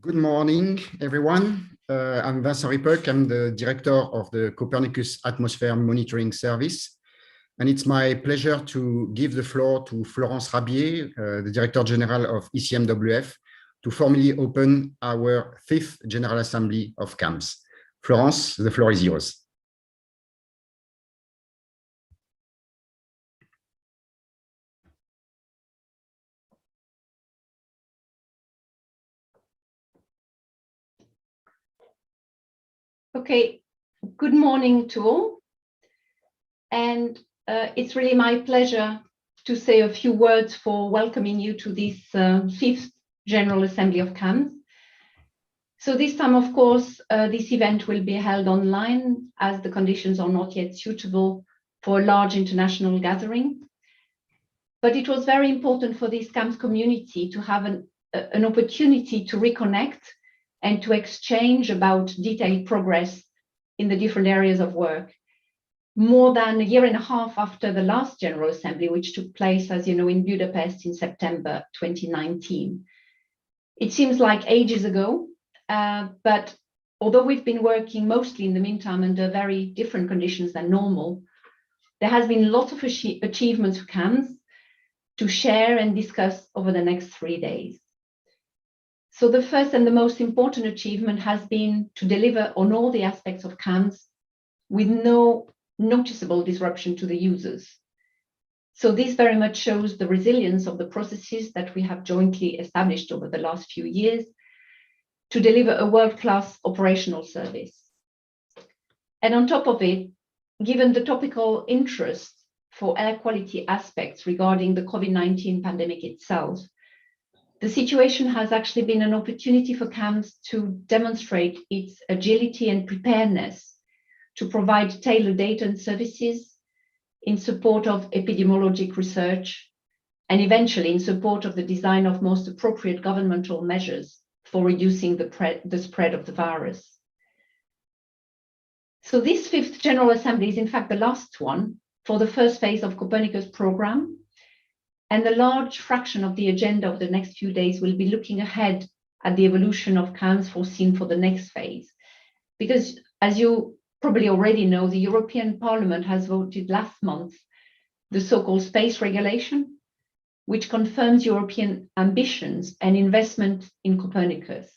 Good morning, everyone. I'm Vincent Rippeuk. I'm the director of the Copernicus Atmosphere Monitoring Service. And it's my pleasure to give the floor to Florence Rabier, the Director General of ECMWF, to formally open our 5th General Assembly of CAMS. Florence, the floor is yours. Okay, good morning to all. And it's really my pleasure to say a few words for welcoming you to this 5th General Assembly of CAMS. So this time, of course, this event will be held online as the conditions are not yet suitable for a large international gathering. But it was very important for this CAMS community to have an opportunity to reconnect and to exchange about detailed progress in the different areas of work. More than a year and a half after the last General Assembly, which took place, as you know, in Budapest in September 2019. It seems like ages ago, but although we've been working mostly in the meantime under very different conditions than normal, there has been a lot of achievements for CAMS to share and discuss over the next 3 days. So the first and the most important achievement has been to deliver on all the aspects of CAMS with no noticeable disruption to the users. So this very much shows the resilience of the processes that we have jointly established over the last few years to deliver a world-class operational service. And on top of it, given the topical interest for air quality aspects regarding the COVID-19 pandemic itself, the situation has actually been an opportunity for CAMS to demonstrate its agility and preparedness to provide tailored data and services in support of epidemiologic research and eventually in support of the design of most appropriate governmental measures for reducing the spread of the virus. So this 5th General Assembly is in fact the last one for the first phase of Copernicus program. And a large fraction of the agenda of the next few days will be looking ahead at the evolution of CAMS foreseen for the next phase. Because as you probably already know, the European Parliament has voted last month the so-called space regulation, which confirms European ambitions and investment in Copernicus.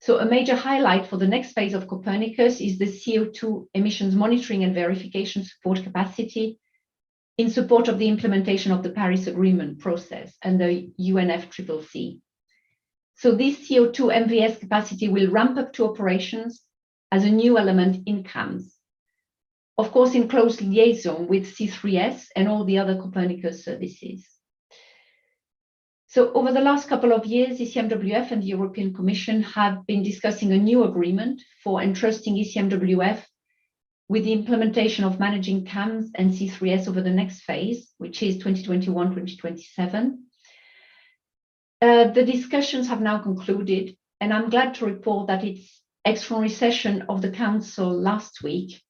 So a major highlight for the next phase of Copernicus is the CO2 emissions monitoring and verification support capacity in support of the implementation of the Paris Agreement process and the UNFCCC. So this CO2 MVS capacity will ramp up to operations as a new element in CAMS, of course in close liaison with C3S and all the other Copernicus services. So over the last couple of years, ECMWF and the European Commission have been discussing a new agreement for entrusting ECMWF with the implementation of managing CAMS and C3S over the next phase, which is 2021-2027. The discussions have now concluded, and I'm glad to report that its extraordinary session of the Council last week,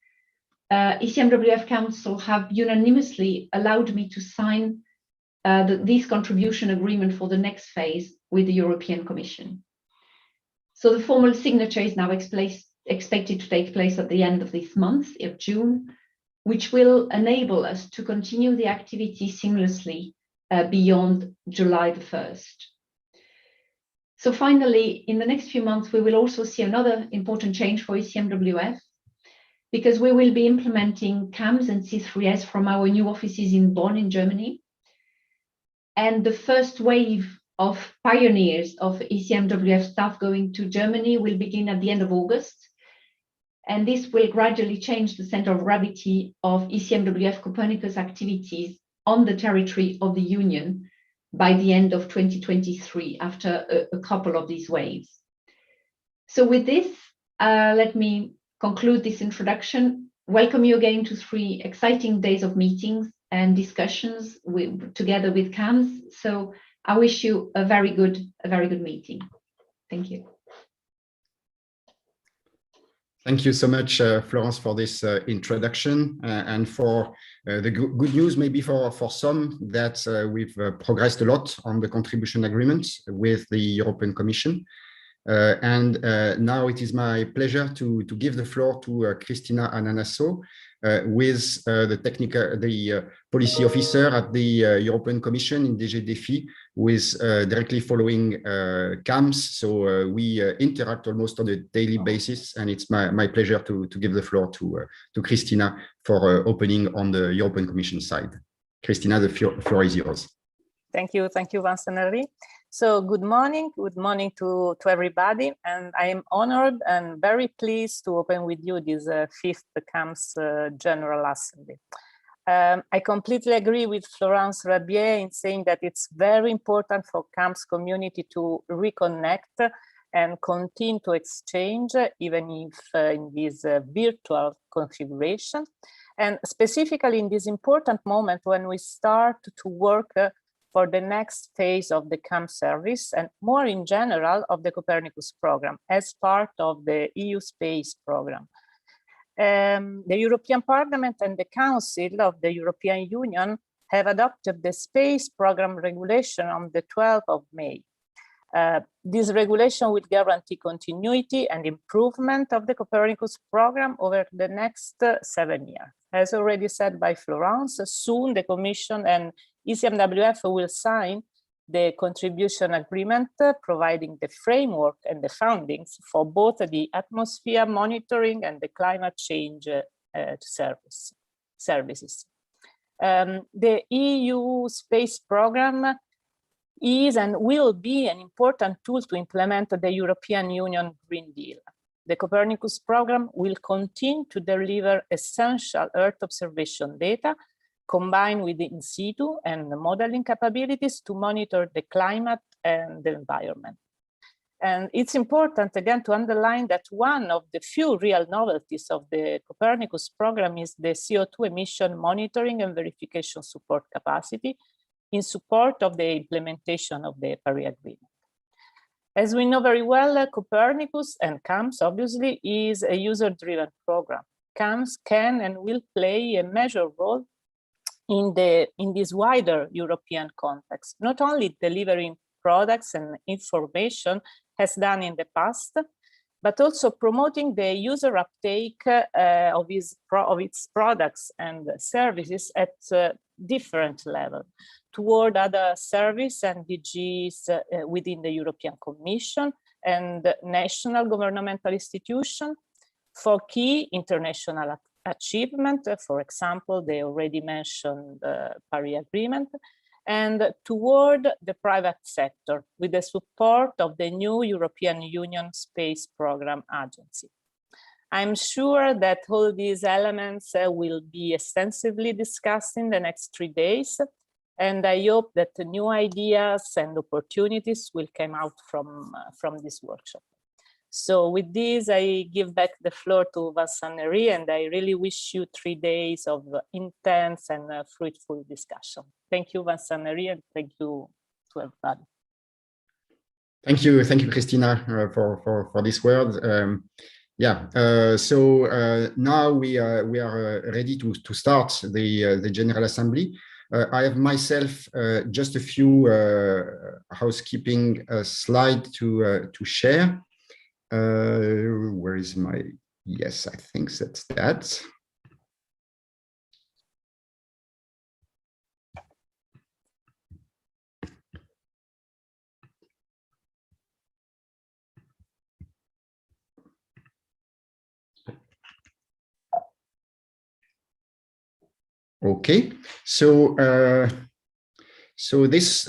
ECMWF Council have unanimously allowed me to sign this contribution agreement for the next phase with the European Commission. So the formal signature is now expected to take place at the end of this month, of June, which will enable us to continue the activity seamlessly beyond July the 1st. So finally, in the next few months, we will also see another important change for ECMWF, because we will be implementing CAMS and C3S from our new offices in Bonn in Germany. And the first wave of pioneers of ECMWF staff going to Germany will begin at the end of August. And this will gradually change the center of gravity of ECMWF Copernicus activities on the territory of the Union by the end of 2023, after a couple of these waves. So with this, let me conclude this introduction. Welcome you again to 3 exciting days of meetings and discussions together with CAMS. So I wish you a very good meeting. Thank you. Thank you so much, Florence, for this introduction and for the good news, maybe for some, that we've progressed a lot on the contribution agreement with the European Commission. Now it is my pleasure to give the floor to Cristina Ananasso, who is the policy officer at the European Commission in DG DEFI, who is directly following CAMS. So we interact almost on a daily basis, and it's my pleasure to give the floor to Cristina for opening on the European Commission side. Cristina, the floor is yours. Thank you, Vincent-Henri. So good morning to everybody, and I am honored and very pleased to open with you this fifth CAMS General Assembly. I completely agree with Florence Rabier in saying that it's very important for CAMS community to reconnect and continue to exchange, even if in this virtual configuration, and specifically in this important moment when we start to work for the next phase of the CAMS service and more in general of the Copernicus program as part of the EU space program. The European Parliament and the Council of the European Union have adopted the space program regulation on the 12th of May. This regulation will guarantee continuity and improvement of the Copernicus program over the next 7 years. As already said by Florence, soon the Commission and ECMWF will sign the contribution agreement, providing the framework and the fundings for both the atmosphere monitoring and the climate change services. The EU space program is and will be an important tool to implement the European Union Green Deal. The Copernicus program will continue to deliver essential Earth observation data combined with the in situ and the modeling capabilities to monitor the climate and the environment. And it's important again to underline that one of the few real novelties of the Copernicus program is the CO2 emission monitoring and verification support capacity in support of the implementation of the Paris Agreement. As we know very well, Copernicus and CAMS obviously is a user-driven program. CAMS can and will play a major role in this wider European context, not only delivering products and information as done in the past, but also promoting the user uptake of its products and services at different level toward other service and DGs within the European Commission and national governmental institutions for key international achievement, for example, the already mentioned Paris Agreement, and toward the private sector with the support of the new European Union Space Program Agency. I'm sure that all these elements will be extensively discussed in the next 3 days, and I hope that the new ideas and opportunities will come out from this workshop. So with this, I give back the floor to Vincent-Henri, and I really wish you 3 days of intense and fruitful discussion. Thank you, Vincent-Henri, and thank you to everybody. Thank you, Cristina, for this word. Now we are ready to start the General Assembly. I have myself just a few housekeeping slides to share. Where is my, yes, I think that's that. Okay, so this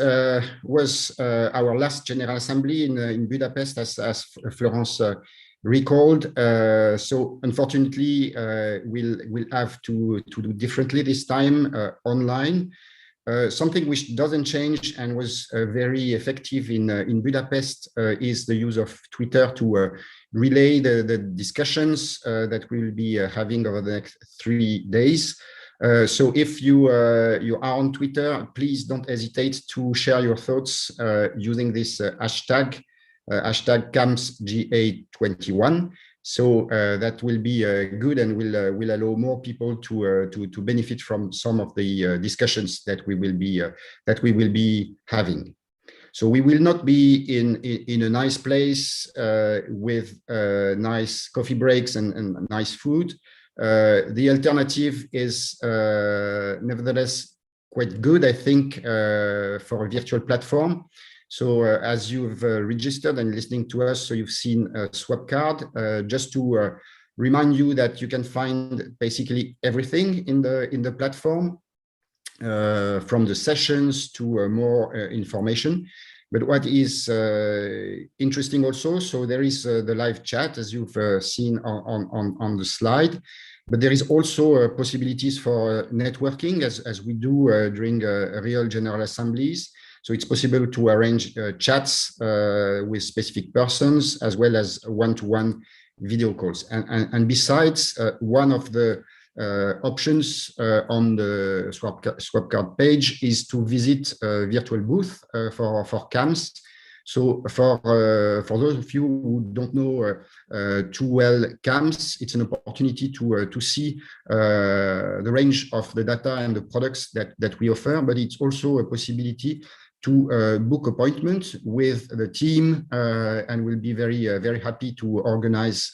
was our last General Assembly in Budapest, as Florence recalled. So unfortunately, we'll have to do differently this time, online. Something which doesn't change and was very effective in Budapest is the use of Twitter to relay the discussions that we'll be having over the next 3 days. So if you are on Twitter, please don't hesitate to share your thoughts using this hashtag CAMSGA21. So that will be good and will allow more people to benefit from some of the discussions that we will be having. So we will not be in a nice place with nice coffee breaks and nice food. The alternative is nevertheless quite good, I think, for a virtual platform. So as you've registered and listening to us, so you've seen Swapcard. Just to remind you that you can find basically everything in the platform, from the sessions to more information. But what is interesting also, so there is the live chat, as you've seen on the slide, but there is also possibilities for networking as we do during real general assemblies. So it's possible to arrange chats with specific persons, as well as one-to-one video calls. And besides, one of the options on the Swapcard page is to visit a virtual booth for CAMS. So for those of you who don't know too well CAMS, it's an opportunity to see the range of the data and the products that we offer, but it's also a possibility to book appointments with the team, and we'll be very happy to organize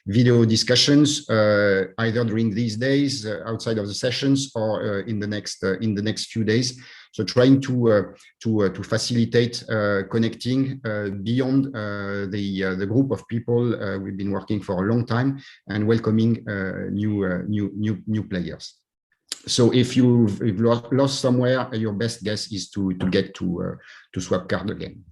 video discussions either during these days outside of the sessions or in the next few days. So trying to facilitate connecting beyond the group of people we've been working for a long time, and welcoming new players. So if you've lost somewhere, your best guess is to get to Swapcard again.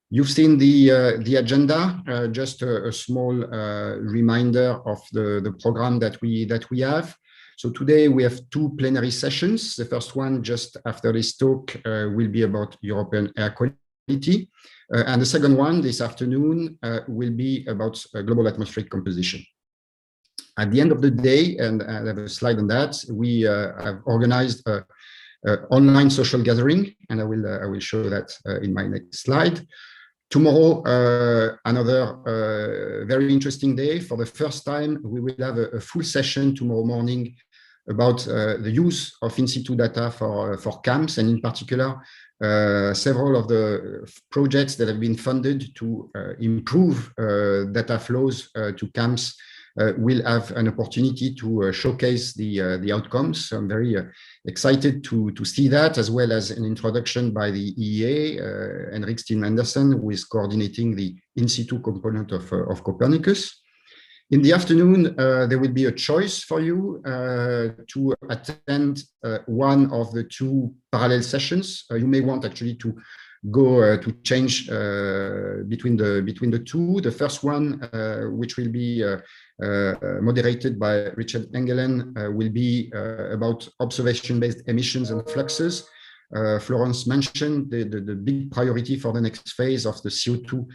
You've seen the agenda. Just a small reminder of the program that we have. So today we have two plenary sessions. The first one, just after this talk, will be about European air quality, and the second one this afternoon will be about global atmospheric composition. At the end of the day, and I have a slide on that, we have organized an online social gathering, and I will show that in my next slide. Tomorrow, another very interesting day. For the first time, we will have a full session tomorrow morning about the use of in situ data for CAMS, and in particular, several of the projects that have been funded to improve data flows to CAMS will have an opportunity to showcase the outcomes. So I'm very excited to see that, as well as an introduction by the EEA, Henrik Steen Andersen, who is coordinating the in situ component of Copernicus. In the afternoon, there will be a choice for you to attend one of the two parallel sessions. You may want actually to go to change between the two. The first one, which will be moderated by Richard Engelen, will be about observation-based emissions and fluxes. Florence mentioned the big priority for the next phase of the CO2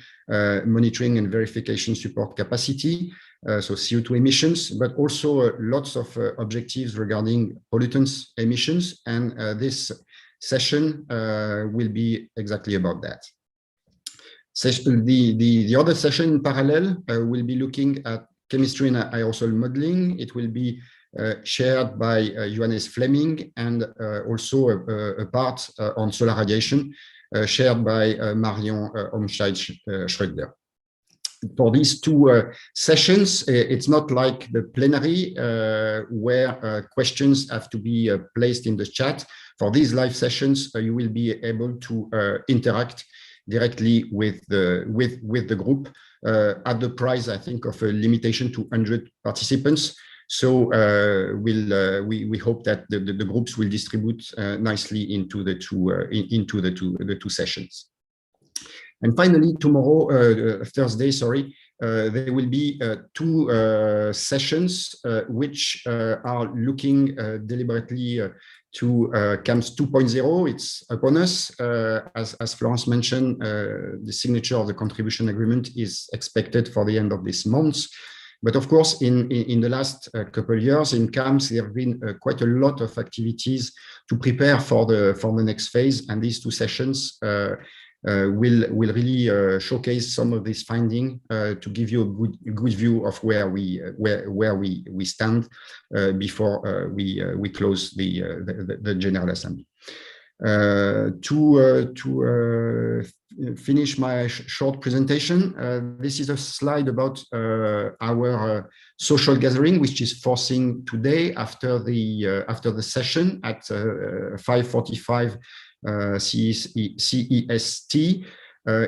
monitoring and verification support capacity, so CO2 emissions, but also lots of objectives regarding pollutants emissions, and this session will be exactly about that. The other session in parallel will be looking at chemistry and aerosol modeling. It will be shared by Johannes Fleming, and also a part on solar radiation shared by Marion Omscheid-Schröder. For these two sessions, it's not like the plenary where questions have to be placed in the chat. For these live sessions, you will be able to interact directly with the group at the price, I think, of a limitation to 100 participants. So we hope that the groups will distribute nicely into the two sessions. And finally, tomorrow, Thursday, sorry, there will be two sessions which are looking deliberately to CAMS 2.0. It's upon us. As Florence mentioned, the signature of the contribution agreement is expected for the end of this month. But of course, in the last couple of years in CAMS, there have been quite a lot of activities to prepare for the next phase, and these two sessions will really showcase some of this finding to give you a good view of where we stand before we close the General Assembly. To finish my short presentation, this is a slide about our social gathering, which is foreseen today after the session at 5:45 CEST.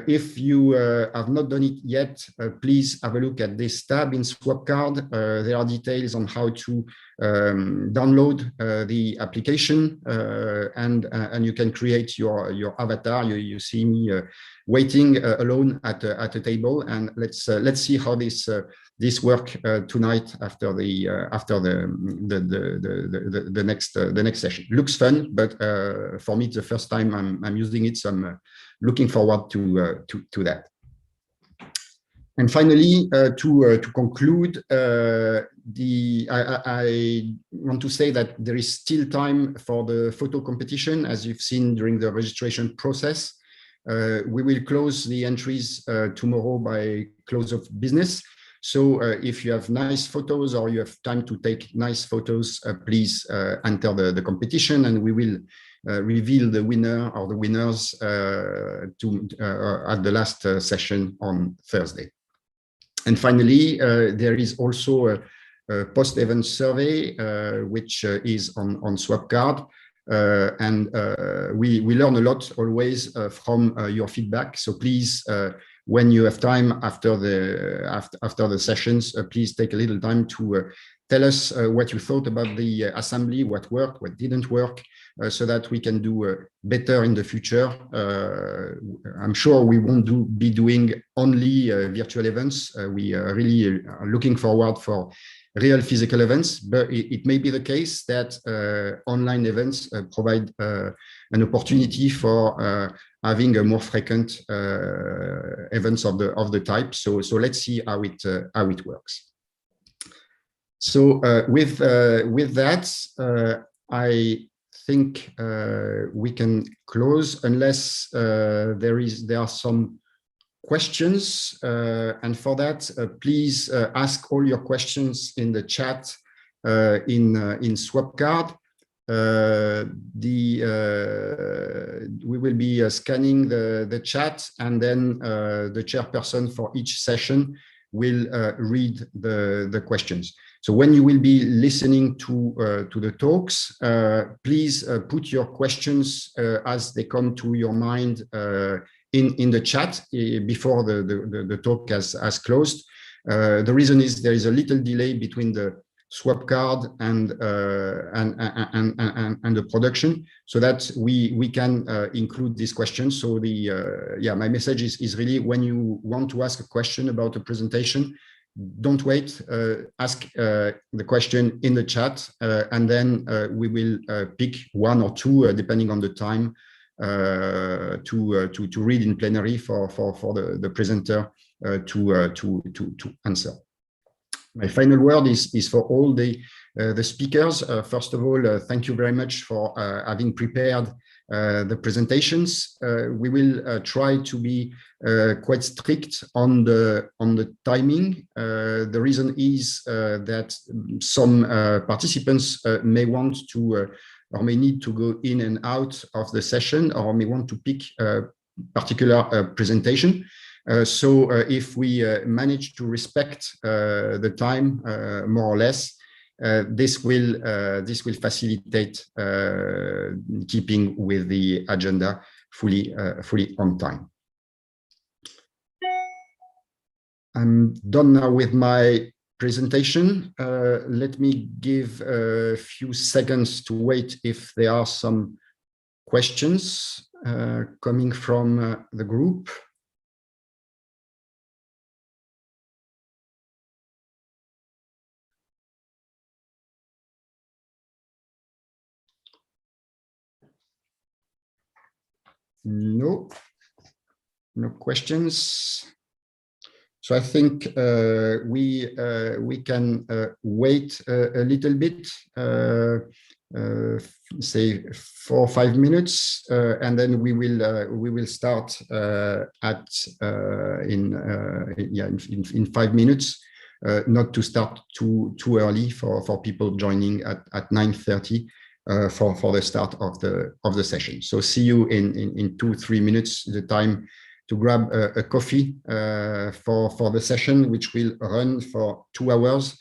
If you have not done it yet, please have a look at this tab in Swapcard. There are details on how to download the application, and you can create your avatar. You see me waiting alone at a table, and let's see how this work tonight after the next session. Looks fun, but for me it's the first time I'm using it, so I'm looking forward to that. And finally, to conclude, I want to say that there is still time for the photo competition, as you've seen during the registration process. We will close the entries tomorrow by close of business. So if you have nice photos or you have time to take nice photos, please enter the competition, and we will reveal the winner or the winners at the last session on Thursday. And finally, there is also a post-event survey, which is on Swapcard. And we learn a lot always from your feedback. So please, when you have time after the sessions, please take a little time to tell us what you thought about the assembly, what worked, what didn't work, so that we can do better in the future. I'm sure we won't be doing only virtual events. We are really looking forward for real physical events, but it may be the case that online events provide an opportunity for having a more frequent events of the type. So let's see how it works. So with that, I think we can close unless there are some questions, and for that, please ask all your questions in the chat in Swapcard. We will be scanning the chat, and then the chairperson for each session will read the questions. So when you will be listening to the talks, please put your questions as they come to your mind in the chat before the talk has closed. The reason is there is a little delay between the Swapcard and the production, so that we can include these questions. So my message is really, when you want to ask a question about a presentation, don't wait, ask the question in the chat, and then we will pick one or two, depending on the time, to read in plenary for the presenter to answer. My final word is for all the speakers. First of all, thank you very much for having prepared the presentations. We will try to be quite strict on the timing. The reason is that some participants may want to or may need to go in and out of the session, or may want to pick a particular presentation. So if we manage to respect the time more or less, this will facilitate keeping with the agenda fully on time. I'm done now with my presentation. Let me give a few seconds to wait if there are some questions coming from the group. No questions. So I think we can wait a little bit, say 4 or 5 minutes, and then we will start in 5 minutes. Not to start too early for people joining at 9:30. for the start of the session. So see you in 2-3 minutes, the time to grab a coffee for the session, which will run for 2 hours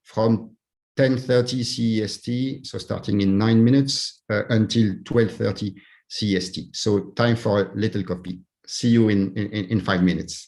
from 10:30 CEST, so starting in 9 minutes, until 12:30 CEST. So time for a little coffee. See you in 5 minutes.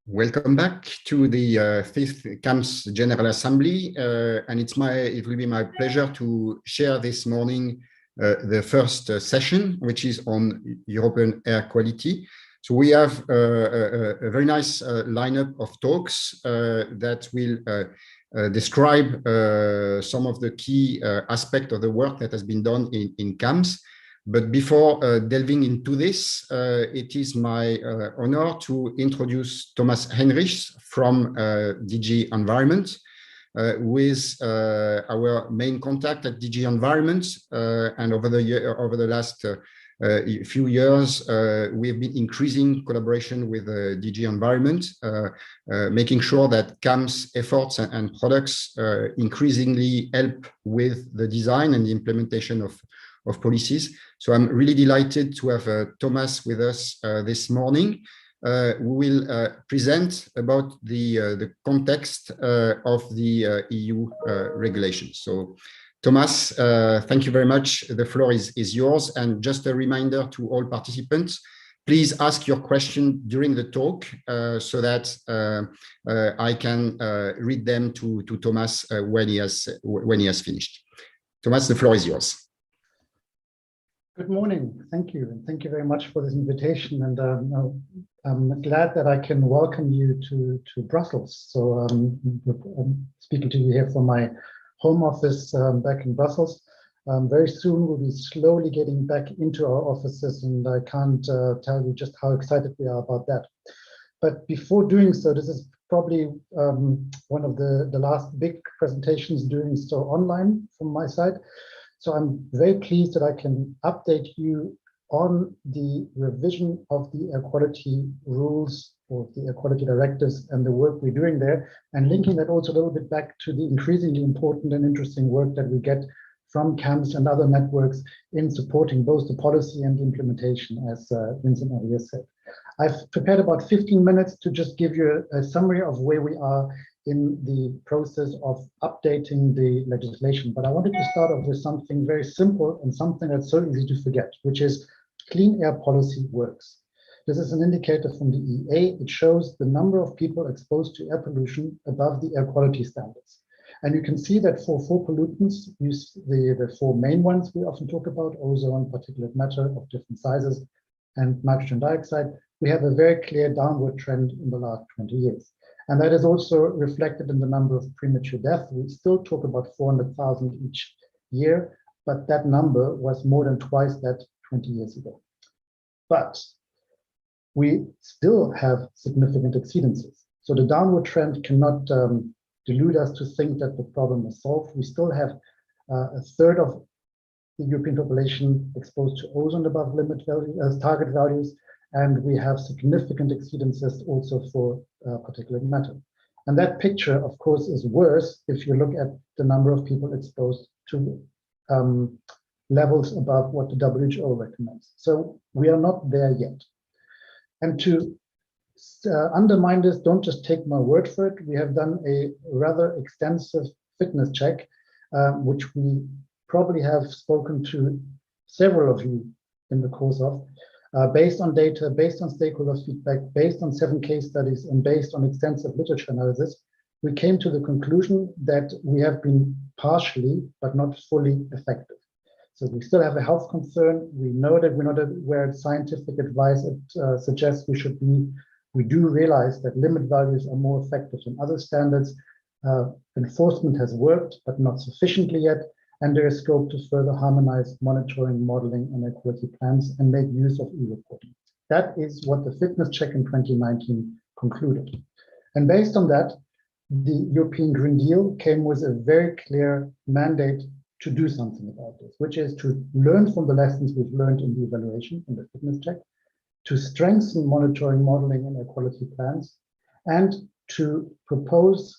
Welcome back to the fifth CAMS General Assembly, and it will be my pleasure to share this morning the first session, which is on European air quality. So we have a very nice lineup of talks that will describe some of the key aspects of the work that has been done in CAMS. But before delving into this, it is my honor to introduce Thomas Heinrichs from DG Environment, who is our main contact at DG Environment. And over the last few years, we have been increasing collaboration with DG Environment, making sure that CAMS efforts and products increasingly help with the design and the implementation of policies. So I'm really delighted to have Thomas with us this morning, who will present about the context of the EU regulations. So Thomas, thank you very much. The floor is yours. And just a reminder to all participants, please ask your question during the talk so that I can read them to Thomas when he has finished. Thomas, the floor is yours. Good morning. Thank you. And thank you very much for this invitation. And I'm glad that I can welcome you to Brussels. So I'm speaking to you here from my home office back in Brussels. Very soon we'll be slowly getting back into our offices, and I can't tell you just how excited we are about that. But before doing so, this is probably one of the last big presentations doing so online from my side. So I'm very pleased that I can update you on the revision of the air quality rules or the air quality directives and the work we're doing there, and linking that also a little bit back to the increasingly important and interesting work that we get from CAMS and other networks in supporting both the policy and the implementation, as Vincent earlier said. I've prepared about 15 minutes to just give you a summary of where we are in the process of updating the legislation. But I wanted to start off with something very simple and something that's so easy to forget, which is clean air policy works. This is an indicator from the EA. It shows the number of people exposed to air pollution above the air quality standards. And you can see that for 4 pollutants, the 4 main ones we often talk about, ozone, particulate matter of different sizes, and nitrogen dioxide, we have a very clear downward trend in the last 20 years. And that is also reflected in the number of premature deaths. We still talk about 400,000 each year, but that number was more than twice that 20 years ago. But we still have significant exceedances. So the downward trend cannot delude us to think that the problem is solved. We still have a third of the European population exposed to ozone above limit value, target values, and we have significant exceedances also for particulate matter. And that picture, of course, is worse if you look at the number of people exposed to levels above what the WHO recommends. So we are not there yet. And to undermine this, don't just take my word for it. We have done a rather extensive fitness check, which we probably have spoken to several of you in the course of. Based on data, based on stakeholder feedback, based on 7 case studies, and based on extensive literature analysis, we came to the conclusion that we have been partially, but not fully effective. So we still have a health concern. We know that we're not where scientific advice suggests we should be. We do realize that limit values are more effective than other standards. Enforcement has worked, but not sufficiently yet. And there is scope to further harmonize monitoring, modeling, and air quality plans and make use of e-reporting. That is what the fitness check in 2019 concluded. And based on that, the European Green Deal came with a very clear mandate to do something about this, which is to learn from the lessons we've learned in the evaluation and the fitness check, to strengthen monitoring, modeling, and air quality plans, and to propose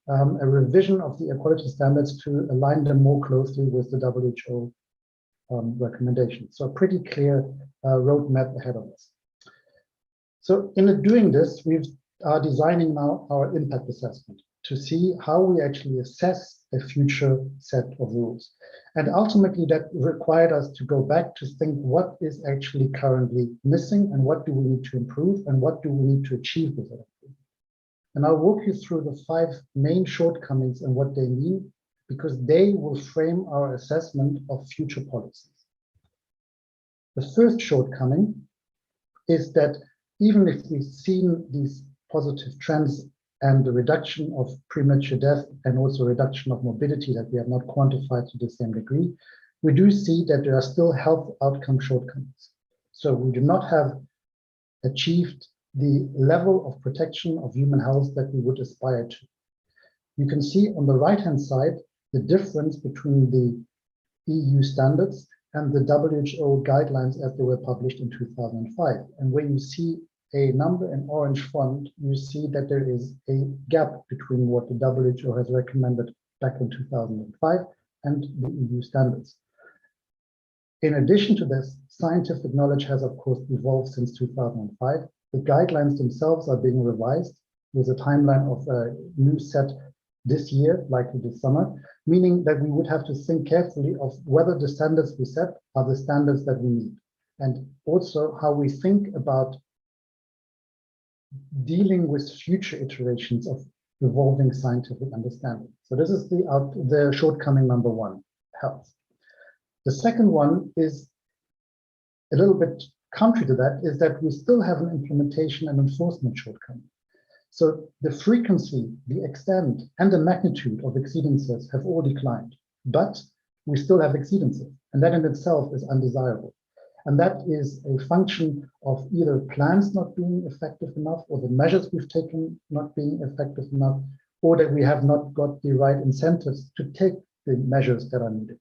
a revision of the air quality standards to align them more closely with the WHO recommendations. So a pretty clear roadmap ahead of us. So in doing this, we are designing now our impact assessment to see how we actually assess a future set of rules. And ultimately that required us to go back to think what is actually currently missing and what do we need to improve and what do we need to achieve with it. And I'll walk you through the 5 main shortcomings and what they mean, because they will frame our assessment of future policies. The first shortcoming is that even if we've seen these positive trends and the reduction of premature death and also reduction of morbidity that we have not quantified to the same degree, we do see that there are still health outcome shortcomings. So we do not have achieved the level of protection of human health that we would aspire to. You can see on the right-hand side the difference between the EU standards and the WHO guidelines as they were published in 2005. And when you see a number in orange font, you see that there is a gap between what the WHO has recommended back in 2005 and the EU standards. In addition to this, scientific knowledge has, of course, evolved since 2005. The guidelines themselves are being revised with a timeline of a new set this year, likely this summer, meaning that we would have to think carefully of whether the standards we set are the standards that we need, and also how we think about dealing with future iterations of evolving scientific understanding. So this is the shortcoming number 1, health. The second one is a little bit contrary to that, is that we still have an implementation and enforcement shortcoming. So the frequency, the extent, and the magnitude of exceedances have all declined, but we still have exceedances, and that in itself is undesirable. And that is a function of either plans not being effective enough, or the measures we've taken not being effective enough, or that we have not got the right incentives to take the measures that are needed.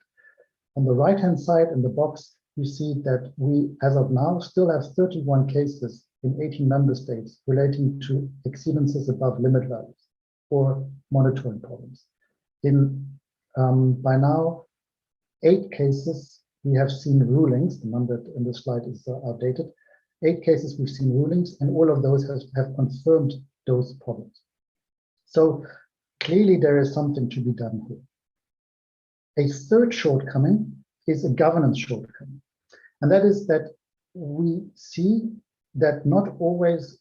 On the right-hand side in the box, you see that we, as of now, still have 31 cases in 18 member states relating to exceedances above limit values or monitoring problems. By now, 8 cases we have seen rulings. The number in the slide is outdated. 8 cases we've seen rulings, and all of those have confirmed those problems. So clearly there is something to be done here. A third shortcoming is a governance shortcoming, and that is that we see that not always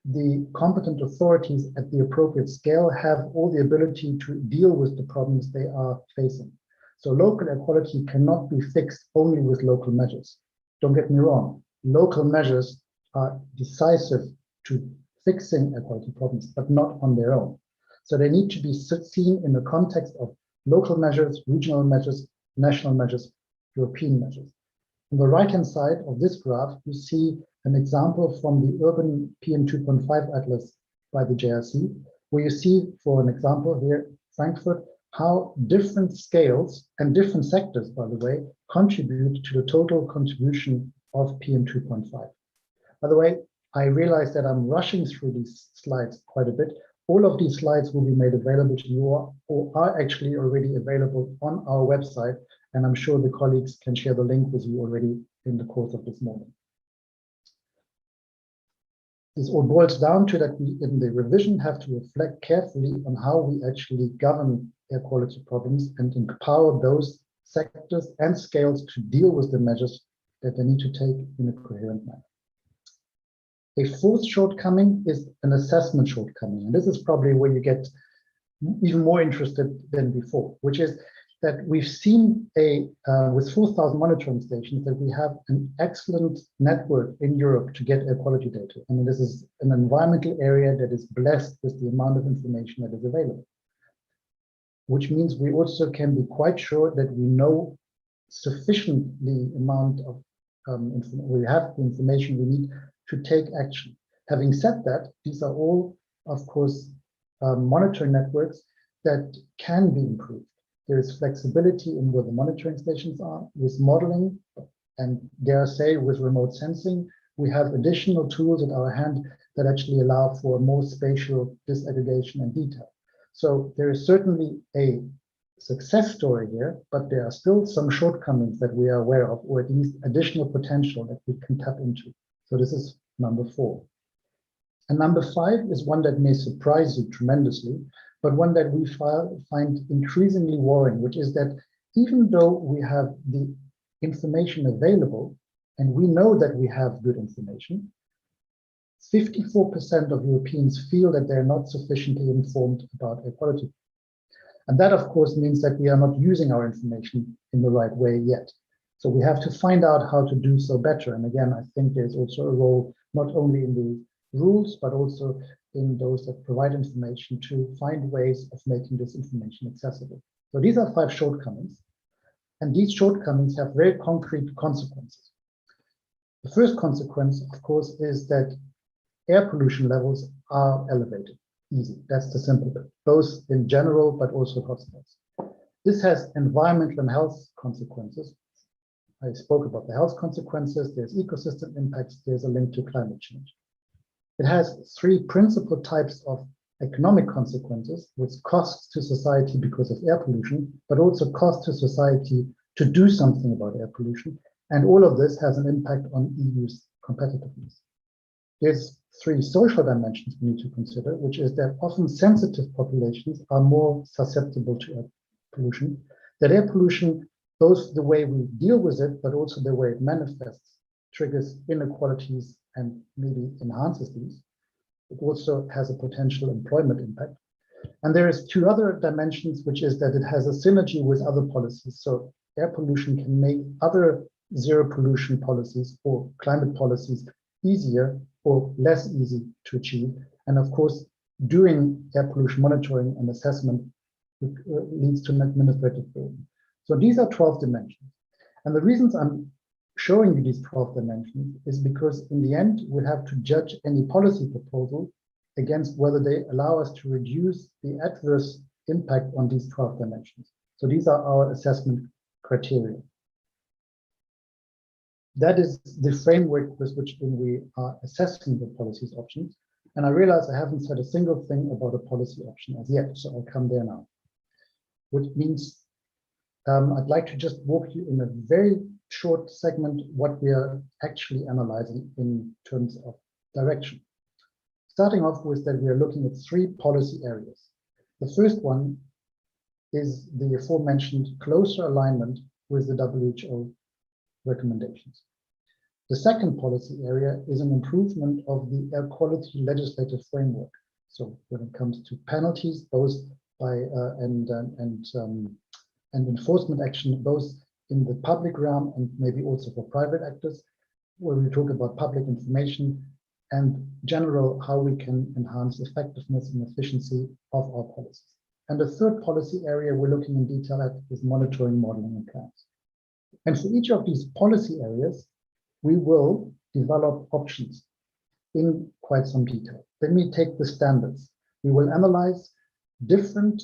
the competent authorities at the appropriate scale have all the ability to deal with the problems they are facing. So local equality cannot be fixed only with local measures. Don't get me wrong, local measures are decisive to fixing equality problems, but not on their own. So they need to be seen in the context of local measures, regional measures, national measures, European measures. On the right-hand side of this graph, you see an example from the Urban PM2.5 Atlas by the JRC, where you see, for an example here, Frankfurt, how different scales and different sectors, by the way, contribute to the total contribution of PM2.5. By the way, I realize that I'm rushing through these slides quite a bit. All of these slides will be made available to you, or are actually already available on our website, and I'm sure the colleagues can share the link with you already in the course of this morning. This all boils down to that we, in the revision, have to reflect carefully on how we actually govern air quality problems and empower those sectors and scales to deal with the measures that they need to take in a coherent manner. A fourth shortcoming is an assessment shortcoming, and this is probably where you get even more interested than before, which is that we've seen with 4,000 monitoring stations that we have an excellent network in Europe to get air quality data. I mean, this is an environmental area that is blessed with the amount of information that is available, which means we also can be quite sure that we know sufficiently amount of we have the information we need to take action. Having said that, these are all, of course, monitoring networks that can be improved. There is flexibility in where the monitoring stations are with modeling, and dare I say with remote sensing, we have additional tools at our hand that actually allow for more spatial disaggregation and detail. So there is certainly a success story here, but there are still some shortcomings that we are aware of, or at least additional potential that we can tap into. So this is number 4. And number 5 is one that may surprise you tremendously, but one that we find increasingly worrying, which is that even though we have the information available, and we know that we have good information, 54% of Europeans feel that they're not sufficiently informed about air quality. And that, of course, means that we are not using our information in the right way yet. So we have to find out how to do so better. And again, I think there's also a role not only in the rules, but also in those that provide information to find ways of making this information accessible. So these are 5 shortcomings. And these shortcomings have very concrete consequences. The first consequence, of course, is that air pollution levels are elevated. Easy, that's the simple bit, both in general, but also hotspots. This has environmental and health consequences. I spoke about the health consequences, there's ecosystem impacts, there's a link to climate change. It has 3 principal types of economic consequences, with costs to society because of air pollution, but also costs to society to do something about air pollution. And all of this has an impact on EU's competitiveness. There's 3 social dimensions we need to consider, which is that often sensitive populations are more susceptible to air pollution, that air pollution, both the way we deal with it, but also the way it manifests, triggers inequalities and maybe enhances these. It also has a potential employment impact. And there is 2 other dimensions, which is that it has a synergy with other policies. So air pollution can make other zero pollution policies or climate policies easier or less easy to achieve. And of course, doing air pollution monitoring and assessment leads to an administrative burden. So these are 12 dimensions. And the reasons I'm showing you these 12 dimensions is because in the end, we have to judge any policy proposal against whether they allow us to reduce the adverse impact on these 12 dimensions. So these are our assessment criteria. That is the framework with which we are assessing the policies options. And I realize I haven't said a single thing about a policy option as yet, so I'll come there now. Which means I'd like to just walk you in a very short segment what we are actually analyzing in terms of direction. Starting off with that, we are looking at 3 policy areas. The first one is the aforementioned closer alignment with the WHO recommendations. The second policy area is an improvement of the air quality legislative framework. So when it comes to penalties, both by and enforcement action, both in the public realm and maybe also for private actors, where we talk about public information and general how we can enhance effectiveness and efficiency of our policies. And the third policy area we're looking in detail at is monitoring, modeling, and plans. And for each of these policy areas, we will develop options in quite some detail. Let me take the standards. We will analyze different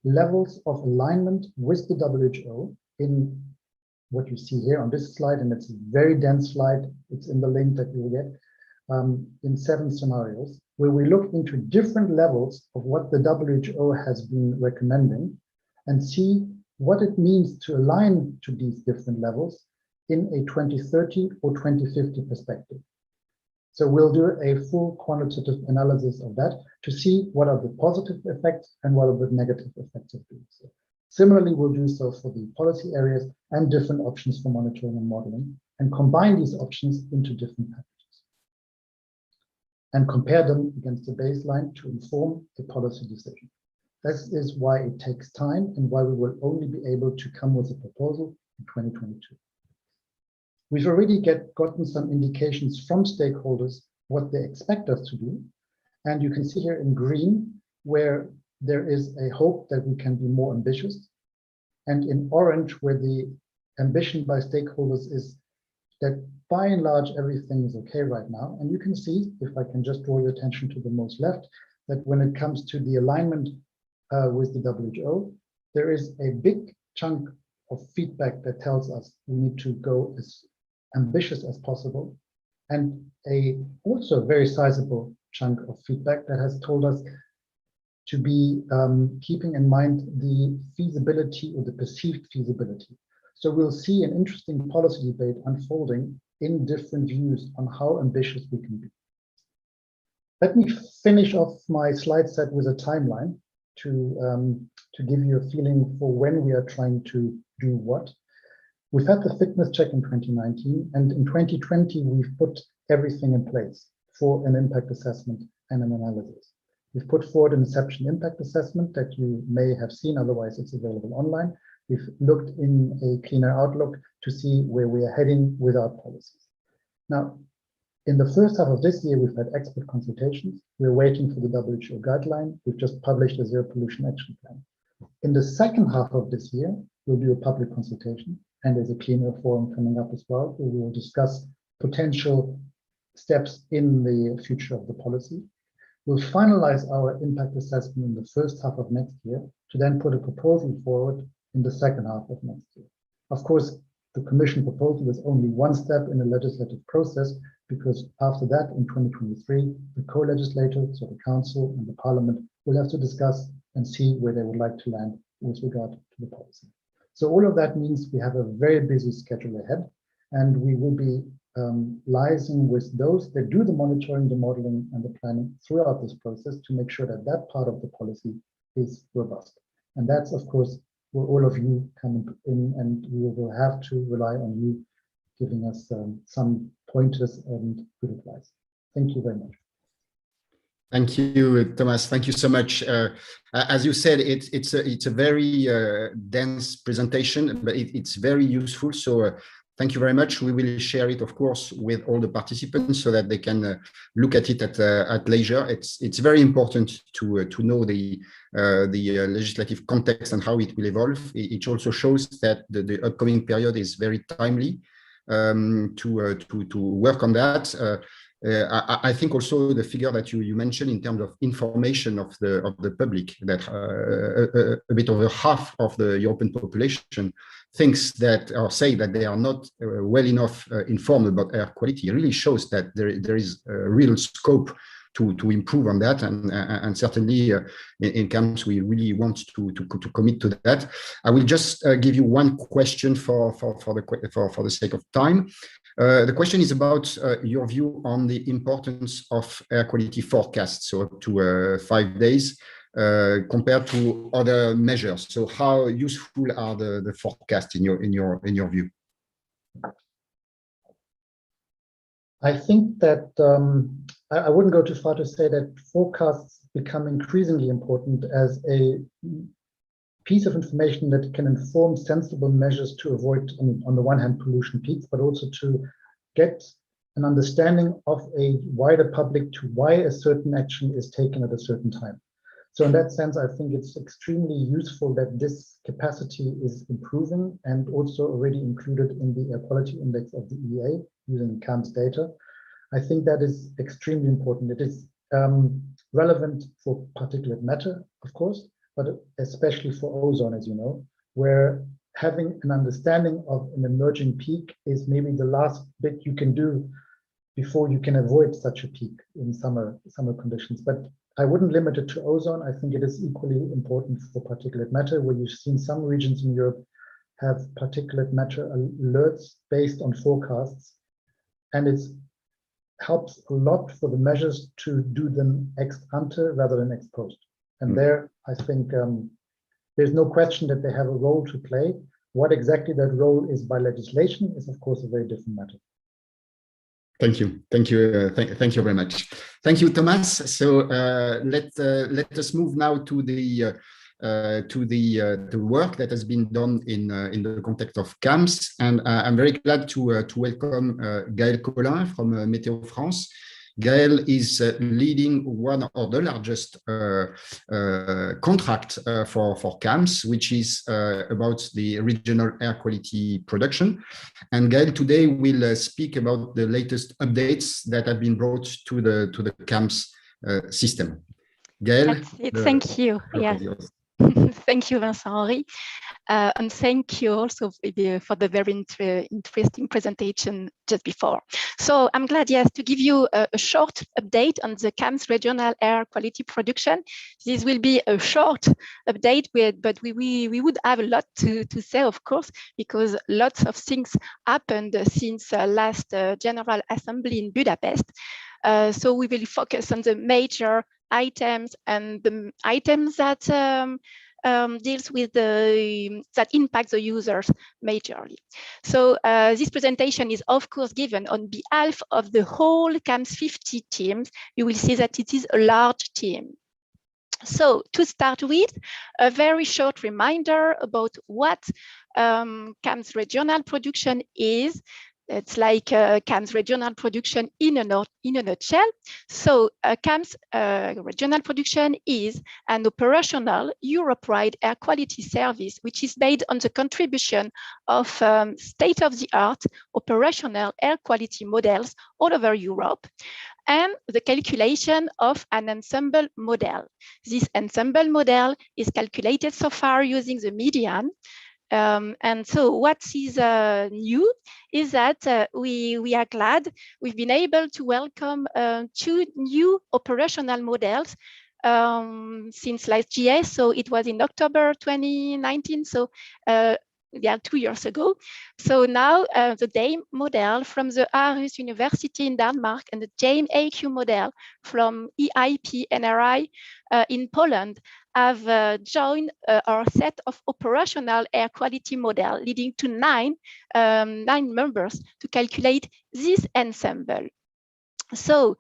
levels of alignment with the WHO in what you see here on this slide, and it's a very dense slide. It's in the link that you will get in 7 scenarios, where we look into different levels of what the WHO has been recommending and see what it means to align to these different levels in a 2030 or 2050 perspective. So we'll do a full quantitative analysis of that to see what are the positive effects and what are the negative effects of doing so. Similarly, we'll do so for the policy areas and different options for monitoring and modeling, and combine these options into different packages and compare them against the baseline to inform the policy decision. This is why it takes time and why we will only be able to come with a proposal in 2022. We've already gotten some indications from stakeholders what they expect us to do. And you can see here in green where there is a hope that we can be more ambitious. And in orange where the ambition by stakeholders is that by and large everything is okay right now. And you can see, if I can just draw your attention to the most left, that when it comes to the alignment with the WHO, there is a big chunk of feedback that tells us we need to go as ambitious as possible, and a also very sizable chunk of feedback that has told us to be keeping in mind the feasibility or the perceived feasibility. So we'll see an interesting policy debate unfolding in different views on how ambitious we can be. Let me finish off my slide set with a timeline to give you a feeling for when we are trying to do what. We've had the fitness check in 2019, and in 2020, we've put everything in place. for an impact assessment and an analysis. We've put forward an inception impact assessment that you may have seen, otherwise it's available online. We've looked in a cleaner outlook to see where we are heading with our policies. Now, in the first half of this year, we've had expert consultations. We're waiting for the WHO guideline. We've just published a zero pollution action plan. In the second half of this year, we'll do a public consultation, and there's a cleaner forum coming up as well, where we will discuss potential steps in the future of the policy. We'll finalize our impact assessment in the first half of next year to then put a proposal forward in the second half of next year. Of course, the Commission proposal is only one step in the legislative process, because after that, in 2023, the co-legislators, so the Council and the Parliament, will have to discuss and see where they would like to land with regard to the policy. So all of that means we have a very busy schedule ahead, and we will be liaising with those that do the monitoring, the modeling, and the planning throughout this process to make sure that that part of the policy is robust. And that's, of course, where all of you come in, and we will have to rely on you giving us some pointers and good advice. Thank you very much. Thank you, Thomas. Thank you so much. As you said, it's a very dense presentation, but it's very useful. So thank you very much. We will share it, of course, with all the participants so that they can look at it at leisure. It's very important to know the legislative context and how it will evolve. It also shows that the upcoming period is very timely to work on that. I think also the figure that you mentioned in terms of information of the public, that a bit over half of the European population thinks that, or say that they are not well enough informed about air quality, really shows that there is a real scope to improve on that, and certainly in CAMS we really want to commit to that. I will just give you one question for the sake of time. The question is about your view on the importance of air quality forecasts, so up to 5 days compared to other measures. So how useful are the forecasts in your view? I think that I wouldn't go too far to say that forecasts become increasingly important as a piece of information that can inform sensible measures to avoid, on the one hand, pollution peaks, but also to get an understanding of a wider public to why a certain action is taken at a certain time. So in that sense, I think it's extremely useful that this capacity is improving and also already included in the air quality index of the EEA using CAMS data. I think that is extremely important. It is relevant for particulate matter, of course, but especially for ozone, as you know, where having an understanding of an emerging peak is maybe the last bit you can do before you can avoid such a peak in summer conditions. But I wouldn't limit it to ozone. I think it is equally important for particulate matter, where you've seen some regions in Europe have particulate matter alerts based on forecasts, and it helps a lot for the measures to do them ex ante rather than ex post. And there, I think there's no question that they have a role to play. What exactly that role is by legislation is, of course, a very different matter. Thank you. Thank you. Thank you very much. Thank you, Thomas. So let us move now to the work that has been done in the context of CAMS. And I'm very glad to welcome Gaël Collin from Météo France. Gaël is leading one of the largest contract for CAMS, which is about the regional air quality production. And Gaël today will speak about the latest updates that have been brought to the CAMS system. Gaël, thank you. Yeah. Thank you, Vincent-Henri. And thank you also for the very interesting presentation just before. So I'm glad, yes, to give you a short update on the CAMS regional air quality production. This will be a short update, but we would have a lot to say, of course, because lots of things happened since last General Assembly in Budapest. So we will focus on the major items and the items that deals with that impacts the users majorly. So this presentation is of course given on behalf of the whole CAMS 50 teams. You will see that it is a large team. So to start with, a very short reminder about what CAMS regional production is. It's like CAMS regional production in a nutshell. So CAMS regional production is an operational Europe-wide air quality service, which is based on the contribution of state-of-the-art operational air quality models all over Europe, and the calculation of an ensemble model. This ensemble model is calculated so far using the median. And so what is new is that we are glad we've been able to welcome 2 new operational models since last year. So it was in October 2019. So yeah, 2 years ago. So now the DAME model from the Aarhus University in Denmark and the JAME AQ model from EIP NRI in Poland have joined our set of operational air quality model, leading to 9 members to calculate this ensemble. So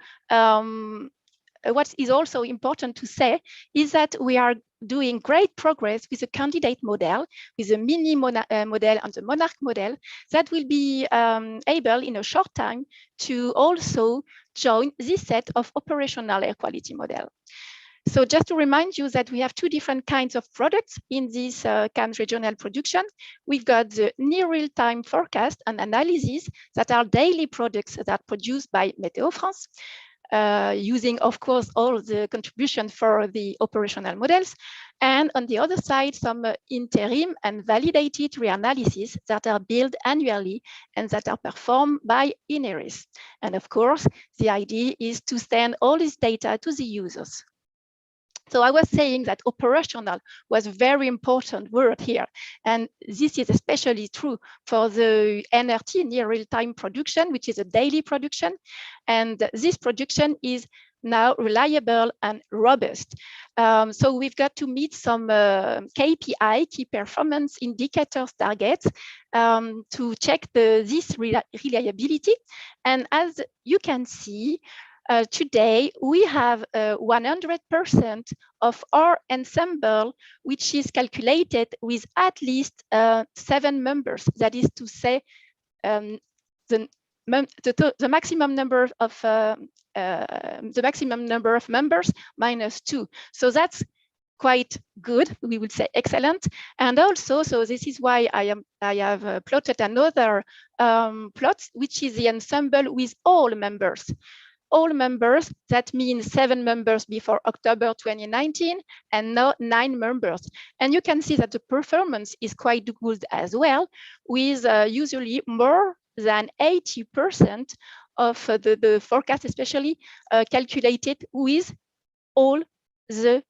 what is also important to say is that we are doing great progress with the candidate model, with the mini model and the monarch model that will be able in a short time to also join this set of operational air quality model. So just to remind you that we have 2 different kinds of products in this CAMS regional production. We've got the near real-time forecast and analysis that are daily products that are produced by Météo France, using, of course, all the contribution for the operational models. And on the other side, some interim and validated reanalysis that are built annually and that are performed by Ineris. And of course, the idea is to send all this data to the users. So I was saying that operational was a very important word here. And this is especially true for the NRT, near real-time production, which is a daily production. And this production is now reliable and robust. So we've got to meet some KPI, key performance indicators targets, to check this reliability. And as you can see, today, we have 100% of our ensemble, which is calculated with at least 7 members. That is to say, the maximum number of members minus 2. So that's quite good. We would say excellent. And also, so this is why I have plotted another plot, which is the ensemble with all members. All members, that means 7 members before October 2019 and now 9 members. And you can see that the performance is quite good as well, with usually more than 80% of the forecast, especially calculated with all the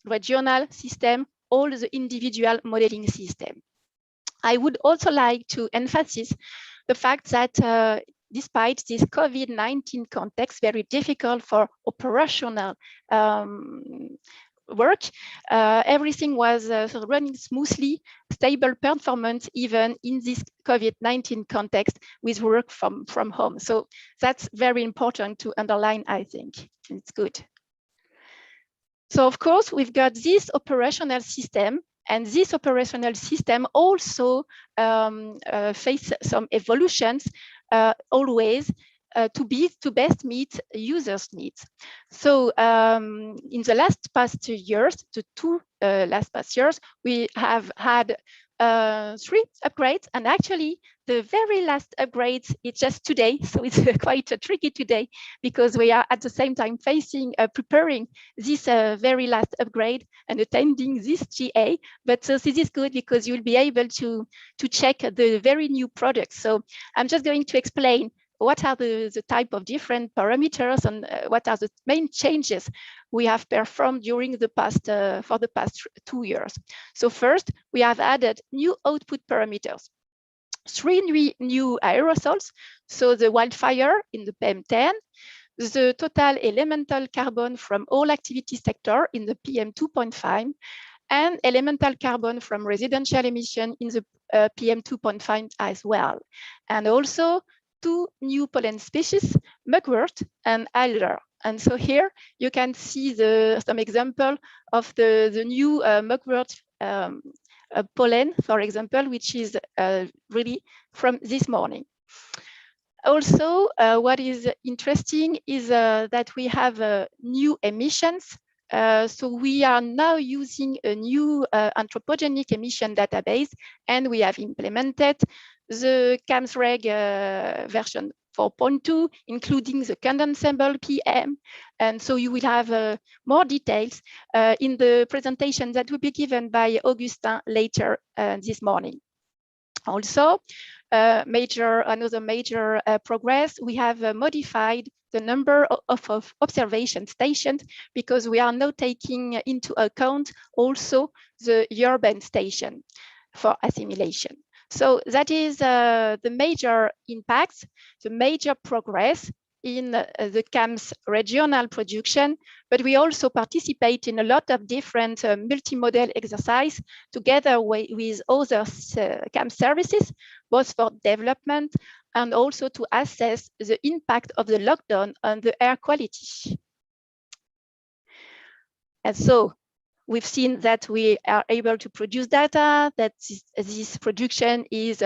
regional system, all the individual modeling system. I would also like to emphasize the fact that despite this COVID-19 context, very difficult for operational work, everything was running smoothly, stable performance, even in this COVID-19 context with work from home. So that's very important to underline, I think. It's good. So of course, we've got this operational system, and this operational system also face some evolutions always to best meet users' needs. So in the past 2 years, we have had 3 upgrades, and actually the very last upgrades is just today. So it's quite tricky today because we are at the same time preparing this very last upgrade and attending this GA. But this is good because you'll be able to check the very new products. So I'm just going to explain what are the type of different parameters and what are the main changes we have performed during the past for the past 2 years. So first, we have added new output parameters, 3 new aerosols, so the wildfire in the PM10, the total elemental carbon from all activity sector in the PM2.5, and elemental carbon from residential emission in the PM2.5 as well. And also 2 new pollen species, mugwort and alder. And so here you can see some example of the new mugwort pollen, for example, which is really from this morning. Also, what is interesting is that we have new emissions. So we are now using a new anthropogenic emission database, and we have implemented the CAMS reg version 4.2, including the condensable PM. And so you will have more details in the presentation that will be given by Augustin later this morning. Also, another major progress, we have modified the number of observation stations because we are now taking into account also the urban station for assimilation. So that is the major impacts, the major progress in the CAMS regional production, but we also participate in a lot of different multi-model exercise together with other CAMS services, both for development and also to assess the impact of the lockdown on the air quality. And so we've seen that we are able to produce data, that this production is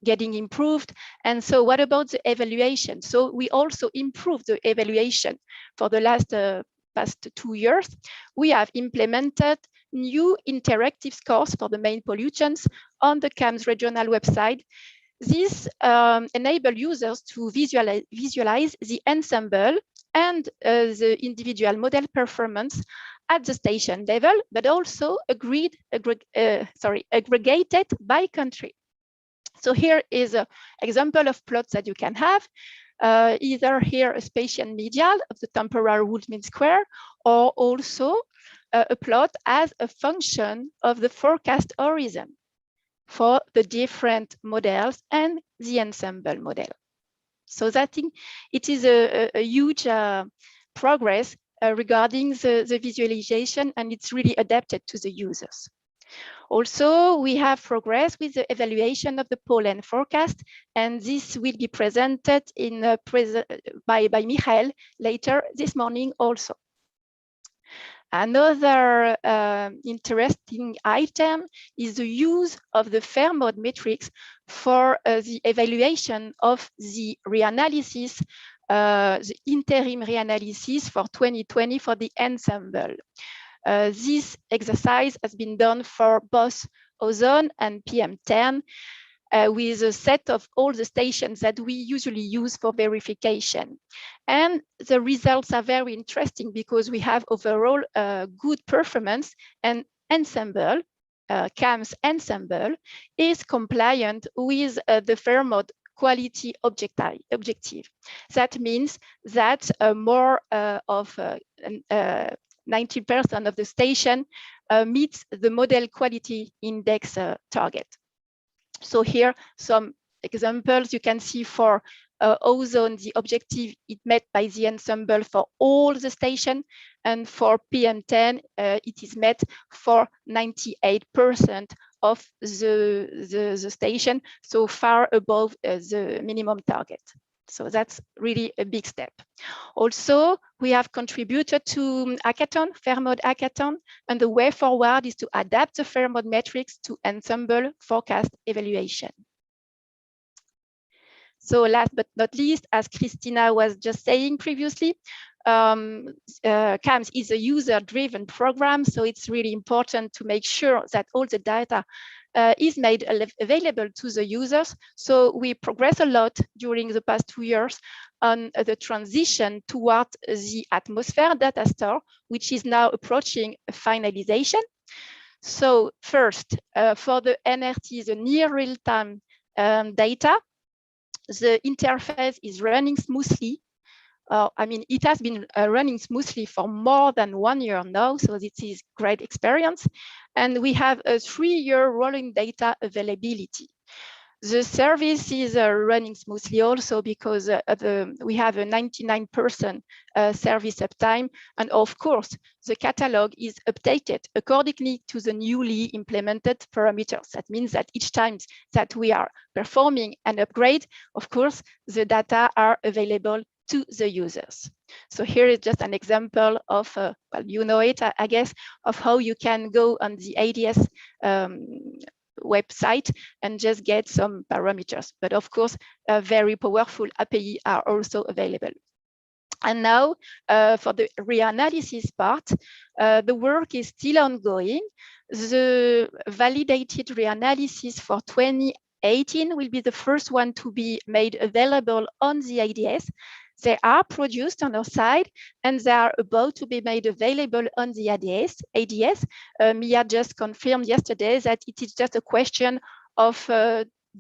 getting improved. And so what about the evaluation? So we also improved the evaluation for the past 2 years. We have implemented new interactive scores for the main pollutants on the CAMS regional website. This enables users to visualize the ensemble and the individual model performance at the station level, but also aggregated by country. So here is an example of plots that you can have, either here a spatial medial of the temporal wood mean square, or also a plot as a function of the forecast horizon for the different models and the ensemble model. So I think it is a huge progress regarding the visualization, and it's really adapted to the users. Also, we have progress with the evaluation of the pollen forecast, and this will be presented by Michael later this morning also. Another interesting item is the use of the fair mode metrics for the evaluation of the reanalysis, the interim reanalysis for 2020 for the ensemble. This exercise has been done for both ozone and PM10 with a set of all the stations that we usually use for verification. And the results are very interesting because we have overall good performance, and ensemble, CAMS ensemble, is compliant with the fair mode quality objective. That means that more of 90% of the station meets the model quality index target. So here, some examples you can see for ozone, the objective it met by the ensemble for all the station, and for PM10, it is met for 98% of the station, so far above the minimum target. So that's really a big step. Also, we have contributed to hackathon, fair mode hackathon, and the way forward is to adapt the fair mode metrics to ensemble forecast evaluation. So last but not least, as Christina was just saying previously, CAMS is a user-driven program, so it's really important to make sure that all the data is made available to the users. So we progress a lot during the past 2 years on the transition toward the atmosphere data store, which is now approaching finalization. So first, for the NRT, the near real-time data, the interface is running smoothly. I mean, it has been running smoothly for more than 1 year now, so this is great experience. And we have a 3-year rolling data availability. The service is running smoothly also because we have a 99% service uptime. And of course, the catalog is updated accordingly to the newly implemented parameters. That means that each time that we are performing an upgrade, of course, the data are available to the users. So here is just an example of, well, you know it, I guess, of how you can go on the ADS website and just get some parameters. But of course, very powerful API are also available. And now for the reanalysis part, the work is still ongoing. The validated reanalysis for 2018 will be the first one to be made available on the ADS. They are produced on our side and they are about to be made available on the ADS. Mia just confirmed yesterday that it is just a question of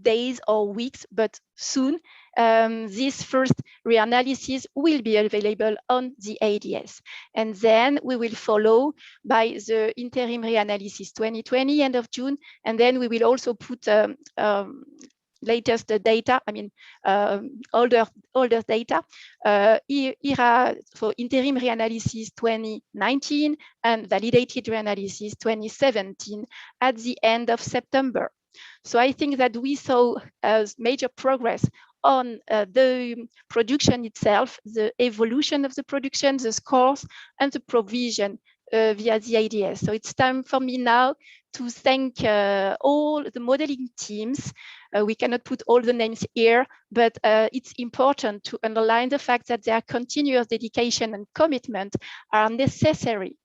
days or weeks, but soon this first reanalysis will be available on the ADS. And then we will follow by the interim reanalysis 2020, end of June. And then we will also put latest data, I mean, older data, ERA for interim reanalysis 2019 and validated reanalysis 2017 at the end of September. So I think that we saw major progress on the production itself, the evolution of the production, the scores, and the provision via the ADS. So it's time for me now to thank all the modeling teams. We cannot put all the names here, but it's important to underline the fact that their continuous dedication and commitment are necessary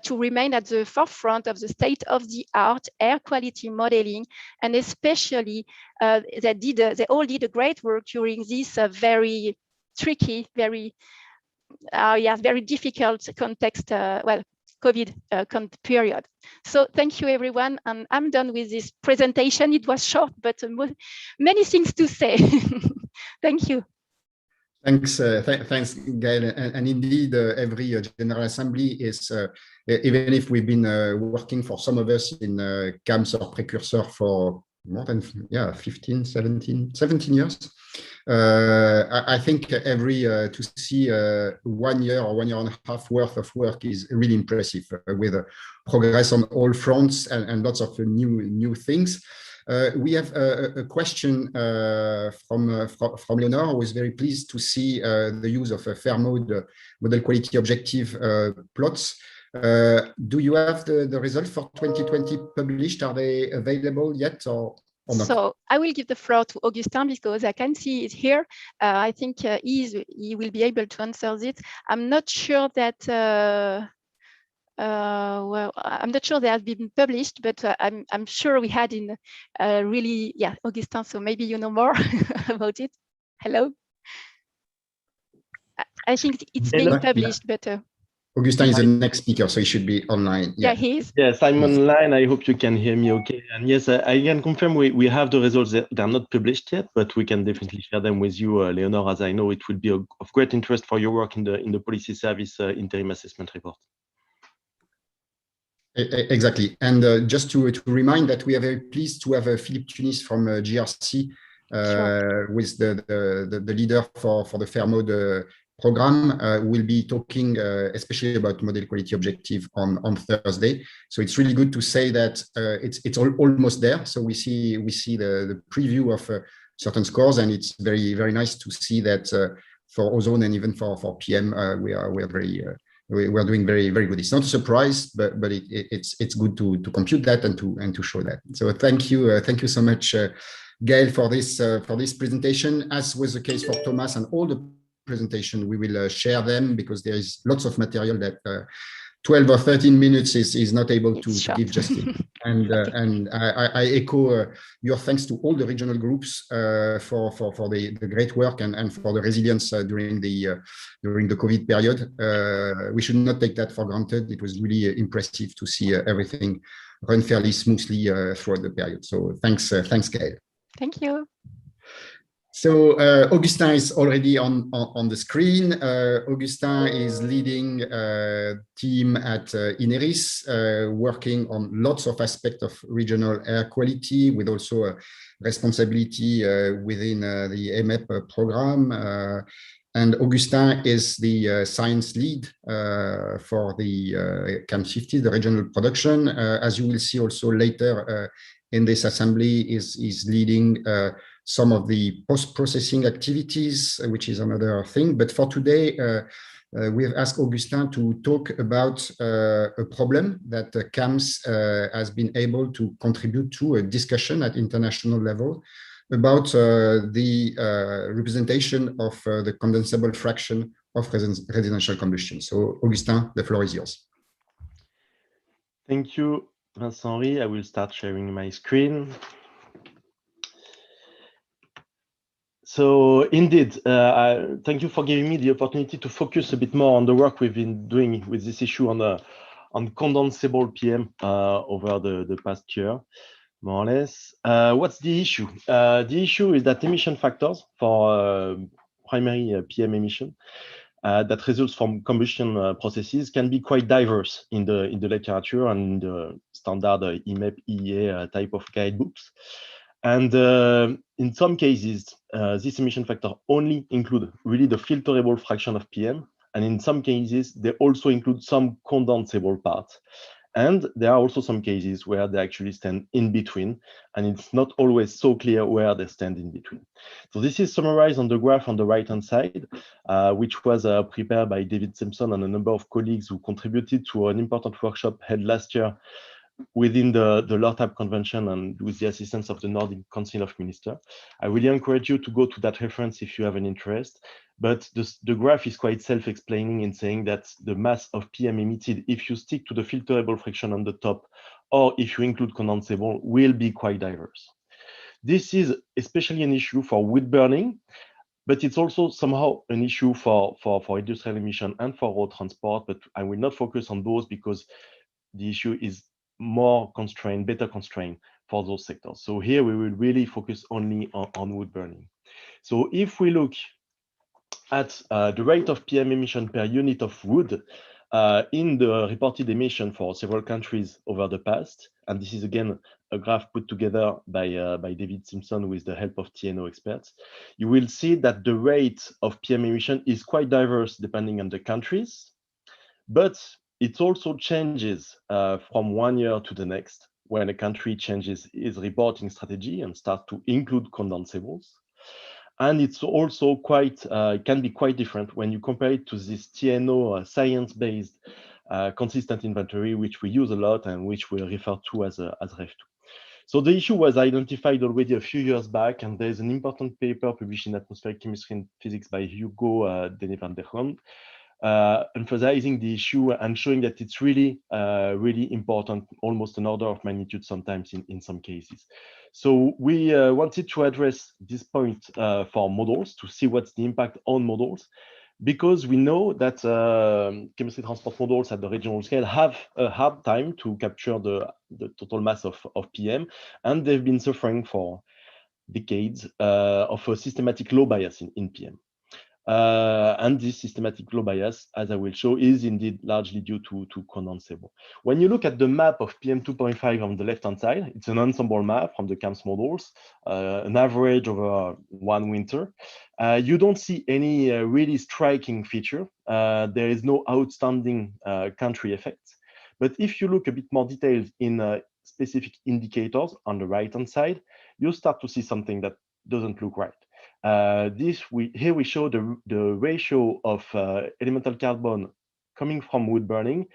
to remain at the forefront of the state-of-the-art air quality modeling, and especially they all did a great work during this very tricky, very difficult context, well, COVID period. So thank you, everyone. And I'm done with this presentation. It was short, but many things to say. Thank you. Thanks, thanks, Gail. And indeed, every General Assembly is, even if we've been working for some of us in CAMS or Precursor for more than 17 years. I think to see 1 year or 1 year and a half worth of work is really impressive with progress on all fronts and lots of new things. We have a question from Leonore, who is very pleased to see the use of a fair mode model quality objective plots. Do you have the results for 2020 published? Are they available yet or not? So I will give the floor to Augustin because I can see it here. I think he will be able to answer this. I'm not sure that well, I'm not sure they have been published, but I'm sure we had in really, yeah, Augustin. So maybe you know more about it. Hello. I think it's being published, but Augustin is the next speaker, so he should be online. Yeah, he is. Yes, I'm online. I hope you can hear me okay. And yes, I can confirm we have the results. They're not published yet, but we can definitely share them with you, Leonore, as I know it would be of great interest for your work in the policy service interim assessment report. Exactly. And just to remind that we are very pleased to have Philippe Tunis from GRC with the leader for the Fair Mode program. Will be talking especially about model quality objective on Thursday. So it's really good to say that it's almost there. So we see the preview of certain scores, and it's very, very nice to see that for ozone and even for PM we are doing very, very good. It's not a surprise, but it's good to compute that and to show that. So thank you so much, Gail, for this presentation. As was the case for Thomas and all the presentation, we will share them because there is lots of material that 12 or 13 minutes is not able to give justice. And I echo your thanks to all the regional groups for the great work and for the resilience during the COVID period. We should not take that for granted. It was really impressive to see everything run fairly smoothly throughout the period. So thanks, Gail. Thank you. So Augustin is already on the screen. Augustin is leading a team at Ineris, working on lots of aspects of regional air quality, with also a responsibility within the EMEP program. And Augustin is the science lead for the CAMS 50, the regional production. As you will see also later in this assembly, is leading some of the post-processing activities, which is another thing. But for today, we have asked Augustin to talk about a problem that CAMS has been able to contribute to a discussion at international level about the representation of the condensable fraction of residential combustion. So Augustin, the floor is yours. Thank you, Vincent-Henri. I will start sharing my screen. So indeed, thank you for giving me the opportunity to focus a bit more on the work we've been doing with this issue on condensable PM over the past year, more or less. What's the issue? The issue is that emission factors for primary PM emission that results from combustion processes can be quite diverse in the literature and in the standard EMEP EEA type of guidebooks. And in some cases, this emission factor only include really the filterable fraction of PM. And in some cases, they also include some condensable parts. And there are also some cases where they actually stand in between, and it's not always so clear where they stand in between. So this is summarized on the graph on the right-hand side, which was prepared by David Simpson and a number of colleagues who contributed to an important workshop held last year within the LORTAP convention and with the assistance of the Nordic Council of Ministers. I really encourage you to go to that reference if you have an interest. But the graph is quite self-explaining in saying that the mass of PM emitted, if you stick to the filterable friction on the top, or if you include condensable, will be quite diverse. This is especially an issue for wood burning, but it's also somehow an issue for industrial emission and for road transport. But I will not focus on those because the issue is more constrained, better constrained for those sectors. So here we will really focus only on wood burning. So if we look at the rate of PM emission per unit of wood in the reported emission for several countries over the past, and this is again a graph put together by David Simpson with the help of TNO experts, you will see that the rate of PM emission is quite diverse depending on the countries, but it also changes from one year to the next when a country changes its reporting strategy and starts to include condensables. And it's also quite, can be quite different when you compare it to this TNO science-based consistent inventory, which we use a lot and which we refer to as REF2. So the issue was identified already a few years back, and there's an important paper published in Atmospheric Chemistry and Physics by Hugo Dene van der Grond, emphasizing the issue and showing that it's really, really important, almost an order of magnitude sometimes in some cases. So we wanted to address this point for models to see what's the impact on models, because we know that chemistry transport models at the regional scale have a hard time to capture the total mass of PM, and they've been suffering for decades of a systematic low bias in PM. And this systematic low bias, as I will show, is indeed largely due to condensable. When you look at the map of PM2.5 on the left-hand side, it's an ensemble map from the CAMS models, an average over one winter. You don't see any really striking feature. There is no outstanding country effects. But if you look a bit more detailed in specific indicators on the right-hand side, you start to see something that doesn't look right. Here we show the ratio of elemental carbon coming from wood burning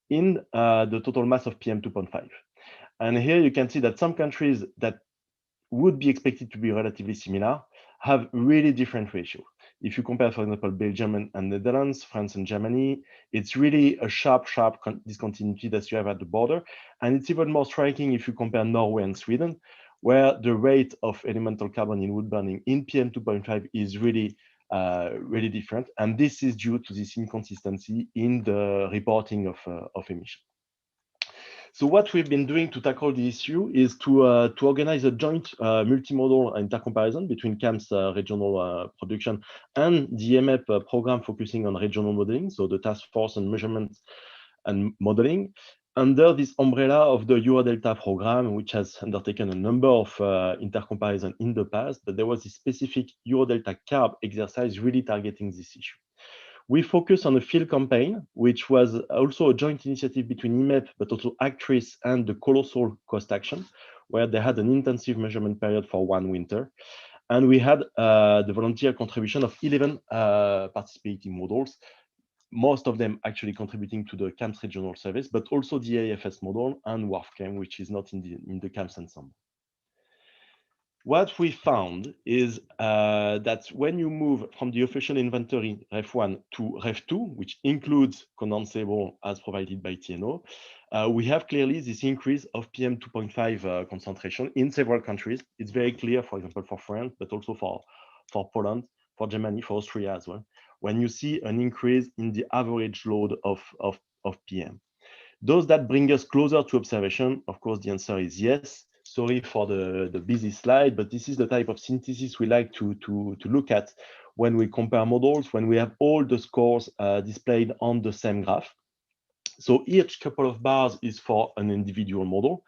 in the total mass of PM2.5. And here you can see that some countries that would be expected to be relatively similar have really different ratios. If you compare, for example, Belgium and Netherlands, France and Germany, it's really a sharp discontinuity that you have at the border. And it's even more striking if you compare Norway and Sweden, where the rate of elemental carbon in wood burning in PM2.5 is really, really different. And this is due to this inconsistency in the reporting of emission. So what we've been doing to tackle the issue is to organize a joint multimodal intercomparison between CAMS regional production and the EMEP program focusing on regional modeling, so the task force on measurement and modeling, under this umbrella of the Euro-Delta program, which has undertaken a number of intercomparison in the past, but there was a specific Euro-Delta CARB exercise really targeting this issue. We focused on a field campaign, which was also a joint initiative between EMEP, but also Actris and the Colossal Cost Action, where they had an intensive measurement period for one winter. And we had the volunteer contribution of 11 participating models, most of them actually contributing to the CAMS regional service, but also the AFS model and WRF-CAM, which is not in the CAMS ensemble. What we found is that when you move from the official inventory REF1 to REF2, which includes condensable as provided by TNO, we have clearly this increase of PM2.5 concentration in several countries. It's very clear, for example, for France, but also for Poland, for Germany, for Austria as well, when you see an increase in the average load of PM. Does that bring us closer to observation? Of course, the answer is yes. Sorry for the busy slide, but this is the type of synthesis we like to look at when we compare models, when we have all the scores displayed on the same graph. So each couple of bars is for an individual model,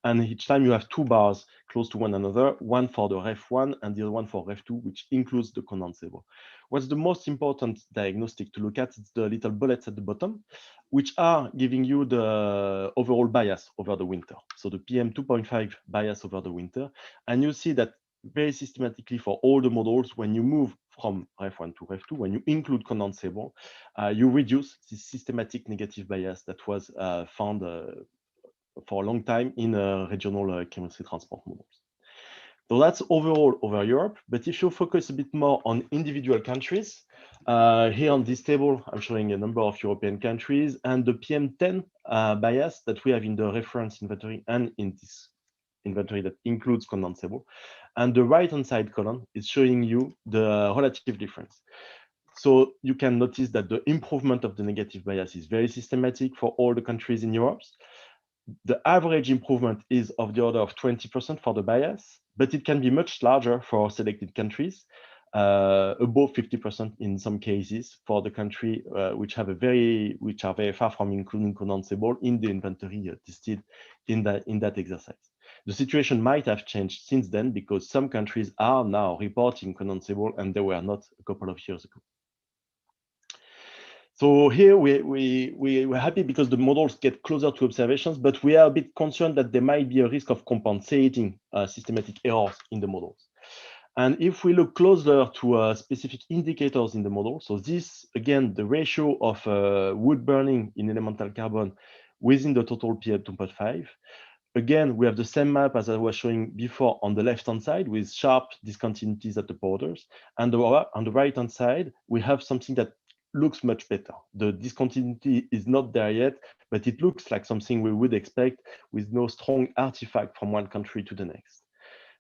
and each time you have two bars close to one another, one for the REF1 and the other one for REF2, which includes the condensable. What's the most important diagnostic to look at? It's the little bullets at the bottom, which are giving you the overall bias over the winter. So the PM2.5 bias over the winter. And you see that very systematically for all the models, when you move from REF1 to REF2, when you include condensable, you reduce this systematic negative bias that was found for a long time in regional chemistry transport models. So that's overall over Europe. But if you focus a bit more on individual countries, here on this table, I'm showing a number of European countries and the PM10 bias that we have in the reference inventory and in this inventory that includes condensable. And the right-hand side column is showing you the relative difference. So you can notice that the improvement of the negative bias is very systematic for all the countries in Europe. The average improvement is of the order of 20% for the bias, but it can be much larger for selected countries, above 50% in some cases for the country which are very far from including condensable in the inventory distilled in that exercise. The situation might have changed since then because some countries are now reporting condensable and they were not a couple of years ago. So here we're happy because the models get closer to observations, but we are a bit concerned that there might be a risk of compensating systematic errors in the models. And if we look closer to specific indicators in the model, so this, again, the ratio of wood burning in elemental carbon within the total PM2.5, again, we have the same map as I was showing before on the left-hand side with sharp discontinuities at the borders. And on the right-hand side, we have something that looks much better. The discontinuity is not there yet, but it looks like something we would expect with no strong artifact from one country to the next.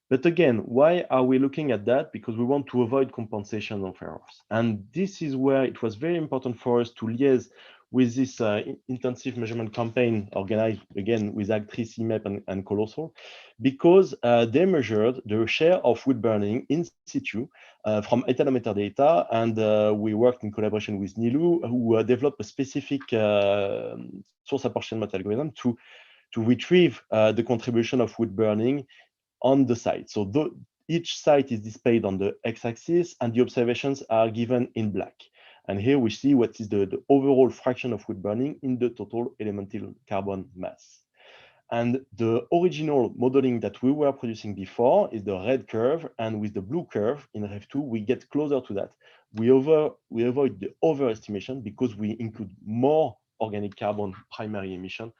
But again, why are we looking at that? Because we want to avoid compensation of errors. And this is where it was very important for us to liaise with this intensive measurement campaign organized again with Actris, EMEP, and Colossal, because they measured the share of wood burning in situ from etalometer data, and we worked in collaboration with Nilu, who developed a specific source apportionment algorithm to retrieve the contribution of wood burning on the site. So each site is displayed on the x-axis, and the observations are given in black. And here we see what is the overall fraction of wood burning in the total elemental carbon mass. And the original modeling that we were producing before is the red curve, and with the blue curve in REF2, we get closer to that. We avoid the overestimation because we include more organic carbon primary emission,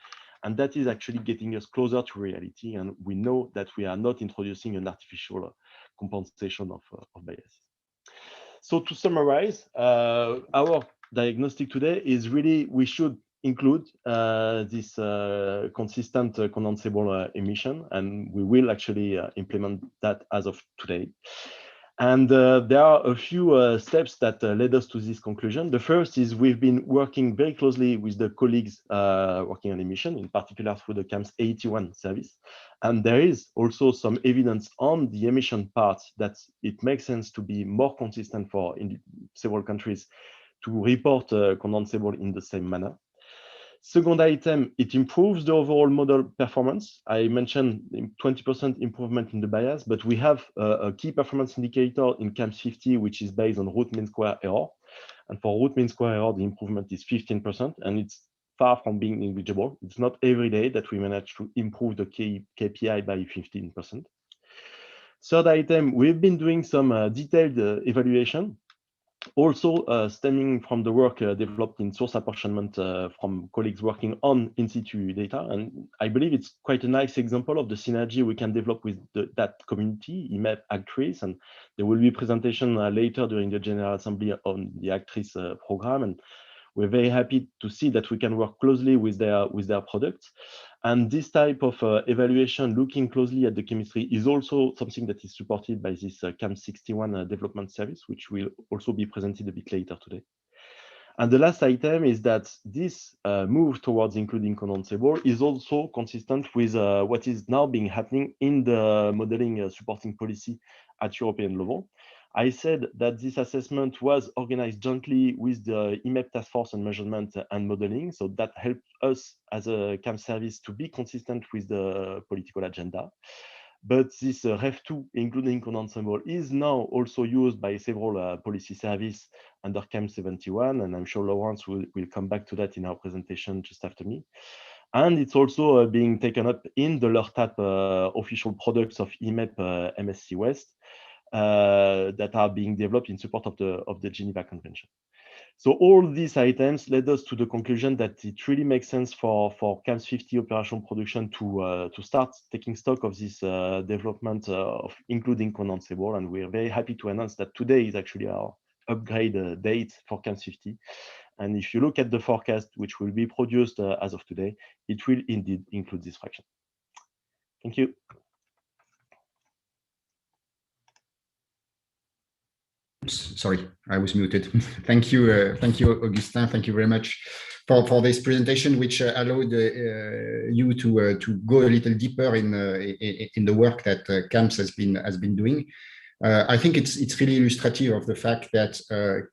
and that is actually getting us closer to reality, and we know that we are not introducing an artificial compensation of bias. So to summarize, our diagnostic today is really we should include this consistent condensable emission, and we will actually implement that as of today. And there are a few steps that led us to this conclusion. The first is we've been working very closely with the colleagues working on emission, in particular through the CAMS 81 service. And there is also some evidence on the emission part that it makes sense to be more consistent for in several countries to report condensable in the same manner. Second item, it improves the overall model performance. I mentioned 20% improvement in the bias, but we have a key performance indicator in CAMS 50, which is based on root mean square error. And for root mean square error, the improvement is 15%, and it's far from being negligible. It's not every day that we manage to improve the KPI by 15%. Third item, we've been doing some detailed evaluation, also stemming from the work developed in source apportionment from colleagues working on in situ data. And I believe it's quite a nice example of the synergy we can develop with that community, IMEP, Actrice, and there will be a presentation later during the General Assembly on the Actrice program. And we're very happy to see that we can work closely with their products. And this type of evaluation, looking closely at the chemistry, is also something that is supported by this CAMS 61 development service, which will also be presented a bit later today. And the last item is that this move towards including condensable is also consistent with what is now being happening in the modeling supporting policy at European level. I said that this assessment was organized jointly with the IMEP Task Force on Measurement and Modeling, so that helped us as a CAMS service to be consistent with the political agenda. But this REF2, including condensable, is now also used by several policy services under CAMS 71, and I'm sure Laurence will come back to that in our presentation just after me. And it's also being taken up in the LERTAP official products of IMEP MSC West, that are being developed in support of the Geneva Convention. So all these items led us to the conclusion that it really makes sense for CAMS 50 operational production to start taking stock of this development of including condensable, and we're very happy to announce that today is actually our upgrade date for CAMS 50. And if you look at the forecast, which will be produced as of today, it will indeed include this fraction. Thank you. Sorry, I was muted. Thank you, Augustin. Thank you very much for this presentation, which allowed you to go a little deeper in the work that CAMS has been doing. I think it's really illustrative of the fact that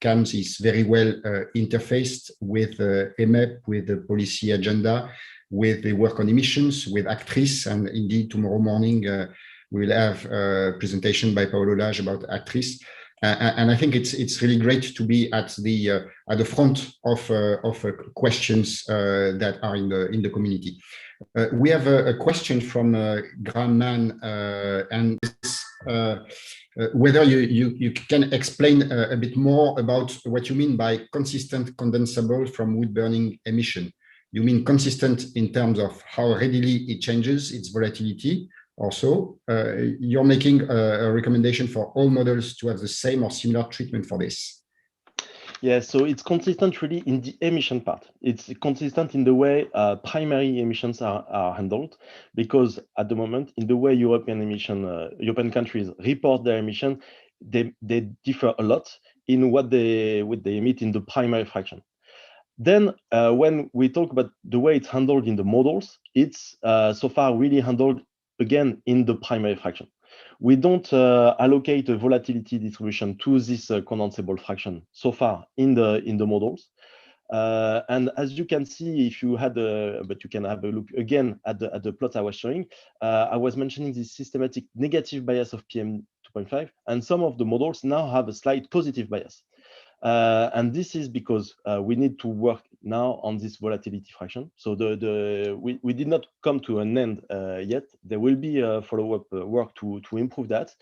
CAMS is very well interfaced with IMEP, with the policy agenda, with the work on emissions, with Actrice, and indeed tomorrow morning we will have a presentation by Paolo Lage about Actrice. And I think it's really great to be at the front of questions that are in the community. We have a question from Graham Mann, and whether you can explain a bit more about what you mean by consistent condensable from wood burning emission. You mean consistent in terms of how readily it changes its volatility? Also, you're making a recommendation for all models to have the same or similar treatment for this. Yeah, so it's consistent really in the emission part. It's consistent in the way primary emissions are handled, because at the moment, in the way European countries report their emission, they differ a lot in what they emit in the primary fraction. Then when we talk about the way it's handled in the models, it's so far really handled again in the primary fraction. We don't allocate a volatility distribution to this condensable fraction so far in the models. And as you can see, if you had but you can have a look again at the plots I was showing, I was mentioning this systematic negative bias of PM 2.5, and some of the models now have a slight positive bias. And this is because we need to work now on this volatility fraction. So we did not come to an end yet. There will be a follow-up work to improve that.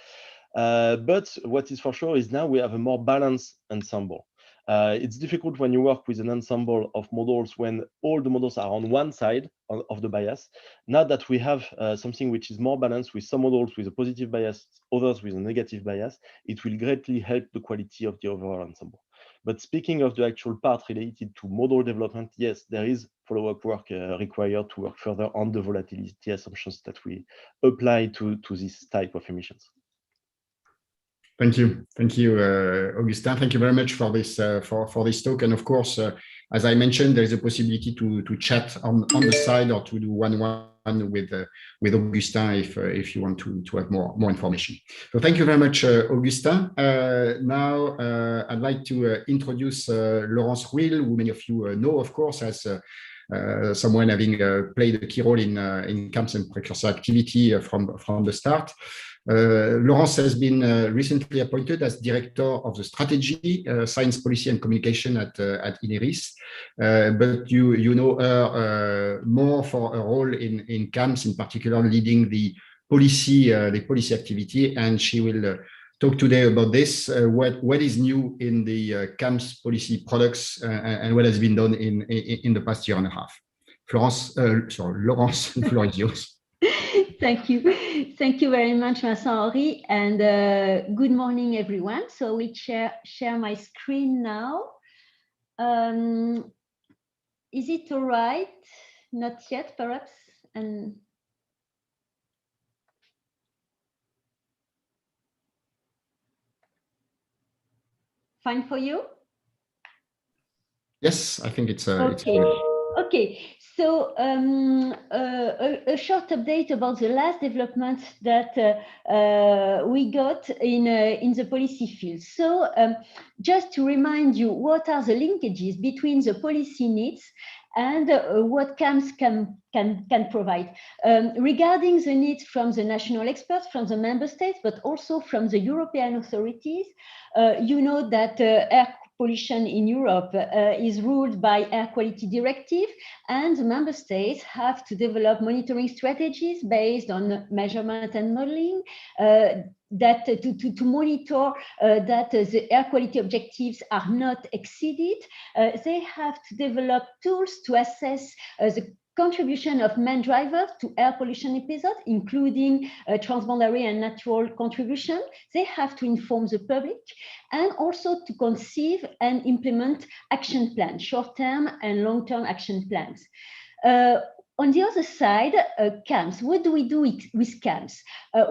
But what is for sure is now we have a more balanced ensemble. It's difficult when you work with an ensemble of models when all the models are on one side of the bias. Now that we have something which is more balanced, with some models with a positive bias, others with a negative bias, it will greatly help the quality of the overall ensemble. But speaking of the actual part related to model development, yes, there is follow-up work required to work further on the volatility assumptions that we apply to this type of emissions. Thank you, Augustin. Thank you very much for this this talk. And of course, as I mentioned, there is a possibility to chat on the side or to do one-on-one with Augustin if you want to have more information. So thank you very much, Augustin. Now I'd like to introduce Laurence Rouil, who many of you know, of course, as someone having played a key role in CAMS and precursor activity from the start. Laurence has been recently appointed as Director of the Strategy, Science Policy and Communication at INERIS, but you know her more for a role in CAMS, in particular leading the policy activity, and she will talk today about this, what is new in the CAMS policy products and what has been done in the past year and a half. Laurence, the floor is yours. Thank you very much, Vincent-Henri, and good morning, everyone. So we share my screen now. Is it all right? Not yet, perhaps. And fine for you? Yes, I think it's okay. Okay, so a short update about the last development that we got in the policy field. So just to remind you, what are the linkages between the policy needs and what CAMS can provide. Regarding the needs from the national experts, from the member states, but also from the European authorities, you know that air pollution in Europe is ruled by Air Quality Directive, and the member states have to develop monitoring strategies based on measurement and modeling that to monitor that the air quality objectives are not exceeded. They have to develop tools to assess the contribution of main drivers to air pollution episodes, including transboundary and natural contribution. They have to inform the public and also to conceive and implement action plans, short-term and long-term action plans. On the other side, CAMS, what do we do with CAMS?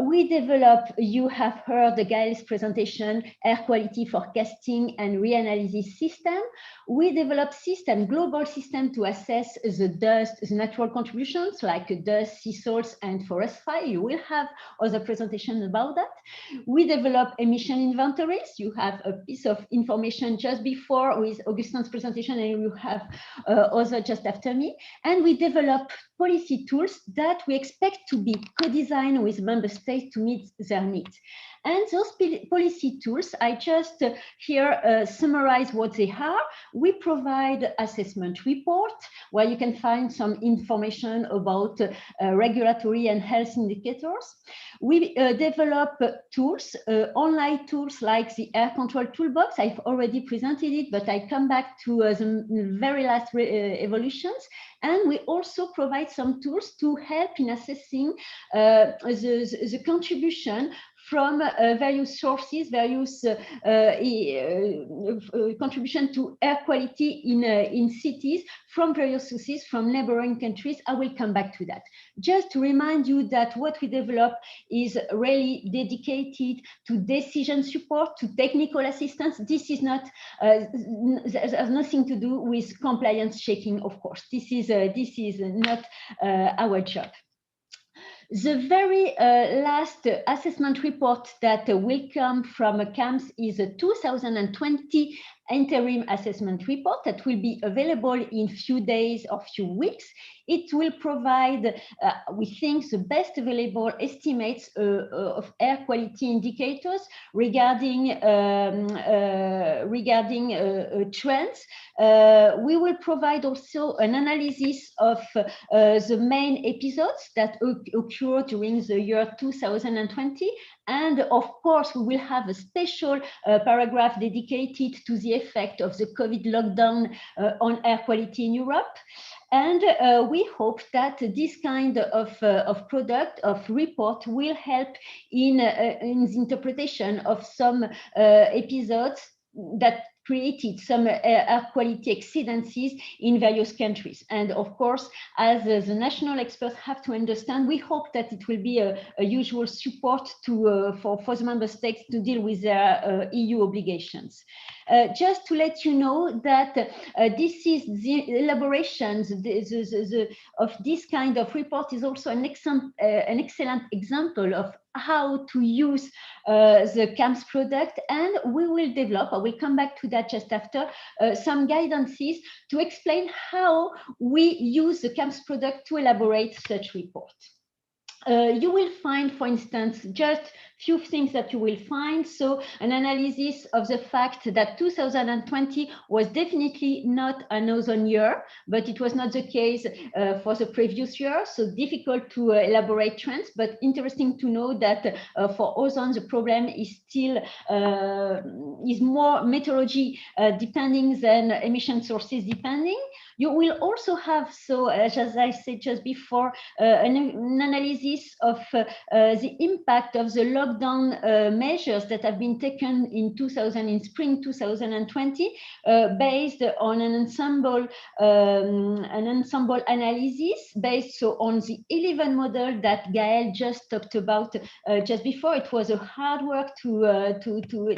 We develop, you have heard the Gael's presentation, air quality forecasting and reanalysis system. We develop global system to assess the dust, the natural contributions like dust, sea salts, and forest fire. You will have other presentations about that. We develop emission inventories. You have a piece of information just before with Augustin's presentation, and you have other just after me. And we develop policy tools that we expect to be co-designed with member states to meet their needs. And those policy tools, I just here summarize what they are. We provide assessment report where you can find some information about regulatory and health indicators. We develop tools, online tools like the air control toolbox. I've already presented it, but I come back to the very last evolutions. And we also provide some tools to help in assessing the contribution from various sources, various contribution to air quality in cities from various sources, from neighboring countries. I will come back to that. Just to remind you that what we develop is really dedicated to decision support, to technical assistance. This is not, has nothing to do with compliance checking, of course. This is not our job. The very last assessment report that will come from CAMS is a 2020 interim assessment report that will be available in few days or few weeks. It will provide, we think, the best available estimates of air quality indicators regarding trends. We will provide also an analysis of the main episodes that occur during the year 2020. And of course, we will have a special paragraph dedicated to the effect of the COVID lockdown on air quality in Europe. And we hope that this kind of product, of report, will help in the interpretation of some episodes that created some air quality exceedances in various countries. And of course, as the national experts have to understand, we hope that it will be a usual support for the member states to deal with their EU obligations. Just to let you know that this is the elaborations of this kind of report is also an excellent example of how to use the CAMS product, and we will develop, I will come back to that just after, some guidances to explain how we use the CAMS product to elaborate such reports. You will find, for instance, just few things that you will find. So an analysis of the fact that 2020 was definitely not an ozone year, but it was not the case for the previous year. So difficult to elaborate trends, but interesting to know that for ozone, the problem is still is more meteorology depending than emission sources depending. You will also have, so as I said just before, an analysis of the impact of the lockdown measures that have been taken in spring 2020, based on an ensemble analysis based on the 11 model that Gaël just talked about just before. It was a hard work to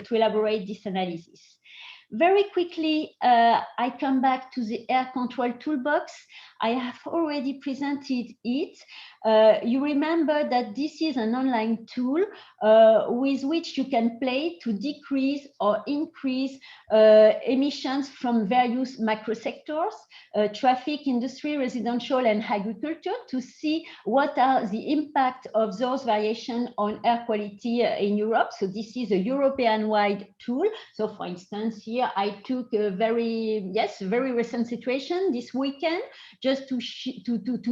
elaborate this analysis. Very quickly, I come back to the air control toolbox. I have already presented it. You remember that this is an online tool with which you can play to decrease or increase emissions from various macro sectors, traffic, industry, residential, and agriculture, to see what are the impact of those variations on air quality in Europe. So this is a European-wide tool. So for instance, here I took a very recent situation this weekend, just to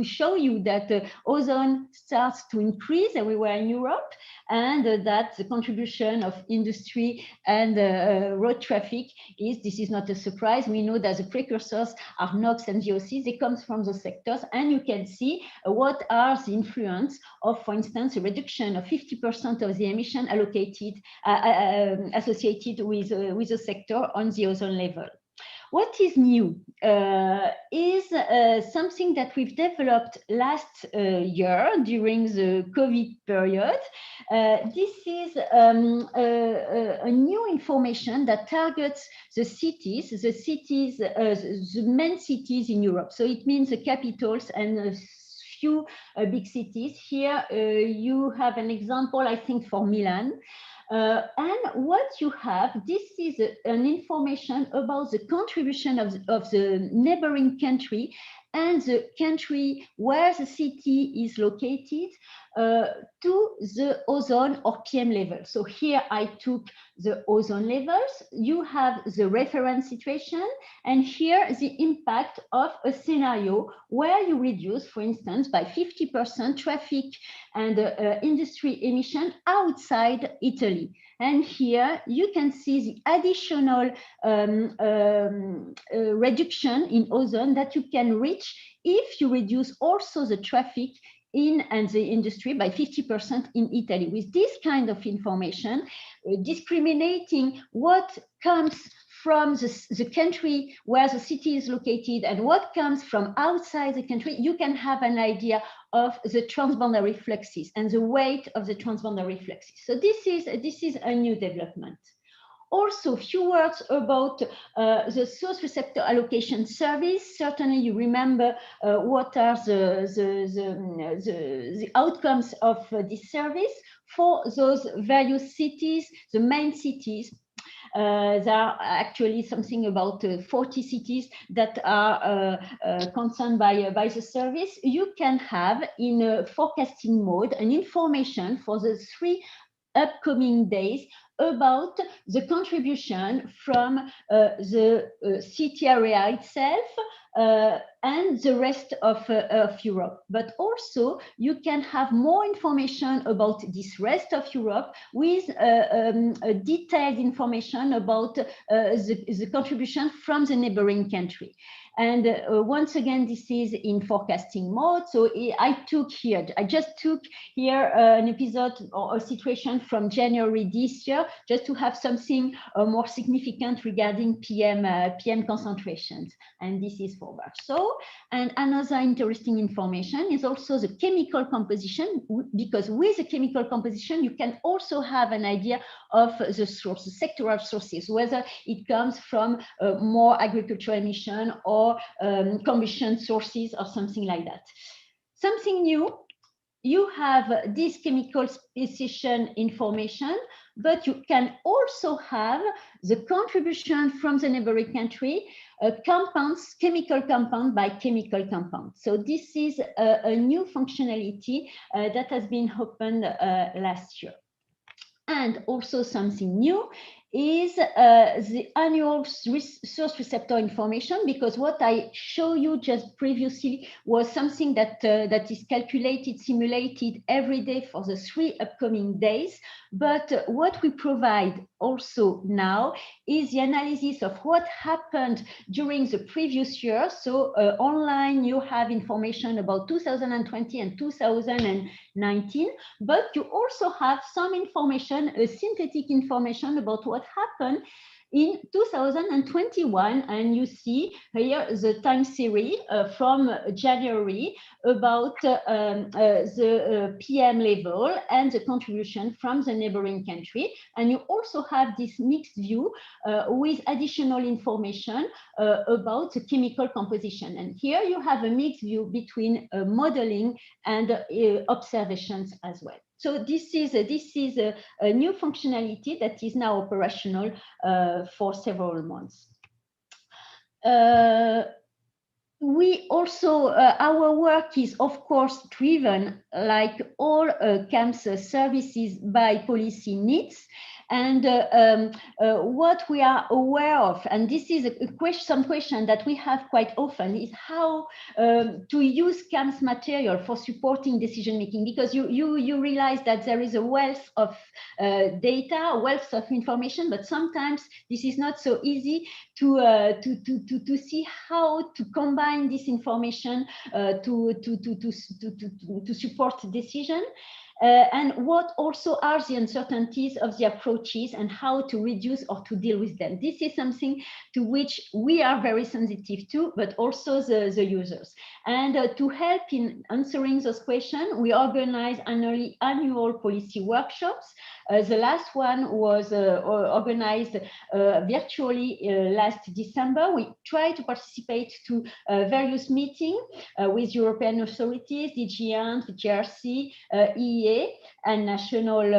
show you that ozone starts to increase everywhere in Europe, and that the contribution of industry and road traffic this is not a surprise. We know that the precursors are NOx and VOCs. They come from those sectors, and you can see what are the influence of, for instance, a reduction of 50% of the emission allocated associated with the sector on the ozone level. What is new is something that we've developed last year during the COVID period. This is a new information that targets the main cities in Europe. So it means the capitals and a few big cities. Here you have an example, I think, for Milan. And what you have, this is an information about the contribution of the neighboring country and the country where the city is located to the ozone or PM level. So here I took the ozone levels. You have the reference situation, and here the impact of a scenario where you reduce, for instance, by 50% traffic and industry emission outside Italy. And here you can see the additional reduction in ozone that you can reach if you reduce also the traffic and the industry by 50% in Italy. With this kind of information, discriminating what comes from the country where the city is located and what comes from outside the country, you can have an idea of the transboundary fluxes and the weight of the transboundary fluxes. So this is a new development. Also, a few words about the source receptor allocation service. Certainly, you remember what are the outcomes of this service for those various cities, the main cities. There are actually something about 40 cities that are concerned by the service. You can have in a forecasting mode an information for the 3 upcoming days about the contribution from the city area itself and the rest of Europe. But also you can have more information about this rest of Europe with detailed information about the contribution from the neighboring country. And once again, this is in forecasting mode. So I just took here an episode or a situation from January this year, just to have something more significant regarding PM concentrations. And this is forward. So, and another interesting information is also the chemical composition, because with the chemical composition, you can also have an idea of the source, the sectoral sources, whether it comes from more agricultural emission or combustion sources or something like that. Something new, you have this chemical speciation information, but you can also have the contribution from the neighboring country, compounds, chemical compound by chemical compound. So this is a new functionality that has been opened last year. And also something new is the annual source receptor information, because what I show you just previously was something that that is calculated, simulated every day for the 3 upcoming days. But what we provide also now is the analysis of what happened during the previous year. So online, you have information about 2020 and 2019, but you also have some information, synthetic information about what happened in 2021, and you see here the time series from January about the PM level and the contribution from the neighboring country. And you also have this mixed view with additional information about the chemical composition. And here you have a mixed view between modeling and observations as well. So this is a new functionality that is now operational for several months. We also, our work is of course driven, like all CAMS services, by policy needs. And what we are aware of, and this is some question that we have quite often, is how to use CAMS material for supporting decision making, because you realize that there is a wealth of data, a wealth of information, but sometimes this is not so easy to see how to combine this information to support decision. And what also are the uncertainties of the approaches and how to reduce or to deal with them. This is something to which we are very sensitive to, but also the users. And to help in answering those questions, we organize annual policy workshops. The last one was organized virtually last December. We try to participate to various meetings with European authorities, DG, GRC, EEA, and national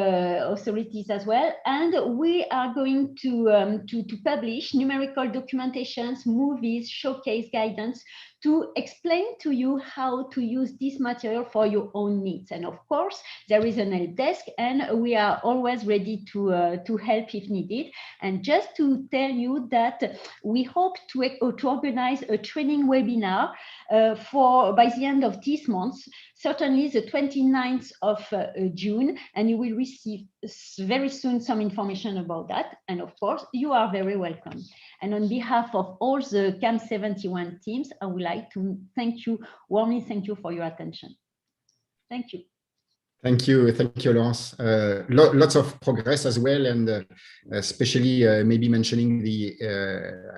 authorities as well. And we are going to publish numerical documentations, movies, showcase guidance to explain to you how to use this material for your own needs. And of course, there is an help desk, and we are always ready to help if needed. And just to tell you that we hope to organize a training webinar by the end of this month, certainly the 29th of June, and you will receive very soon some information about that. And of course, you are very welcome. And on behalf of all the CAMS 71 teams, I would like to warmly thank you for your attention. Thank you. Thank you, Laurence. Lots of progress as well, and especially maybe mentioning the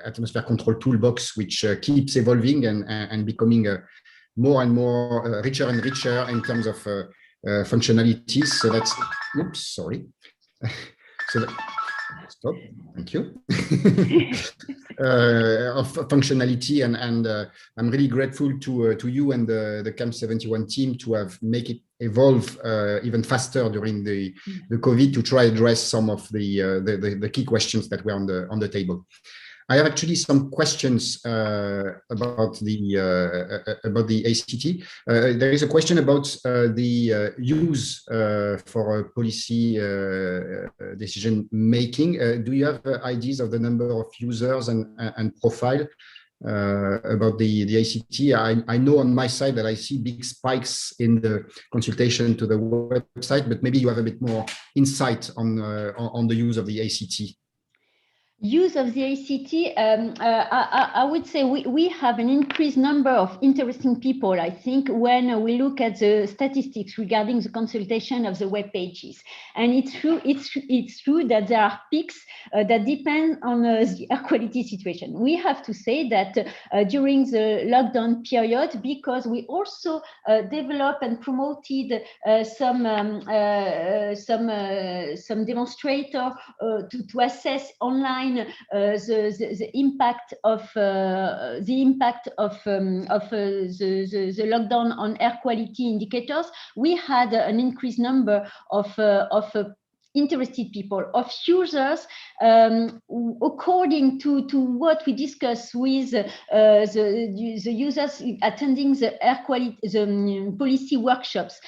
atmosphere control toolbox, which keeps evolving and becoming more and more richer and richer in terms of functionalities. So that's, oops, sorry. So that, stop, thank you. Of functionality, and I'm really grateful to you and the CAMS 71 team to have make it evolve even faster during the COVID to try address some of the key questions that were on the table. I have actually some questions about the ACT. There is a question about the use for policy decision making. Do you have ideas of the number of users and profile about the ACT? I know on my side that I see big spikes in the consultation to the website, but maybe you have a bit more insight on the use of the ACT. use of the ACT, I would say we have an increased number of interesting people, I think, when we look at the statistics regarding the consultation of the web pages. And it's true that there are peaks that depend on the air quality situation. We have to say that during the lockdown period, because we also developed and promoted some demonstrator to assess online the impact of the lockdown on air quality indicators. We had an increased number of interested people, of users, according to what we discussed with the users attending the air quality, the policy workshops.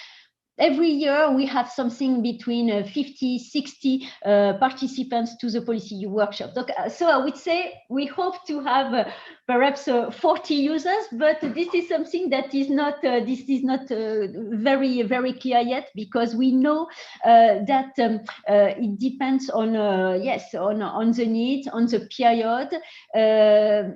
Every year we have something between 50, 60 participants to the policy workshop. So I would say we hope to have perhaps 40 users, but this is something that is not very, very clear yet, because we know that it depends on on the needs, on the period.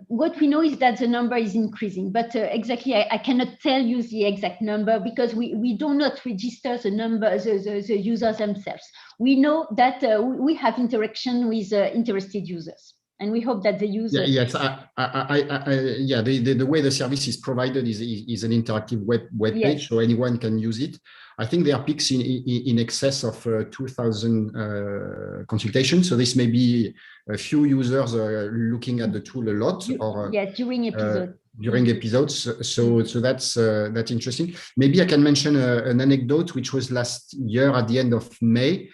What we know is that the number is increasing, but exactly I cannot tell you the exact number, because we do not register the number, the users themselves. We know that we have interaction with interested users, and we hope that the user. Yeah, yes, the way the service is provided is an interactive web page, yes. So anyone can use it. I think there are peaks in excess of 2,000 consultations. So this may be a few users looking at the tool a lot, or during episodes. During episodes, so that's interesting. Maybe I can mention an anecdote, which was last year at the end of May,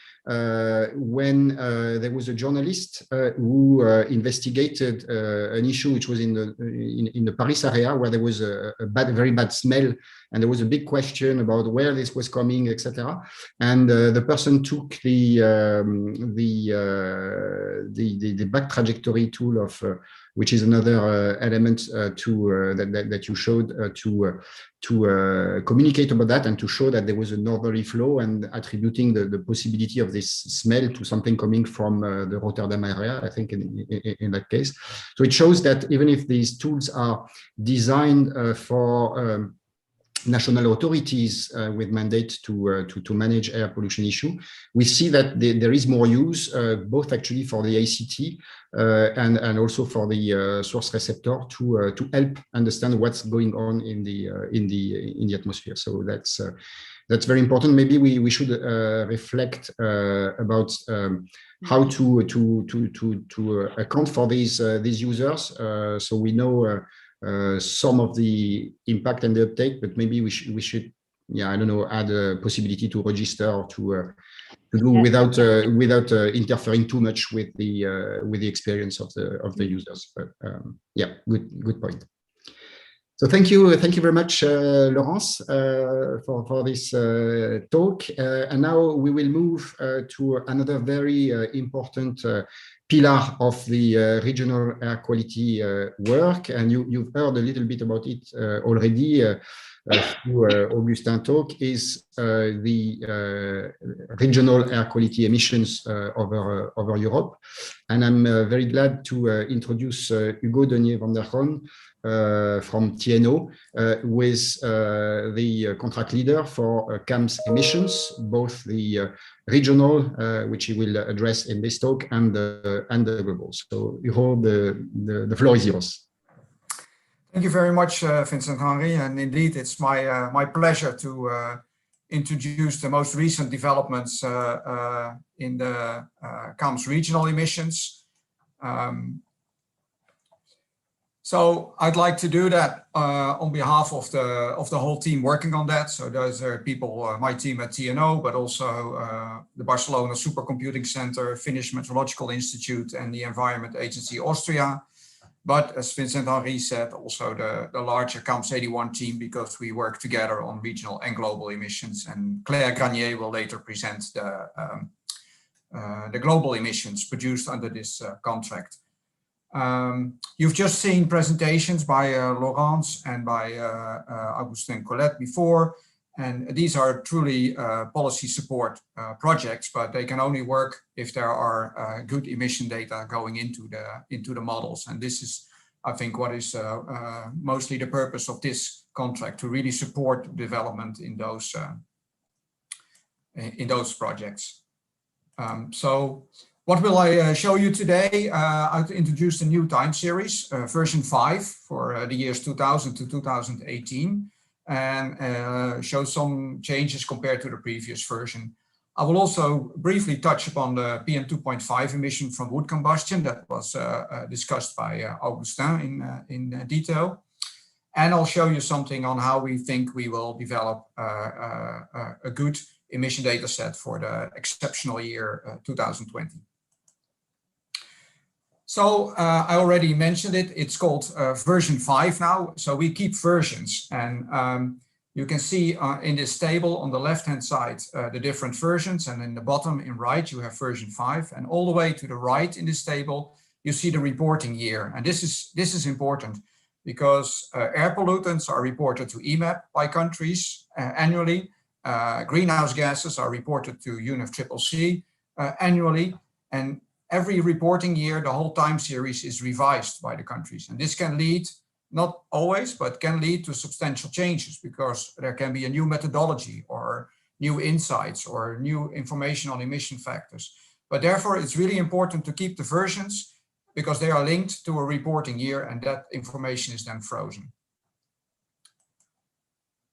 when there was a journalist who investigated an issue which was in the Paris area, where there was a very bad smell, and there was a big question about where this was coming, etc. And the person took the back trajectory tool of which is another element that you showed to communicate about that, and to show that there was a northerly flow, and attributing the possibility of this smell to something coming from the Rotterdam area, I think, in that case. So it shows that even if these tools are designed for national authorities with mandate to manage air pollution issue, we see that there is more use, both actually for the ACT and also for the source receptor to help understand what's going on in the atmosphere. So that's very important. Maybe we should reflect about how to account for these users. So we know some of the impact and the uptake, but maybe we should, I don't know, add a possibility to register or to do without interfering too much with the experience of the users. But good point. So thank you very much, Laurence, for this talk. And now we will move to another very important pillar of the regional air quality work. And you've heard a little bit about it already through Augustin's talk, is the regional air quality emissions over Europe. And I'm very glad to introduce Hugo Denier van der Kroon from TNO, with the contract leader for CAMS emissions, both the regional, which he will address in this talk, and the global. So Hugo, the floor is yours. Thank you very much, Vincent Henry, and indeed it's my pleasure to introduce the most recent developments in the CAMS regional emissions. So I'd like to do that on behalf of the whole team working on that. So those are people, my team at TNO, but also the Barcelona Supercomputing Center, Finnish Meteorological Institute, and the Environment Agency Austria. But as Vincent Henry said, also the larger CAMS 81 team, because we work together on regional and global emissions. And Claire Granier will later present the global emissions produced under this contract. You've just seen presentations by Laurence and by Augustin Colette before. And these are truly policy support projects, but they can only work if there are good emission data going into the models. And this is, I think, what is mostly the purpose of this contract, to really support development in those projects. So what will I show you today? I've introduced a new time series, version 5 for the years 2000 to 2018, and show some changes compared to the previous version. I will also briefly touch upon the PM2.5 emission from wood combustion that was discussed by Augustin in detail. And I'll show you something on how we think we will develop a good emission data set for the exceptional year 2020. So I already mentioned it, it's called version 5 now. So we keep versions, and you can see in this table on the left-hand side the different versions, and in the bottom in right you have version 5, and all the way to the right in this table you see the reporting year. And this is important because air pollutants are reported to EMAP by countries annually. Greenhouse gases are reported to UNFCCC annually, and every reporting year, the whole time series is revised by the countries. And this can lead, not always, but can lead to substantial changes because there can be a new methodology or new insights or new information on emission factors. But therefore, it's really important to keep the versions because they are linked to a reporting year, and that information is then frozen.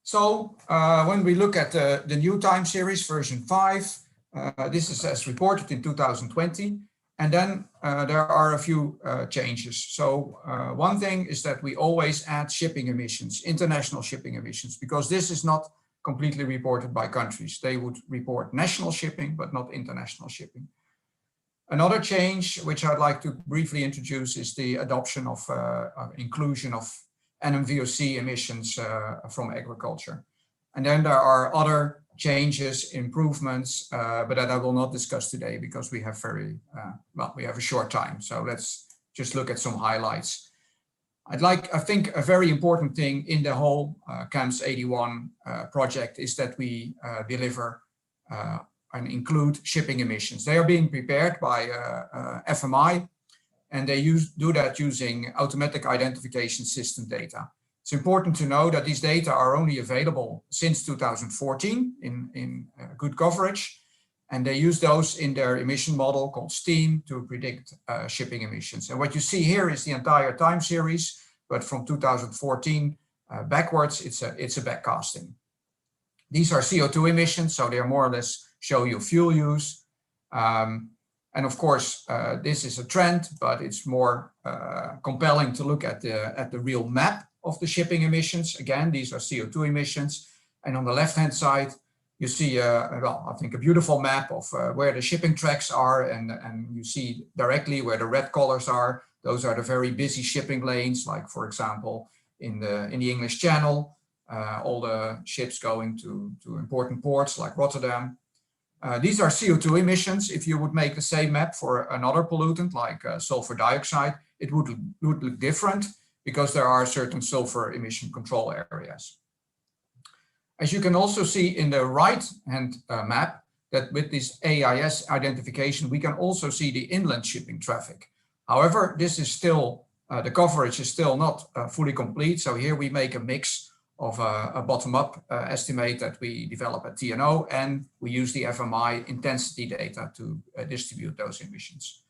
So when we look at the new time series, version 5, this is as reported in 2020. And then there are a few changes. So one thing is that we always add shipping emissions, international shipping emissions, because this is not completely reported by countries. They would report national shipping, but not international shipping. Another change, which I'd like to briefly introduce, is the adoption of inclusion of NMVOC emissions from agriculture. And then there are other changes, improvements, but that I will not discuss today because we have we have a short time. So let's just look at some highlights. I think a very important thing in the whole CAMS 81 project is that we deliver and include shipping emissions. They are being prepared by FMI, and they do that using automatic identification system data. It's important to know that these data are only available since 2014 in good coverage, and they use those in their emission model called STEAM to predict shipping emissions. And what you see here is the entire time series, but from 2014 backwards, it's a backcasting. These are CO2 emissions, so they are more or less show you fuel use. And of course, this is a trend, but it's more compelling to look at the real map of the shipping emissions. Again, these are CO2 emissions. And on the left-hand side, you see, I think a beautiful map of where the shipping tracks are, and you see directly where the red colors are. Those are the very busy shipping lanes, like, for example, in the English Channel, all the ships going to important ports like Rotterdam. These are CO2 emissions. If you would make the same map for another pollutant like sulfur dioxide, it would look different because there are certain sulfur emission control areas. As you can also see in the right-hand map, that with this AIS identification, we can also see the inland shipping traffic. However, this is still, the coverage is still not fully complete. So here we make a mix of a bottom-up estimate that we develop at TNO, and we use the FMI intensity data to distribute those emissions.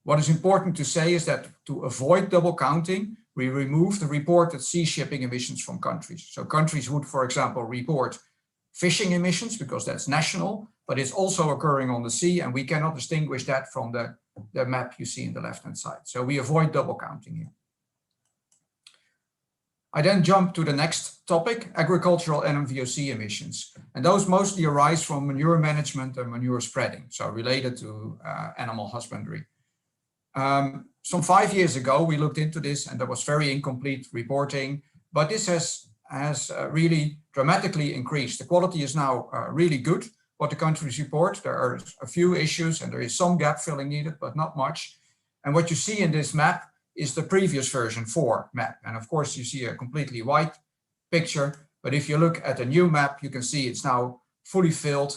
What is important to say is that to avoid double counting, we remove the reported sea shipping emissions from countries. So countries would, for example, report fishing emissions because that's national, but it's also occurring on the sea, and we cannot distinguish that from the map you see in the left-hand side. So we avoid double counting here. I then jump to the next topic, agricultural NMVOC emissions. And those mostly arise from manure management and manure spreading, so related to animal husbandry. Some 5 years ago, we looked into this, and there was very incomplete reporting, but this has really dramatically increased. The quality is now really good, what the countries report. There are a few issues, and there is some gap filling needed, but not much. And what you see in this map is the previous version 4 map. And of course, you see a completely white picture. But if you look at the new map, you can see it's now fully filled.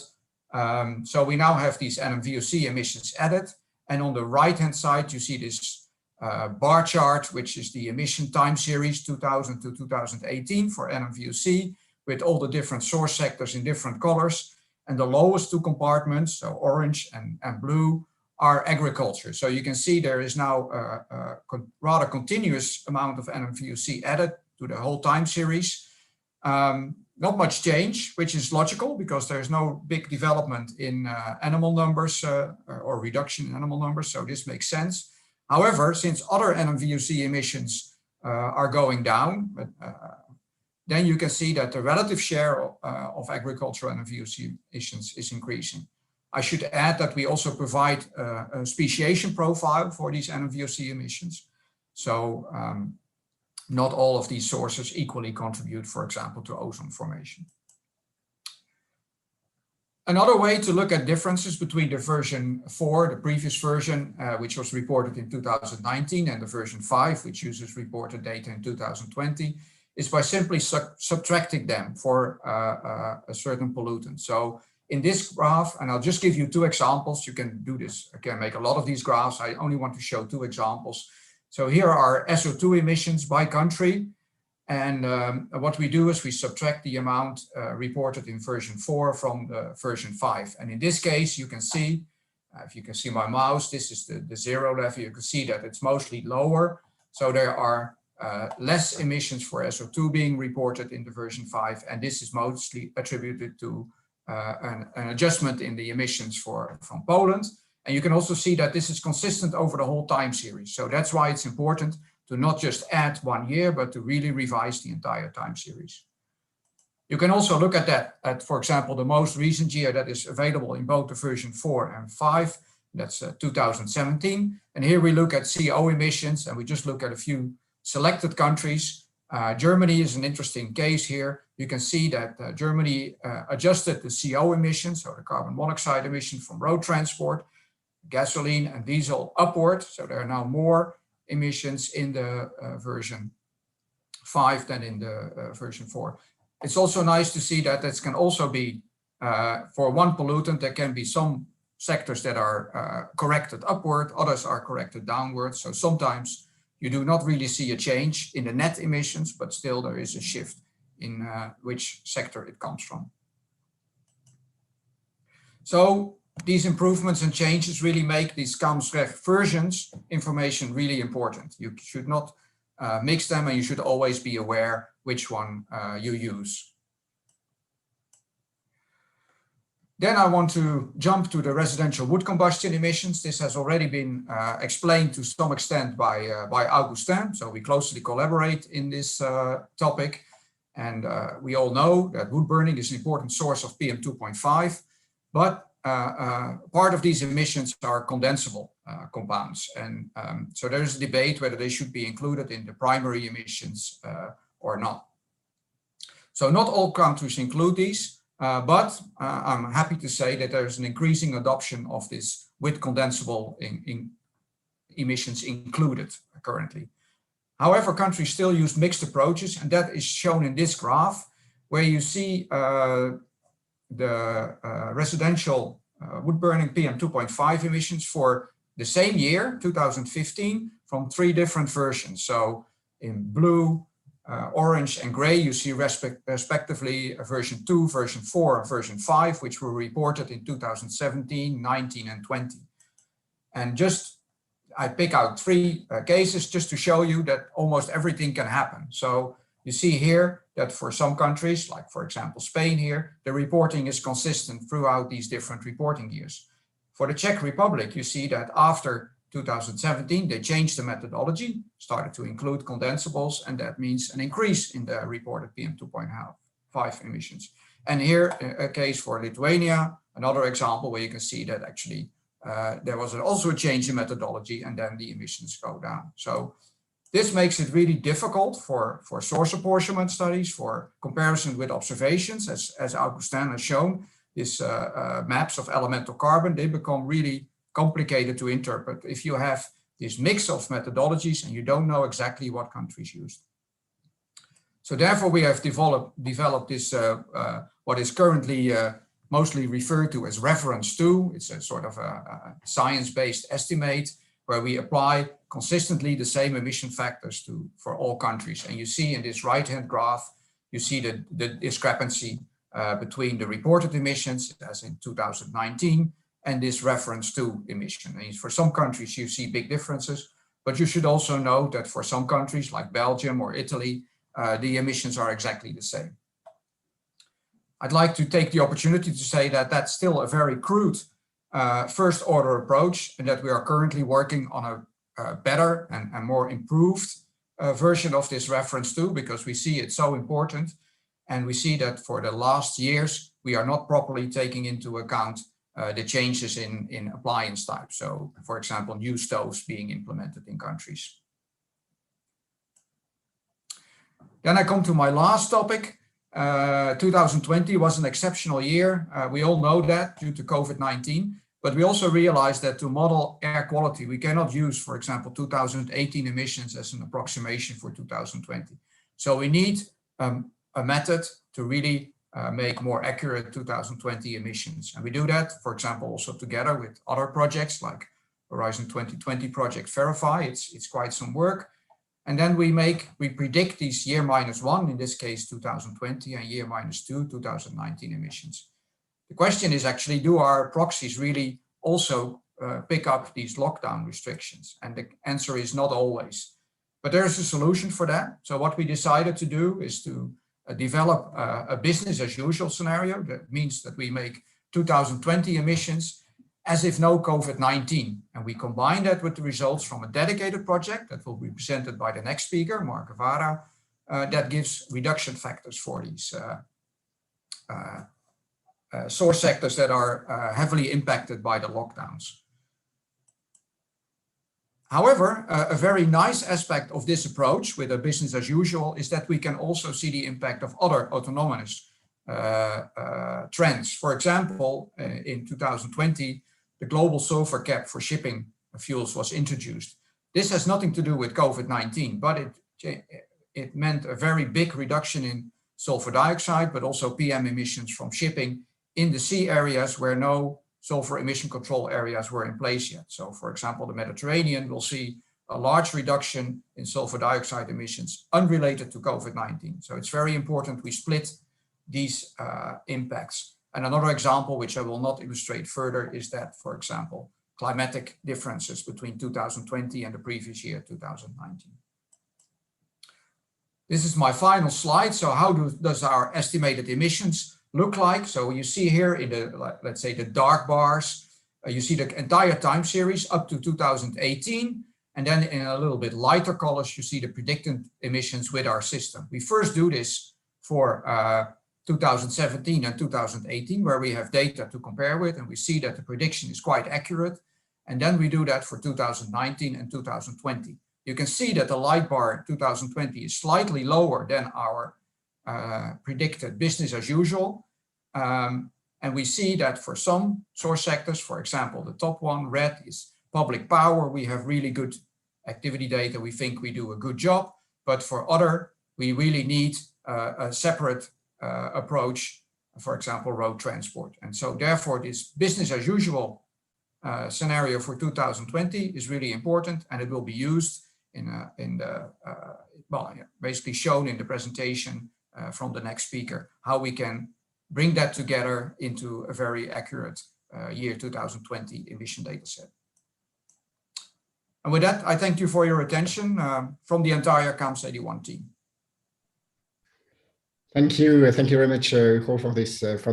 So we now have these NMVOC emissions added. And on the right-hand side, you see this bar chart, which is the emission time series 2000 to 2018 for NMVOC, with all the different source sectors in different colors. And the lowest two compartments, so orange and blue, are agriculture. So you can see there is now a rather continuous amount of NMVOC added to the whole time series. Not much change, which is logical because there's no big development in animal numbers or reduction in animal numbers, so this makes sense. However, since other NMVOC emissions are going down, then you can see that the relative share of agricultural NMVOC emissions is increasing. I should add that we also provide a speciation profile for these NMVOC emissions. So not all of these sources equally contribute, for example, to ozone formation. Another way to look at differences between the version 4, the previous version, which was reported in 2019, and the version 5, which uses reported data in 2020, is by simply subtracting them for a certain pollutant. So in this graph, and I'll just give you two examples, you can do this, I can make a lot of these graphs, I only want to show two examples. So here are SO2 emissions by country. And what we do is we subtract the amount reported in version 4 from the version 5. And in this case, you can see, if you can see my mouse, this is the zero level. You can see that it's mostly lower. So there are less emissions for SO2 being reported in the version 5. And this is mostly attributed to an adjustment in the emissions from Poland. And you can also see that this is consistent over the whole time series. So that's why it's important to not just add 1 year, but to really revise the entire time series. You can also look at that, at, for example, the most recent year that is available in both the version 4 and 5, that's 2017. And here we look at CO emissions, and we just look at a few selected countries. Germany is an interesting case here. You can see that Germany adjusted the CO emissions, so the carbon monoxide emission from road transport, gasoline and diesel upward. So there are now more emissions in the version 5 than in the version 4. It's also nice to see that this can also be, for one pollutant, there can be some sectors that are corrected upward, others are corrected downward. So sometimes you do not really see a change in the net emissions, but still there is a shift in which sector it comes from. So these improvements and changes really make these CAMS versions information really important. You should not mix them, and you should always be aware which one you use. Then I want to jump to the residential wood combustion emissions. This has already been explained to some extent by Augustin, so we closely collaborate in this topic. And we all know that wood burning is an important source of PM2.5, but part of these emissions are condensable compounds. And so there is a debate whether they should be included in the primary emissions or not. So not all countries include these, but I'm happy to say that there's an increasing adoption of this with condensable emissions included currently. However, countries still use mixed approaches, and that is shown in this graph, where you see the residential wood burning PM2.5 emissions for the same year, 2015, from 3 different versions. So in blue, orange and gray, you see respectively version 2, version 4, and version 5, which were reported in 2017, 19, and 20. And just, I pick out 3 cases just to show you that almost everything can happen. So you see here that for some countries, like for example, Spain here, the reporting is consistent throughout these different reporting years. For the Czech Republic, you see that after 2017, they changed the methodology, started to include condensables, and that means an increase in the reported PM2.5 emissions. And here, a case for Lithuania, another example where you can see that actually there was also a change in methodology, and then the emissions go down. So this makes it really difficult for source apportionment studies, for comparison with observations, as Augustin has shown. These maps of elemental carbon, they become really complicated to interpret if you have this mix of methodologies and you don't know exactly what countries used. So therefore, we have developed this, what is currently mostly referred to as reference 2. It's a sort of a science-based estimate where we apply consistently the same emission factors for all countries. And you see in this right-hand graph, you see the discrepancy between the reported emissions, as in 2019, and this reference 2 emission. And for some countries, you see big differences, but you should also note that for some countries like Belgium or Italy, the emissions are exactly the same. I'd like to take the opportunity to say that that's still a very crude first order approach, and that we are currently working on a better and more improved version of this reference 2, because we see it so important. And we see that for the last years, we are not properly taking into account the changes in appliance type. So, for example, new stoves being implemented in countries. Then I come to my last topic. 2020 was an exceptional year. We all know that due to COVID-19, but we also realized that to model air quality, we cannot use, for example, 2018 emissions as an approximation for 2020. So we need a method to really make more accurate 2020 emissions. And we do that, for example, also together with other projects like Horizon 2020 project Verify. It's quite some work. And then we predict these year -1, in this case 2020, and year -2, 2019 emissions. The question is actually, do our proxies really also pick up these lockdown restrictions? And the answer is not always. But there's a solution for that. So what we decided to do is to develop a business as usual scenario. That means that we make 2020 emissions as if no COVID-19. And we combine that with the results from a dedicated project that will be presented by the next speaker, Mark Guevara, that gives reduction factors for these source sectors that are heavily impacted by the lockdowns. However, a very nice aspect of this approach with a business as usual is that we can also see the impact of other autonomous trends. For example, in 2020, the global sulfur cap for shipping fuels was introduced. This has nothing to do with COVID-19, but it meant a very big reduction in sulfur dioxide, but also PM emissions from shipping in the sea areas where no sulfur emission control areas were in place yet. So for example, the Mediterranean will see a large reduction in sulfur dioxide emissions unrelated to COVID-19. So it's very important we split these impacts. And another example, which I will not illustrate further, is that, for example, climatic differences between 2020 and the previous year, 2019. This is my final slide. So how does our estimated emissions look like? So you see here in the, let's say, the dark bars, you see the entire time series up to 2018. And then in a little bit lighter colors, you see the predicted emissions with our system. We first do this for 2017 and 2018, where we have data to compare with, and we see that the prediction is quite accurate. And then we do that for 2019 and 2020. You can see that the light bar 2020 is slightly lower than our predicted business as usual. And we see that for some source sectors, for example, the top one, red, is public power. We have really good activity data. We think we do a good job. But for other, we really need a separate approach, for example, road transport. And so therefore, this business as usual scenario for 2020 is really important, and it will be used basically shown in the presentation from the next speaker, how we can bring that together into a very accurate year 2020 emission data set. And with that, I thank you for your attention from the entire CAMS 81 team. Thank you very much, Hugo, for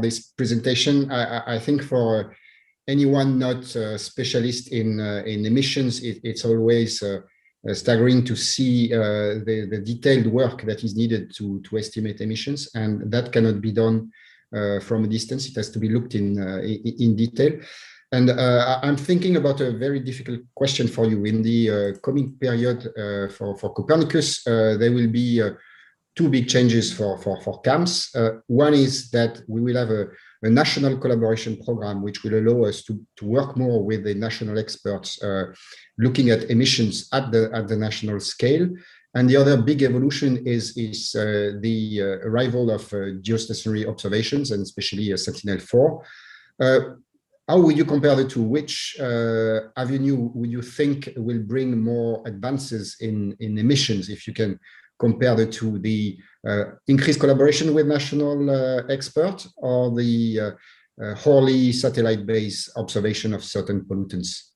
this presentation. I think for anyone not a specialist in emissions, it's always staggering to see the detailed work that is needed to estimate emissions, and that cannot be done from a distance. It has to be looked in detail. And I'm thinking about a very difficult question for you. In the coming period for Copernicus, there will be two big changes for CAMS. One is that we will have a national collaboration program, which will allow us to work more with the national experts looking at emissions at the national scale. And the other big evolution is the arrival of geostationary observations, and especially Sentinel-4. How would you compare the two? Which avenue would you think will bring more advances in emissions, if you can compare the two, the increased collaboration with national experts or the wholly satellite-based observation of certain pollutants?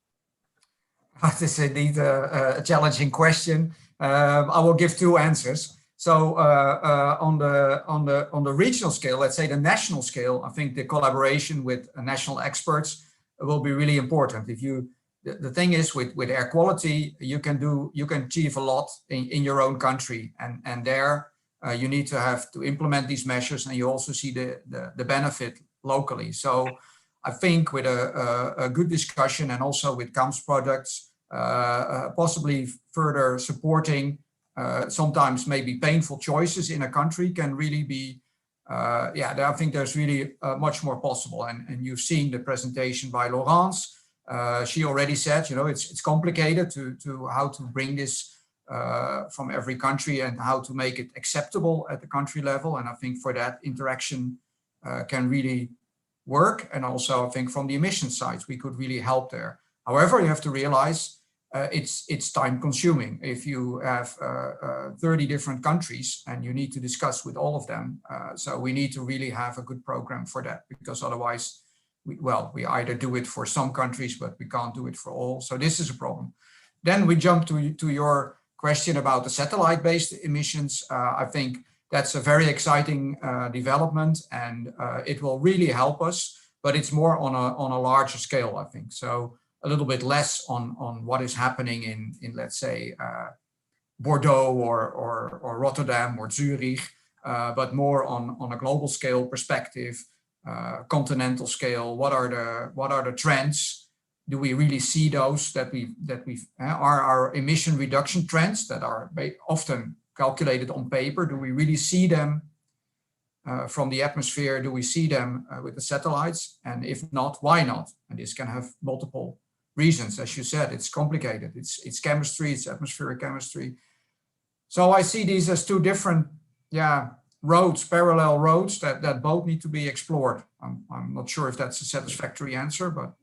That is indeed a challenging question. I will give two answers. So on the regional scale, let's say the national scale, I think the collaboration with national experts will be really important. If you, the thing is with air quality, you can achieve a lot in your own country, and there you need to have to implement these measures, and you also see the benefit locally. So I think with a good discussion, and also with CAMS products, possibly further supporting sometimes maybe painful choices in a country can really be, I think there's really much more possible. And you've seen the presentation by Laurence. She already said, you know, it's complicated to how to bring this from every country and how to make it acceptable at the country level. And I think for that interaction can really work. And also I think from the emission sides, we could really help there. However, you have to realize it's time consuming. If you have 30 different countries and you need to discuss with all of them. So we need to really have a good program for that, because otherwise, we either do it for some countries, but we can't do it for all. So this is a problem. Then we jump to your question about the satellite-based emissions. I think that's a very exciting development, and it will really help us, but it's more on a larger scale, I think. So a little bit less on what is happening in let's say, Bordeaux or Rotterdam or Zurich, but more on a global scale perspective, continental scale. What are the trends? Do we really see those that are our emission reduction trends that are often calculated on paper? Do we really see them from the atmosphere? Do we see them with the satellites? And if not, why not? And this can have multiple reasons. As you said, it's complicated. It's chemistry, it's atmospheric chemistry. So I see these as two different, roads, parallel roads that both need to be explored. I'm not sure if that's a satisfactory answer, but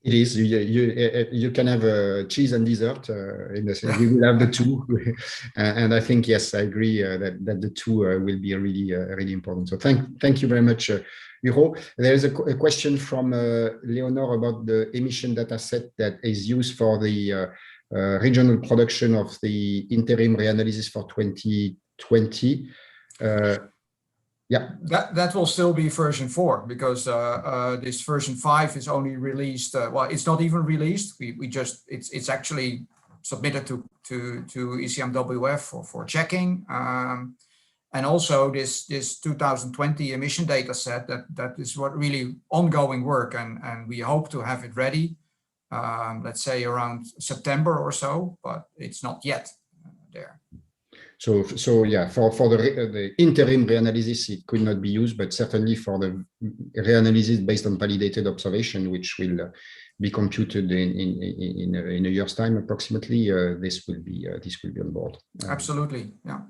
it is. You can have cheese and dessert. In the sense, we will have the two, and I think yes, I agree that the two will be really important. So thank you very much, Uro. There is a question from Leonor about the emission data set that is used for the regional production of the interim reanalysis for 2020. That will still be version 4, because this version 5 is only released. Well, it's not even released. It's actually submitted to ECMWF for checking. And also this 2020 emission data set, that is what really ongoing work, and we hope to have it ready, let's say around September or so, but it's not yet there. So yeah, for the interim reanalysis, it could not be used, but certainly for the reanalysis based on validated observation, which will be computed in a year's time approximately, this will be on board. Absolutely, yeah.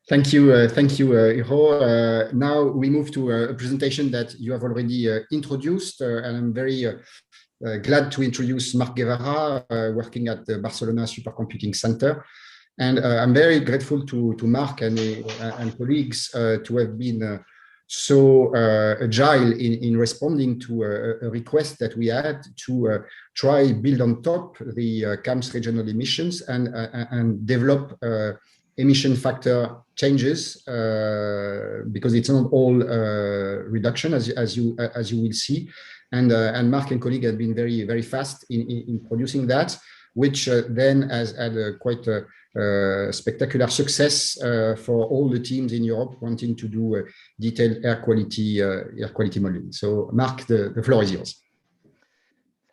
Thank you, Uro. Now we move to a presentation that you have already introduced, and I'm very glad to introduce Marc Guevara, working at the Barcelona Supercomputing Center. And I'm very grateful to Marc and colleagues to have been so agile in responding to a request that we had to try build on top the CAMS regional emissions and develop emission factor changes, because it's not all reduction, as you will see. And Marc and colleague have been very fast in producing that, which then has had quite a spectacular success for all the teams in Europe wanting to do detailed air quality modeling. So Marc, the floor is yours.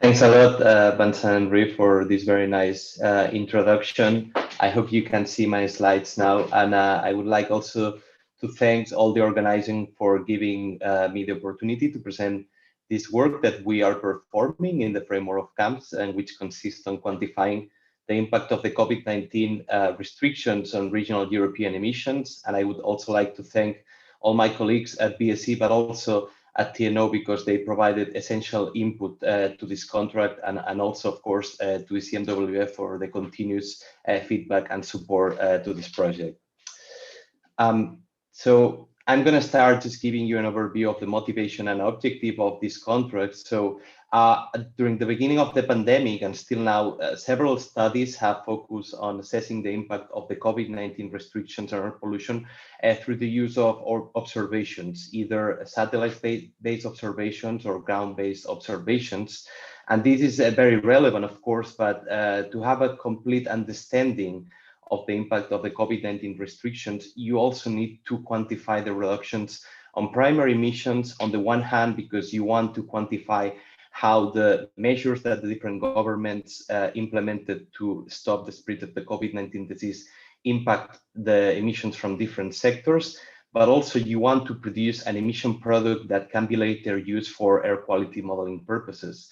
Thanks a lot, Vincent and Henri, for this very nice introduction. I hope you can see my slides now. And I would like also to thank all the organizing for giving me the opportunity to present this work that we are performing in the framework of CAMS, and which consists on quantifying the impact of the COVID-19 restrictions on regional European emissions. And I would also like to thank all my colleagues at BSE, but also at TNO, because they provided essential input to this contract, and also, of course, to ECMWF for the continuous feedback and support to this project. So I'm going to start just giving you an overview of the motivation and objective of this contract. So during the beginning of the pandemic and still now, several studies have focused on assessing the impact of the COVID-19 restrictions on air pollution through the use of observations, either satellite-based observations or ground-based observations. And this is very relevant, of course, but to have a complete understanding of the impact of the COVID-19 restrictions, you also need to quantify the reductions on primary emissions on the one hand, because you want to quantify how the measures that the different governments implemented to stop the spread of the COVID-19 disease impact the emissions from different sectors, but also you want to produce an emission product that can be later used for air quality modeling purposes.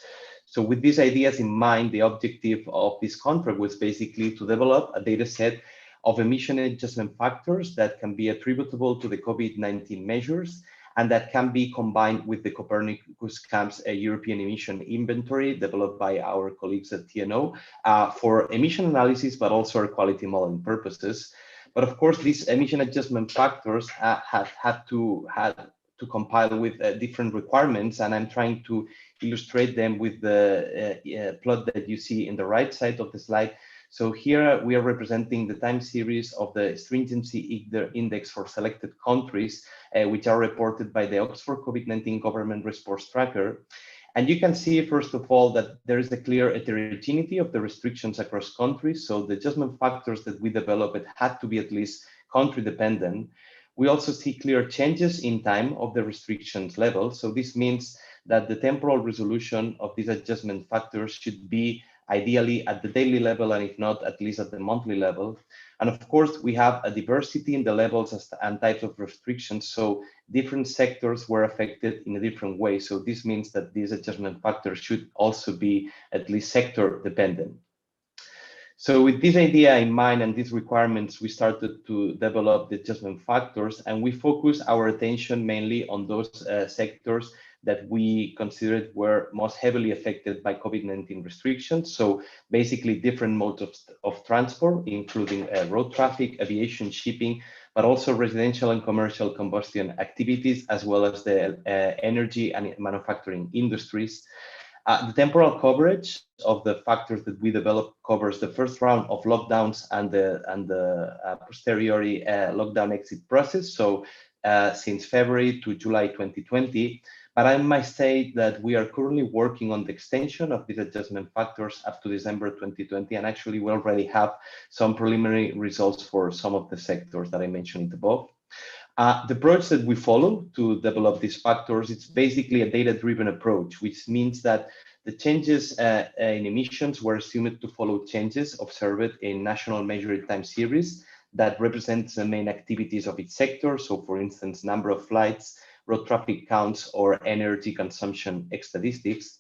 So with these ideas in mind, the objective of this contract was basically to develop a data set of emission adjustment factors that can be attributable to the COVID-19 measures, and that can be combined with the Copernicus CAMS European emission inventory developed by our colleagues at TNO for emission analysis, but also air quality modeling purposes. But of course, these emission adjustment factors had to compile with different requirements, and I'm trying to illustrate them with the plot that you see in the right side of the slide. So here we are representing the time series of the stringency index for selected countries, which are reported by the Oxford COVID-19 Government Response Tracker. And you can see, first of all, that there is a clear heterogeneity of the restrictions across countries. So the adjustment factors that we developed had to be at least country dependent. We also see clear changes in time of the restrictions level. So this means that the temporal resolution of these adjustment factors should be ideally at the daily level, and if not, at least at the monthly level. And of course, we have a diversity in the levels and types of restrictions. So different sectors were affected in a different way. So this means that these adjustment factors should also be at least sector dependent. So with this idea in mind and these requirements, we started to develop the adjustment factors, and we focus our attention mainly on those sectors that we considered were most heavily affected by COVID-19 restrictions. So basically different modes of transport, including road traffic, aviation, shipping, but also residential and commercial combustion activities, as well as the energy and manufacturing industries. The temporal coverage of the factors that we developed covers the first round of lockdowns and the posteriori lockdown exit process. So since February to July 2020. But I must say that we are currently working on the extension of these adjustment factors up to December 2020. And actually, we already have some preliminary results for some of the sectors that I mentioned above. The approach that we follow to develop these factors, it's basically a data-driven approach, which means that the changes in emissions were assumed to follow changes observed in national measured time series that represents the main activities of each sector. So for instance, number of flights, road traffic counts, or energy consumption statistics.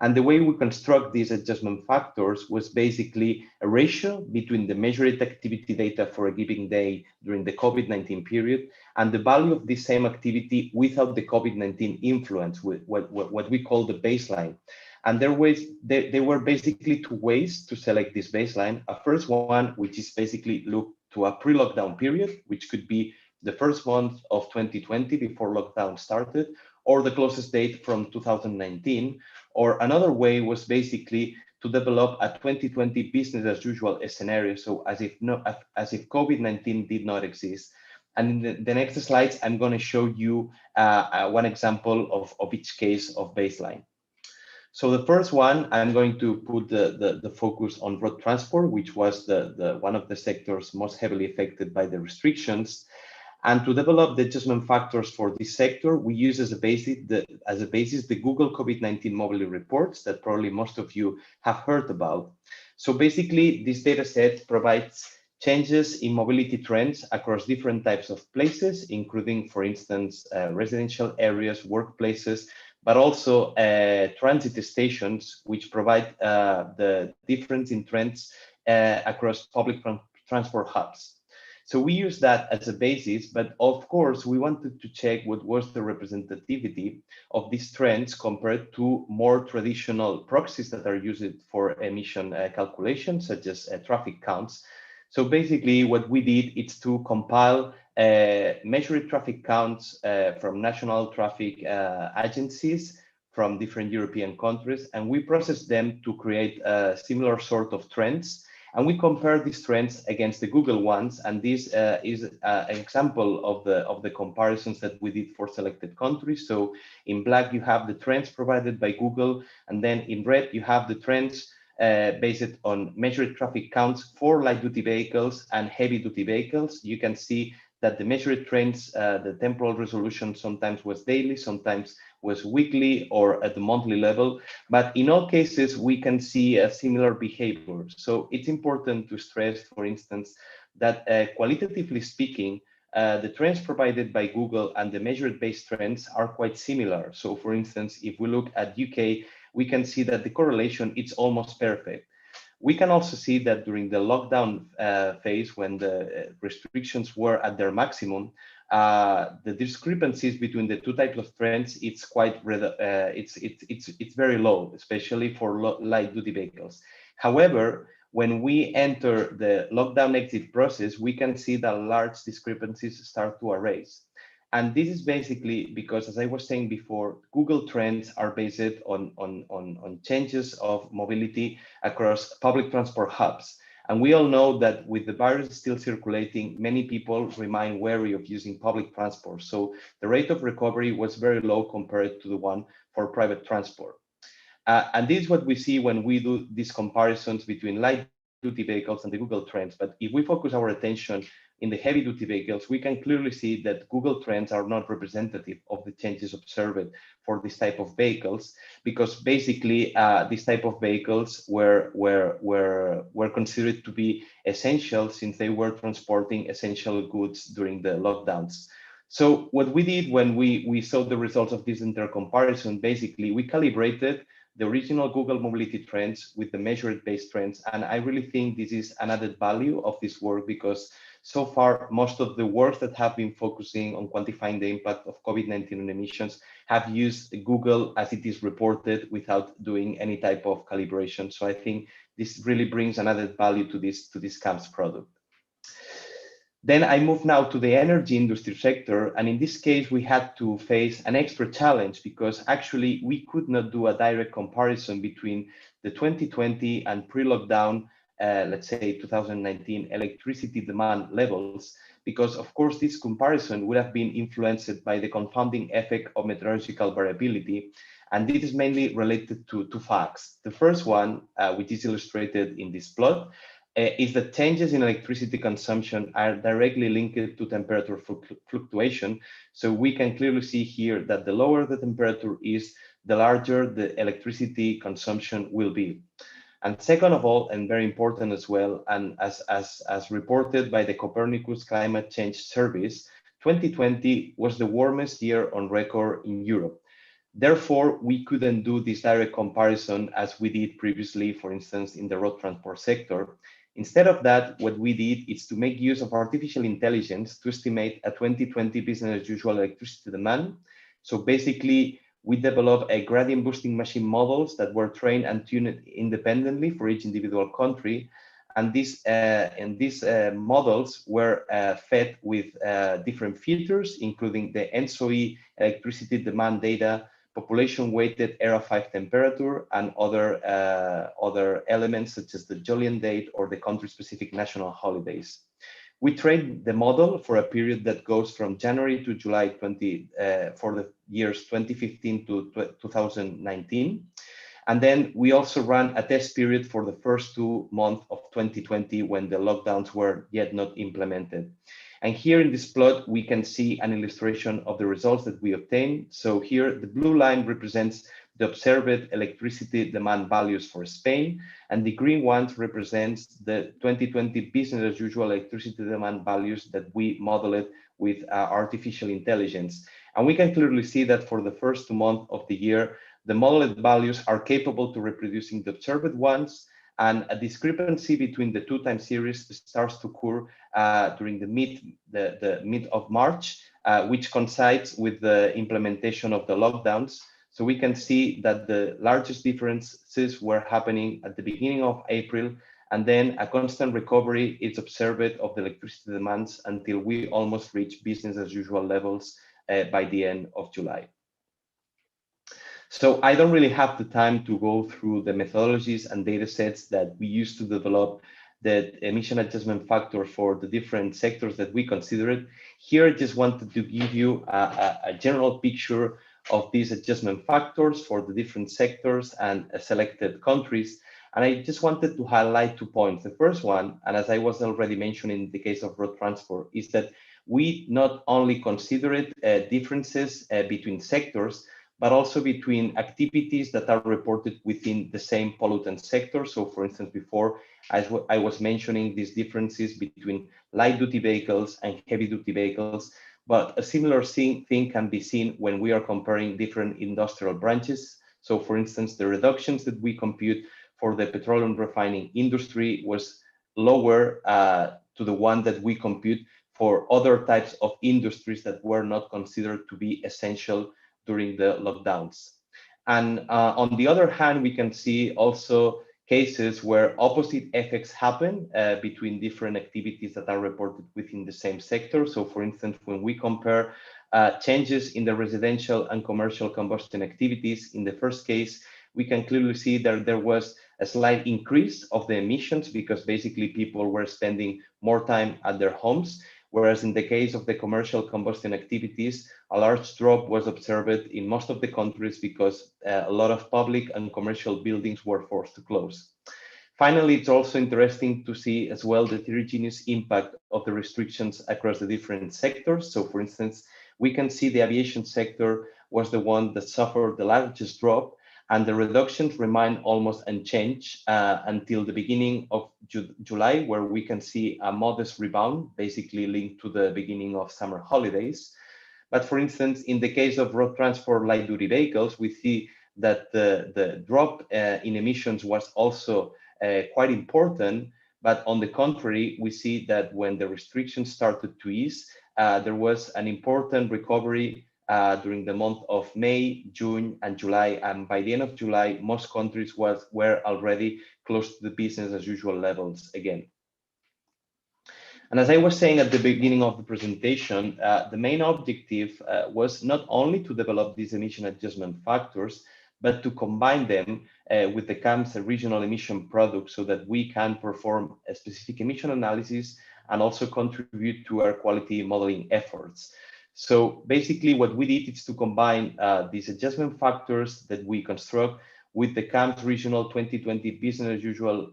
And the way we construct these adjustment factors was basically a ratio between the measured activity data for a given day during the COVID-19 period and the value of this same activity without the COVID-19 influence, with what we call the baseline. And there were basically two ways to select this baseline. A first one, which is basically look to a pre-lockdown period, which could be the first month of 2020 before lockdown started, or the closest date from 2019. Or another way was basically to develop a 2020 business as usual scenario, so as if COVID-19 did not exist. And in the next slides, I'm going to show you one example of each case of baseline. So the first one, I'm going to put the focus on road transport, which was the one of the sectors most heavily affected by the restrictions. And to develop the adjustment factors for this sector, we use as a basis the Google COVID-19 mobility reports that probably most of you have heard about. So basically, this data set provides changes in mobility trends across different types of places, including, for instance, residential areas, workplaces, but also transit stations, which provide the difference in trends across public transport hubs. So we use that as a basis, but of course, we wanted to check what was the representativity of these trends compared to more traditional proxies that are used for emission calculation, such as traffic counts. So basically what we did is to compile measured traffic counts from national traffic agencies from different European countries, and we processed them to create a similar sort of trends. And we compare these trends against the Google ones, and this is an example of the comparisons that we did for selected countries. So in black, you have the trends provided by Google, and then in red, you have the trends based on measured traffic counts for light-duty vehicles and heavy-duty vehicles. You can see that the measured trends, the temporal resolution sometimes was daily, sometimes was weekly or at the monthly level, but in all cases, we can see a similar behavior. So it's important to stress, for instance, that qualitatively speaking, the trends provided by Google and the measured based trends are quite similar. So for instance, if we look at UK, we can see that the correlation is almost perfect. We can also see that during the lockdown phase, when the restrictions were at their maximum, the discrepancies between the two types of trends, it's quite it's very low, especially for light duty vehicles. However, when we enter the lockdown exit process, we can see that large discrepancies start to arise. And this is basically because, as I was saying before, Google Trends are based on changes of mobility across public transport hubs. And we all know that with the virus still circulating, many people remain wary of using public transport. So the rate of recovery was very low compared to the one for private transport. And this is what we see when we do these comparisons between light duty vehicles and the Google Trends. But if we focus our attention in the heavy duty vehicles, we can clearly see that Google Trends are not representative of the changes observed for this type of vehicles, because basically this type of vehicles were considered to be essential since they were transporting essential goods during the lockdowns. So what we did when we saw the results of this intercomparison, basically we calibrated the original Google mobility trends with the measured based trends. And I really think this is an added value of this work, because so far, most of the work that have been focusing on quantifying the impact of COVID-19 on emissions have used Google as it is reported without doing any type of calibration. So I think this really brings an added value to this CAMS product. Then I move now to the energy industry sector. And in this case, we had to face an extra challenge, because actually we could not do a direct comparison between the 2020 and pre-lockdown let's say 2019 electricity demand levels, because of course this comparison would have been influenced by the confounding effect of meteorological variability. And this is mainly related to two facts. The first one, which is illustrated in this plot, is that changes in electricity consumption are directly linked to temperature fluctuation. So we can clearly see here that the lower the temperature is, the larger the electricity consumption will be. And second of all, and very important as well, and as reported by the Copernicus Climate Change Service, 2020 was the warmest year on record in Europe. Therefore, we couldn't do this direct comparison as we did previously, for instance, in the road transport sector. Instead of that, what we did is to make use of artificial intelligence to estimate a 2020 business as usual electricity demand. So basically, we developed a gradient boosting machine models that were trained and tuned independently for each individual country. And these models were fed with different filters, including the ENSOE electricity demand data, population weighted era 5 temperature, and other elements such as the Julian date or the country specific national holidays. We trained the model for a period that goes from January to July for the years 2015 to 2019. And then we also ran a test period for the first 2 months of 2020 when the lockdowns were yet not implemented. And here in this plot, we can see an illustration of the results that we obtained. So here the blue line represents the observed electricity demand values for Spain, and the green ones represents the 2020 business as usual electricity demand values that we modeled with artificial intelligence. And we can clearly see that for the first 2 months of the year, the modeled values are capable to reproducing the observed ones, And a discrepancy between the two time series starts to occur during the mid of March, which coincides with the implementation of the lockdowns. So we can see that the largest differences were happening at the beginning of April, and then a constant recovery is observed of the electricity demands until we almost reach business as usual levels by the end of July. So I don't really have the time to go through the methodologies and data sets that we use to develop the emission adjustment factor for the different sectors that we considered. Here, I just wanted to give you a general picture of these adjustment factors for the different sectors and selected countries. And I just wanted to highlight 2 points. The first one, and as I was already mentioning in the case of road transport, is that we not only considered differences between sectors, but also between activities that are reported within the same pollutant sector. So for instance, before I was mentioning these differences between light duty vehicles and heavy duty vehicles, but a similar thing can be seen when we are comparing different industrial branches. So for instance, the reductions that we compute for the petroleum refining industry was lower to the one that we compute for other types of industries that were not considered to be essential during the lockdowns. And on the other hand, we can see also cases where opposite effects happen between different activities that are reported within the same sector. So for instance, when we compare changes in the residential and commercial combustion activities, in the first case, we can clearly see that there was a slight increase of the emissions because basically people were spending more time at their homes. Whereas in the case of the commercial combustion activities, a large drop was observed in most of the countries because a lot of public and commercial buildings were forced to close. Finally, it's also interesting to see as well the heterogeneous impact of the restrictions across the different sectors. So for instance, we can see the aviation sector was the one that suffered the largest drop, and the reductions remain almost unchanged until the beginning of July, where we can see a modest rebound, basically linked to the beginning of summer holidays. But for instance, in the case of road transport light duty vehicles, we see that the drop in emissions was also quite important. But on the contrary, we see that when the restrictions started to ease, there was an important recovery during the month of May, June, and July. And by the end of July, most countries were already close to the business as usual levels again. And as I was saying at the beginning of the presentation, the main objective was not only to develop these emission adjustment factors, but to combine them with the CAMS regional emission products so that we can perform a specific emission analysis and also contribute to air quality modeling efforts. So basically what we did is to combine these adjustment factors that we construct with the CAMS regional 2020 business as usual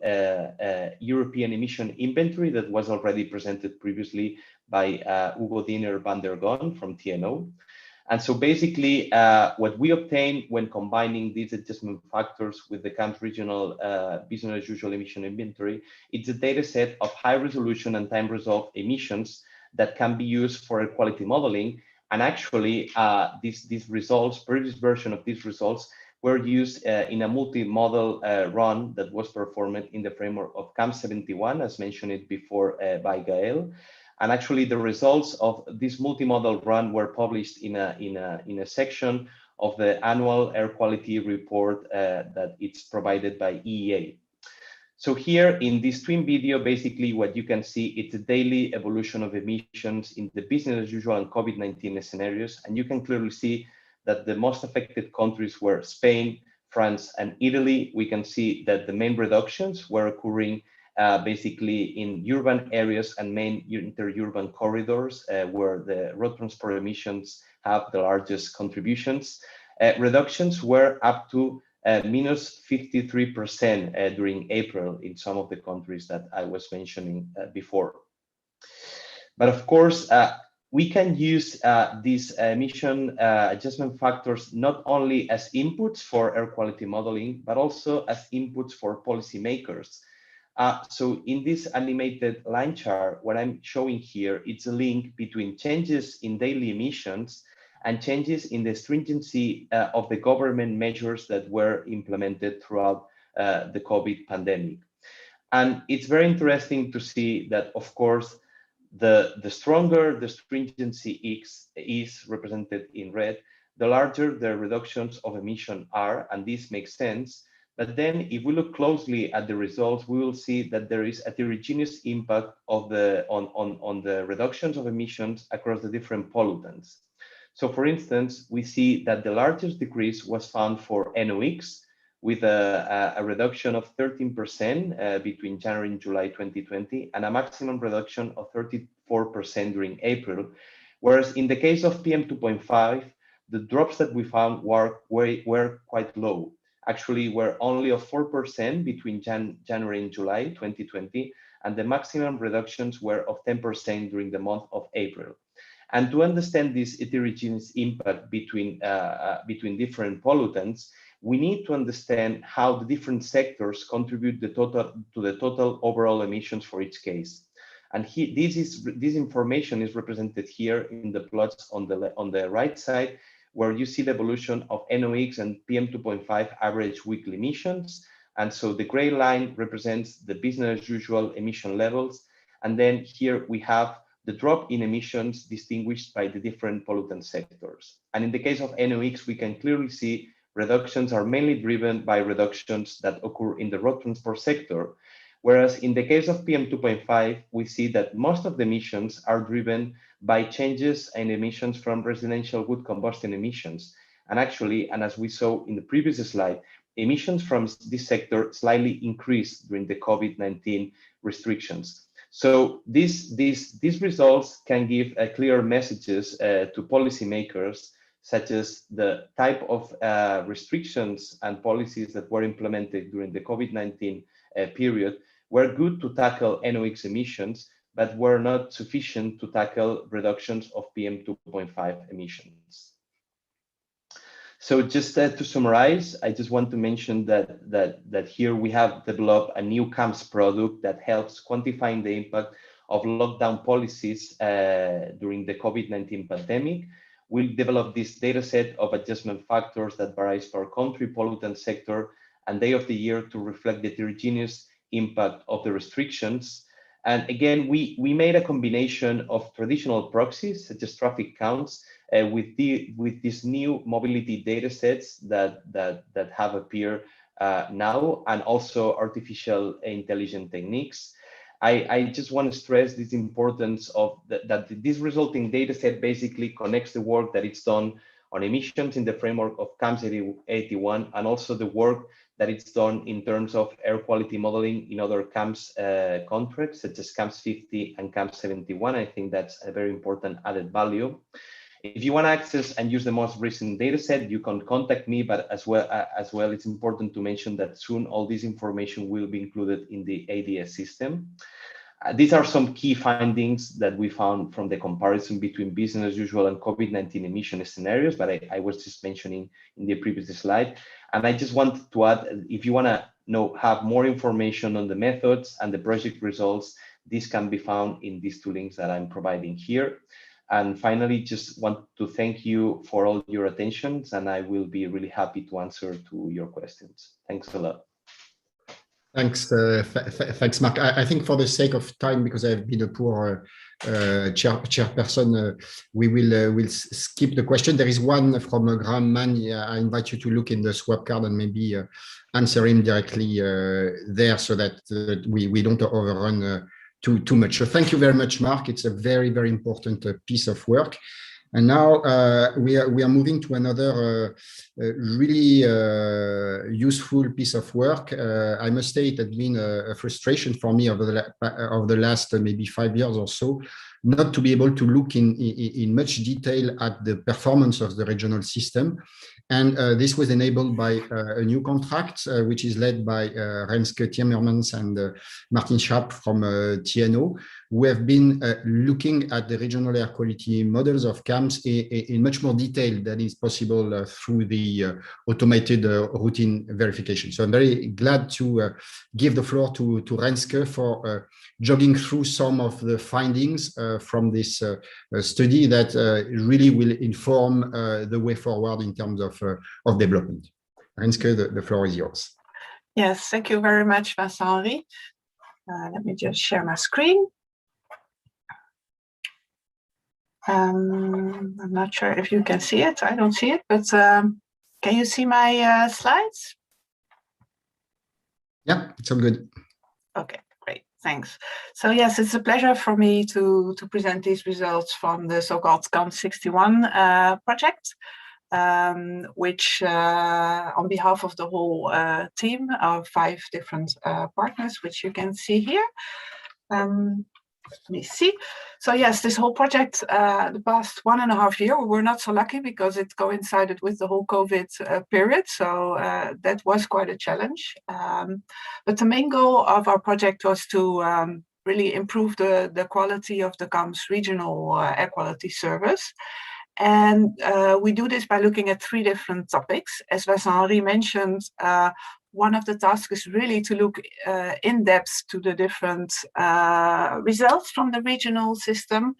European emission inventory that was already presented previously by Hugo Diener van der Gon from TNO. And so basically what we obtained when combining these adjustment factors with the CAMS regional business as usual emission inventory, it's a data set of high resolution and time resolved emissions that can be used for air quality modeling. And actually these results, previous version of these results were used in a multi-model run that was performed in the framework of CAMS 71, as mentioned before by Gael. And actually the results of this multi-model run were published in a section of the annual air quality report that it's provided by EEA. So here in this twin video, basically what you can see, it's a daily evolution of emissions in the business as usual and COVID-19 scenarios. And you can clearly see that the most affected countries were Spain, France, and Italy. We can see that the main reductions were occurring basically in urban areas and main interurban corridors where the road transport emissions have the largest contributions. Reductions were up to minus 53% during April in some of the countries that I was mentioning before. But of course, we can use these emission adjustment factors not only as inputs for air quality modeling, but also as inputs for policymakers. So in this animated line chart, what I'm showing here, it's a link between changes in daily emissions and changes in the stringency of the government measures that were implemented throughout the COVID pandemic. And it's very interesting to see that, of course, the stronger the stringency is represented in red, the larger the reductions of emission are, and this makes sense. But then if we look closely at the results, we will see that there is a heterogeneous impact of on the reductions of emissions across the different pollutants. So for instance, we see that the largest decrease was found for NOx, with a reduction of 13% between January and July 2020, and a maximum reduction of 34% during April. Whereas in the case of PM2.5, the drops that we found were quite low. Actually, were only of 4% between January and July 2020, and the maximum reductions were of 10% during the month of April. And to understand this heterogeneous impact between different pollutants, we need to understand how the different sectors contribute to the total overall emissions for each case. And this information is represented here in the plots on the right side, where you see the evolution of NOx and PM2.5 average weekly emissions. And so the gray line represents the business as usual emission levels. And then here we have the drop in emissions distinguished by the different pollutant sectors. And in the case of NOx, we can clearly see reductions are mainly driven by reductions that occur in the road transport sector, whereas in the case of PM2.5, we see that most of the emissions are driven by changes in emissions from residential wood combustion emissions. And actually, and as we saw in the previous slide, emissions from this sector slightly increased during the COVID-19 restrictions. So these results can give clear messages to policymakers, such as the type of restrictions and policies that were implemented during the COVID-19 period were good to tackle NOx emissions, but were not sufficient to tackle reductions of PM2.5 emissions. So just to summarize, I just want to mention that here we have developed a new CAMS product that helps quantifying the impact of lockdown policies during the COVID-19 pandemic. We'll develop this data set of adjustment factors that varies per country, pollutant sector, and day of the year to reflect the heterogeneous impact of the restrictions. And again, we made a combination of traditional proxies, such as traffic counts, with these new mobility data sets that have appeared now, and also artificial intelligence techniques. I just want to stress this importance of that this resulting data set basically connects the work that it's done on emissions in the framework of CAMS 81, and also the work that it's done in terms of air quality modeling in other CAMS contracts, such as CAMS 50 and CAMS 71. I think that's a very important added value. If you want to access and use the most recent data set, you can contact me, but as well, it's important to mention that soon all this information will be included in the ADS system. These are some key findings that we found from the comparison between business as usual and COVID-19 emission scenarios, but I was just mentioning in the previous slide. And I just want to add, if you want to have more information on the methods and the project results, this can be found in these two links that I'm providing here. And finally, just want to thank you for all your attentions, and I will be really happy to answer to your questions. Thanks a lot. Thanks, thanks, Mark. I think for the sake of time, because I've been a poor chairperson, we will skip the question. There is one from Graham Mann. I invite you to look in the swap card and maybe answer him directly there, so that we don't overrun too much. So thank you very much, Mark. It's a very, very important piece of work. And now we are moving to another really useful piece of work. I must say it has been a frustration for me over the last maybe 5 years or so, not to be able to look in much detail at the performance of the regional system. And this was enabled by a new contract, which is led by Renske Timmermans and Martin Schaap from TNO, who have been looking at the regional air quality models of CAMS in much more detail than is possible through the automated routine verification. So I'm very glad to give the floor to Renske for jogging through some of the findings from this study that really will inform the way forward in terms of development. Renske, the floor is yours. Yes, thank you very much, Vincent-Henri. Let me just share my screen. I'm not sure if you can see it. I don't see it, but can you see my slides? Yeah, it's all good. Okay, great, thanks. So yes, it's a pleasure for me to present these results from the so-called CAMS 61 project, which on behalf of the whole team of 5 different partners, which you can see here. Let me see. So yes, this whole project, the past 1.5 years, we were not so lucky because it coincided with the whole COVID period. So that was quite a challenge. But the main goal of our project was to really improve the quality of the CAMS regional air quality service. And we do this by looking at 3 different topics. As Vincent-Henri mentioned, one of the tasks is really to look in depth to the different results from the regional system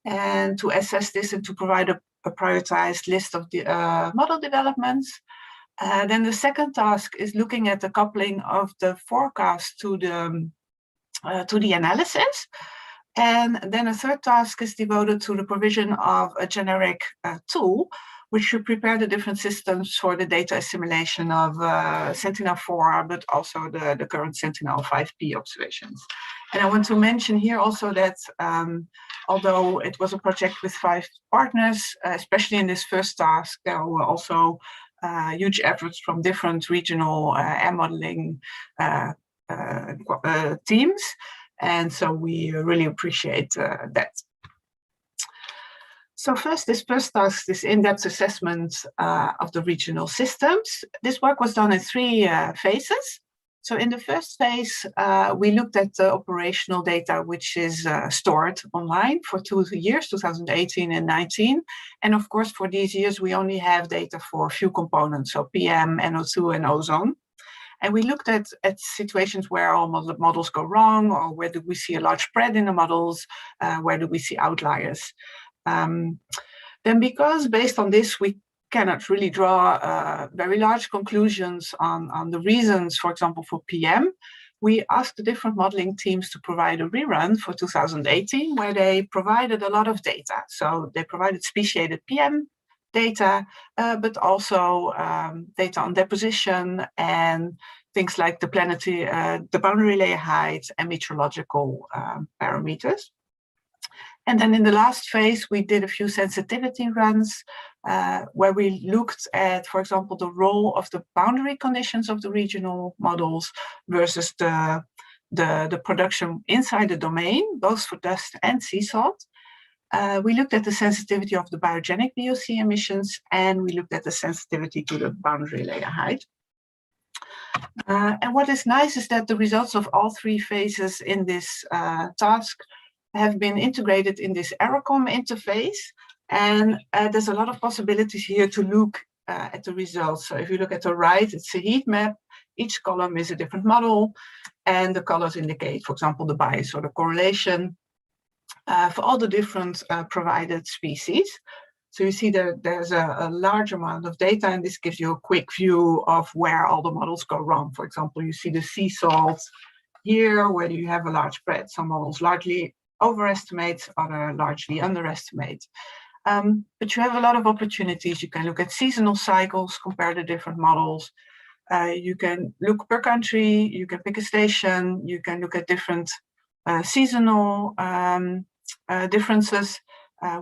and to assess this and to provide a prioritized list of the model developments. Then the second task is looking at the coupling of the forecast to the analysis. And then a third task is devoted to the provision of a generic tool, which should prepare the different systems for the data assimilation of Sentinel-4, but also the current Sentinel-5P observations. And I want to mention here also that although it was a project with 5 partners, especially in this first task, there were also huge efforts from different regional air modeling teams. And so we really appreciate that. So first, this first task, this in-depth assessment of the regional systems. This work was done in 3 phases. So in the first phase, we looked at the operational data, which is stored online for 2 years, 2018 and 19. And of course, for these years, we only have data for a few components, so PM, NO2, and ozone. And we looked at situations where our models go wrong, or where do we see a large spread in the models, where do we see outliers. Then because based on this, we cannot really draw very large conclusions on the reasons, for example, for PM, we asked the different modeling teams to provide a rerun for 2018, where they provided a lot of data. So they provided speciated PM data, but also data on deposition and things like the planetary, the boundary layer height and meteorological parameters. And then in the last phase, we did a few sensitivity runs where we looked at, for example, the role of the boundary conditions of the regional models versus the production inside the domain, both for dust and sea salt. We looked at the sensitivity of the biogenic VOC emissions, and we looked at the sensitivity to the boundary layer height. And what is nice is that the results of all 3 phases in this task have been integrated in this AeroCom interface. And there's a lot of possibilities here to look at the results. So if you look at the right, it's a heat map. Each column is a different model, and the colors indicate, for example, the bias or the correlation for all the different provided species. So you see that there's a large amount of data, and this gives you a quick view of where all the models go wrong. For example, you see the sea salt here, where you have a large spread. Some models largely overestimate, other largely underestimate. But you have a lot of opportunities. You can look at seasonal cycles, compare the different models. You can look per country, you can pick a station, you can look at different seasonal differences,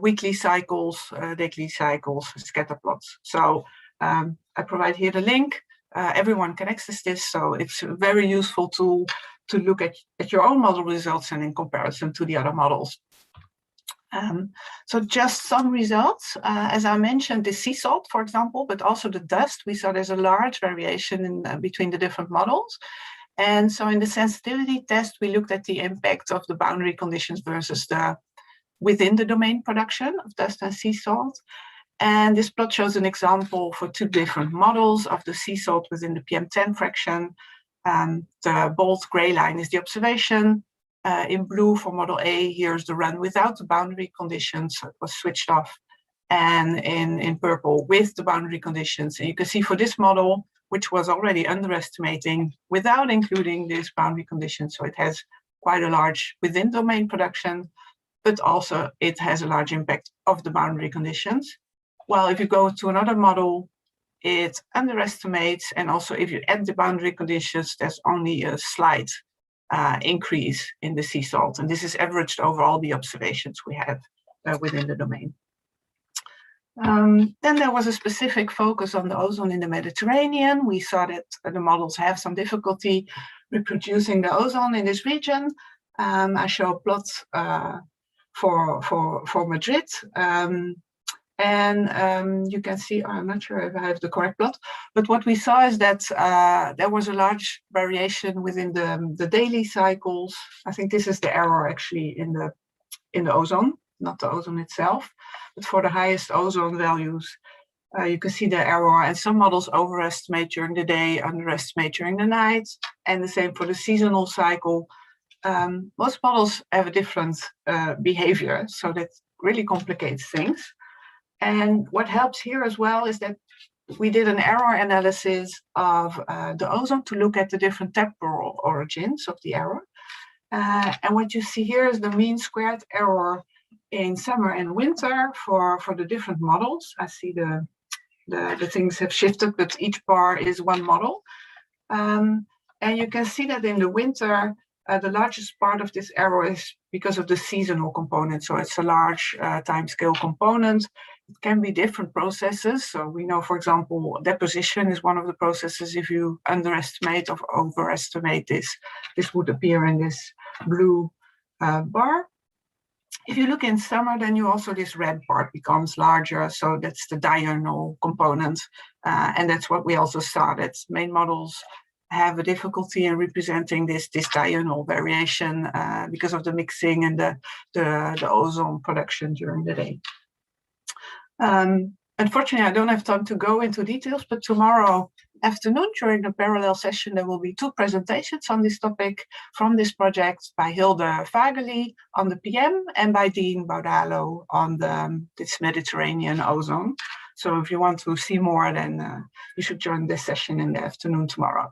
weekly cycles, daily cycles, scatter plots. So I provide here the link. Everyone can access this, so it's a very useful tool to look at your own model results and in comparison to the other models. So just some results. As I mentioned, the sea salt, for example, but also the dust, we saw there's a large variation in, between the different models. And so in the sensitivity test, we looked at the impact of the boundary conditions versus the within the domain production of dust and sea salt. And this plot shows an example for 2 different models of the sea salt within the PM10 fraction. The bold gray line is the observation. In blue for model A, here's the run without the boundary conditions, so it was switched off. And in purple with the boundary conditions. And you can see for this model, which was already underestimating without including this boundary condition, so it has quite a large within domain production, but also it has a large impact of the boundary conditions. While if you go to another model, it underestimates, and also if you add the boundary conditions, there's only a slight increase in the sea salt. And this is averaged over all the observations we have within the domain. Then there was a specific focus on the ozone in the Mediterranean. We saw that the models have some difficulty reproducing the ozone in this region. I show a plot for Madrid. You can see, I'm not sure if I have the correct plot, but what we saw is that there was a large variation within the daily cycles. I think this is the error actually in the ozone, not the ozone itself, but for the highest ozone values, you can see the error, and some models overestimate during the day, underestimate during the night, and the same for the seasonal cycle. Most models have a different behavior, so that really complicates things. And what helps here as well is that we did an error analysis of the ozone to look at the different temporal origins of the error. And what you see here is the mean squared error in summer and winter for the different models. I see the things have shifted, but each bar is one model. And you can see that in the winter, the largest part of this error is because of the seasonal component. So it's a large time scale component. It can be different processes. So we know, for example, deposition is one of the processes. If you underestimate or overestimate this, this would appear in this blue bar. If you look in summer, then you also, this red part becomes larger. So that's the diurnal component. And that's what we also saw, that main models have a difficulty in representing this diurnal variation because of the mixing and the ozone production during the day. Unfortunately, I don't have time to go into details, but tomorrow afternoon during the parallel session, there will be 2 presentations on this topic from this project by Hilde Vageli on the PM and by Dean Baudalo on this Mediterranean ozone. So if you want to see more, then you should join this session in the afternoon tomorrow.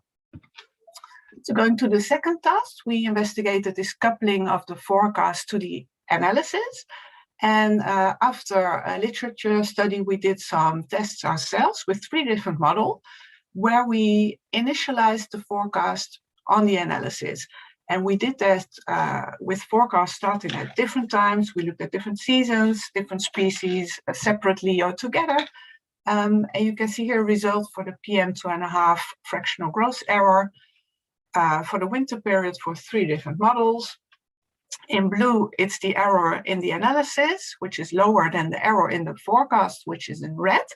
So going to the second task, we investigated this coupling of the forecast to the analysis. And after a literature study, we did some tests ourselves with 3 different models where we initialized the forecast on the analysis. And we did that with forecasts starting at different times. We looked at different seasons, different species separately or together. And you can see here a result for the PM2.5 fractional growth error for the winter period for 3 different models. In blue, it's the error in the analysis, which is lower than the error in the forecast, which is in red.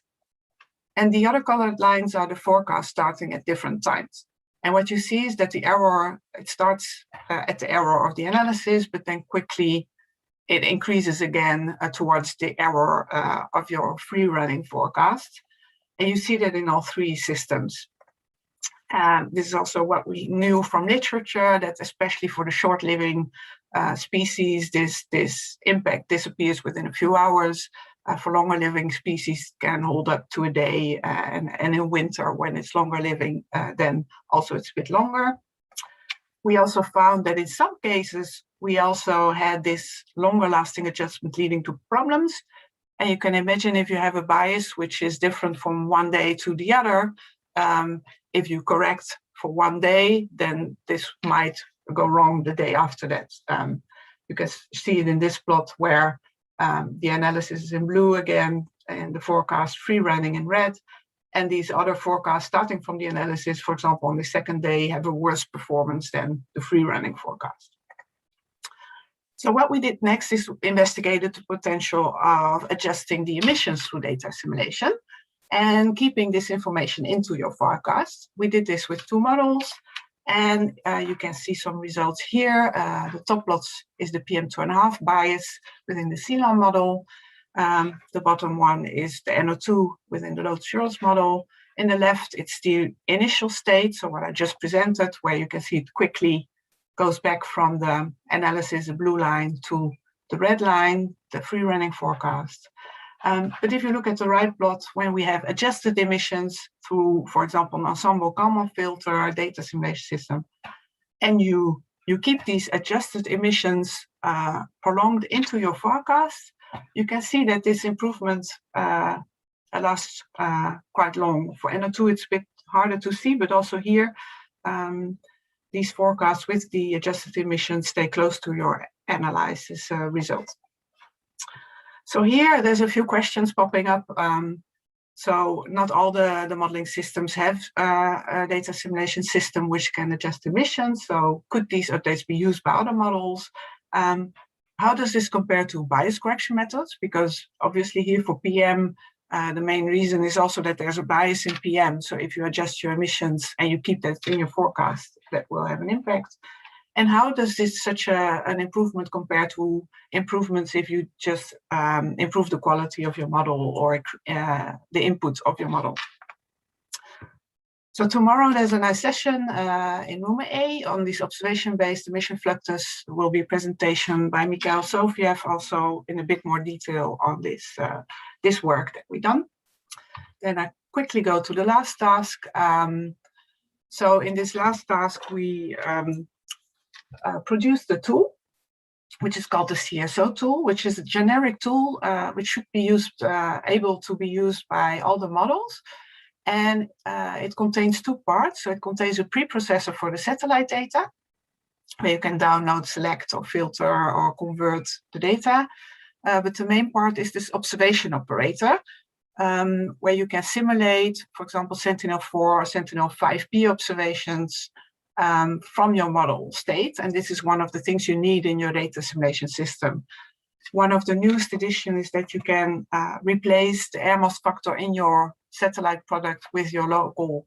And the other colored lines are the forecast starting at different times. And what you see is that the error, it starts at the error of the analysis, but then quickly it increases again towards the error of your free running forecast. And you see that in all 3 systems. This is also what we knew from literature, that especially for the short-living species, this impact disappears within a few hours. For longer-living species can hold up to a day, and in winter, when it's longer-living, then also it's a bit longer. We also found that in some cases, we also had this longer-lasting adjustment leading to problems. And you can imagine if you have a bias which is different from one day to the other, if you correct for one day, then this might go wrong the day after that. You can see it in this plot where the analysis is in blue again, and the forecast free running in red. And these other forecasts starting from the analysis, for example, on the second day, have a worse performance than the free running forecast. So what we did next is investigated the potential of adjusting the emissions through data assimilation and keeping this information into your forecast. We did this with 2 models, and you can see some results here. The top plot is the PM2.5 bias within the CLAM model. The bottom one is the NO2 within the load-assurance model. In the left, it's the initial state, so what I just presented, where you can see it quickly goes back from the analysis, the blue line, to the red line, the free running forecast. But if you look at the right plot, when we have adjusted emissions through, for example, an ensemble Kalman filter, data simulation system, and you you keep these adjusted emissions prolonged into your forecast, you can see that this improvement lasts quite long. For NO2, it's a bit harder to see, but also here, these forecasts with the adjusted emissions stay close to your analysis result. So here, there's a few questions popping up. So not all the modeling systems have a data simulation system which can adjust emissions. So could these updates be used by other models? How does this compare to bias correction methods? Because obviously here for PM, the main reason is also that there's a bias in PM. So if you adjust your emissions and you keep that in your forecast, that will have an impact. And how does this such an improvement compare to improvements if you just improve the quality of your model or the inputs of your model? So tomorrow there's a nice session in room A on this observation-based emission fluctus. There will be a presentation by Mikhail Sofiev also in a bit more detail on this, this work that we've done. Then I quickly go to the last task. So in this last task, we produced a tool, which is called the CSO tool, which is a generic tool which should be used, able to be used by all the models. And it contains two parts. So it contains a preprocessor for the satellite data, where you can download, select, or filter, or convert the data. But the main part is this observation operator, where you can simulate, for example, Sentinel-4 or Sentinel-5P observations from your model state. And this is one of the things you need in your data simulation system. One of the newest additions is that you can replace the air mass factor in your satellite product with your local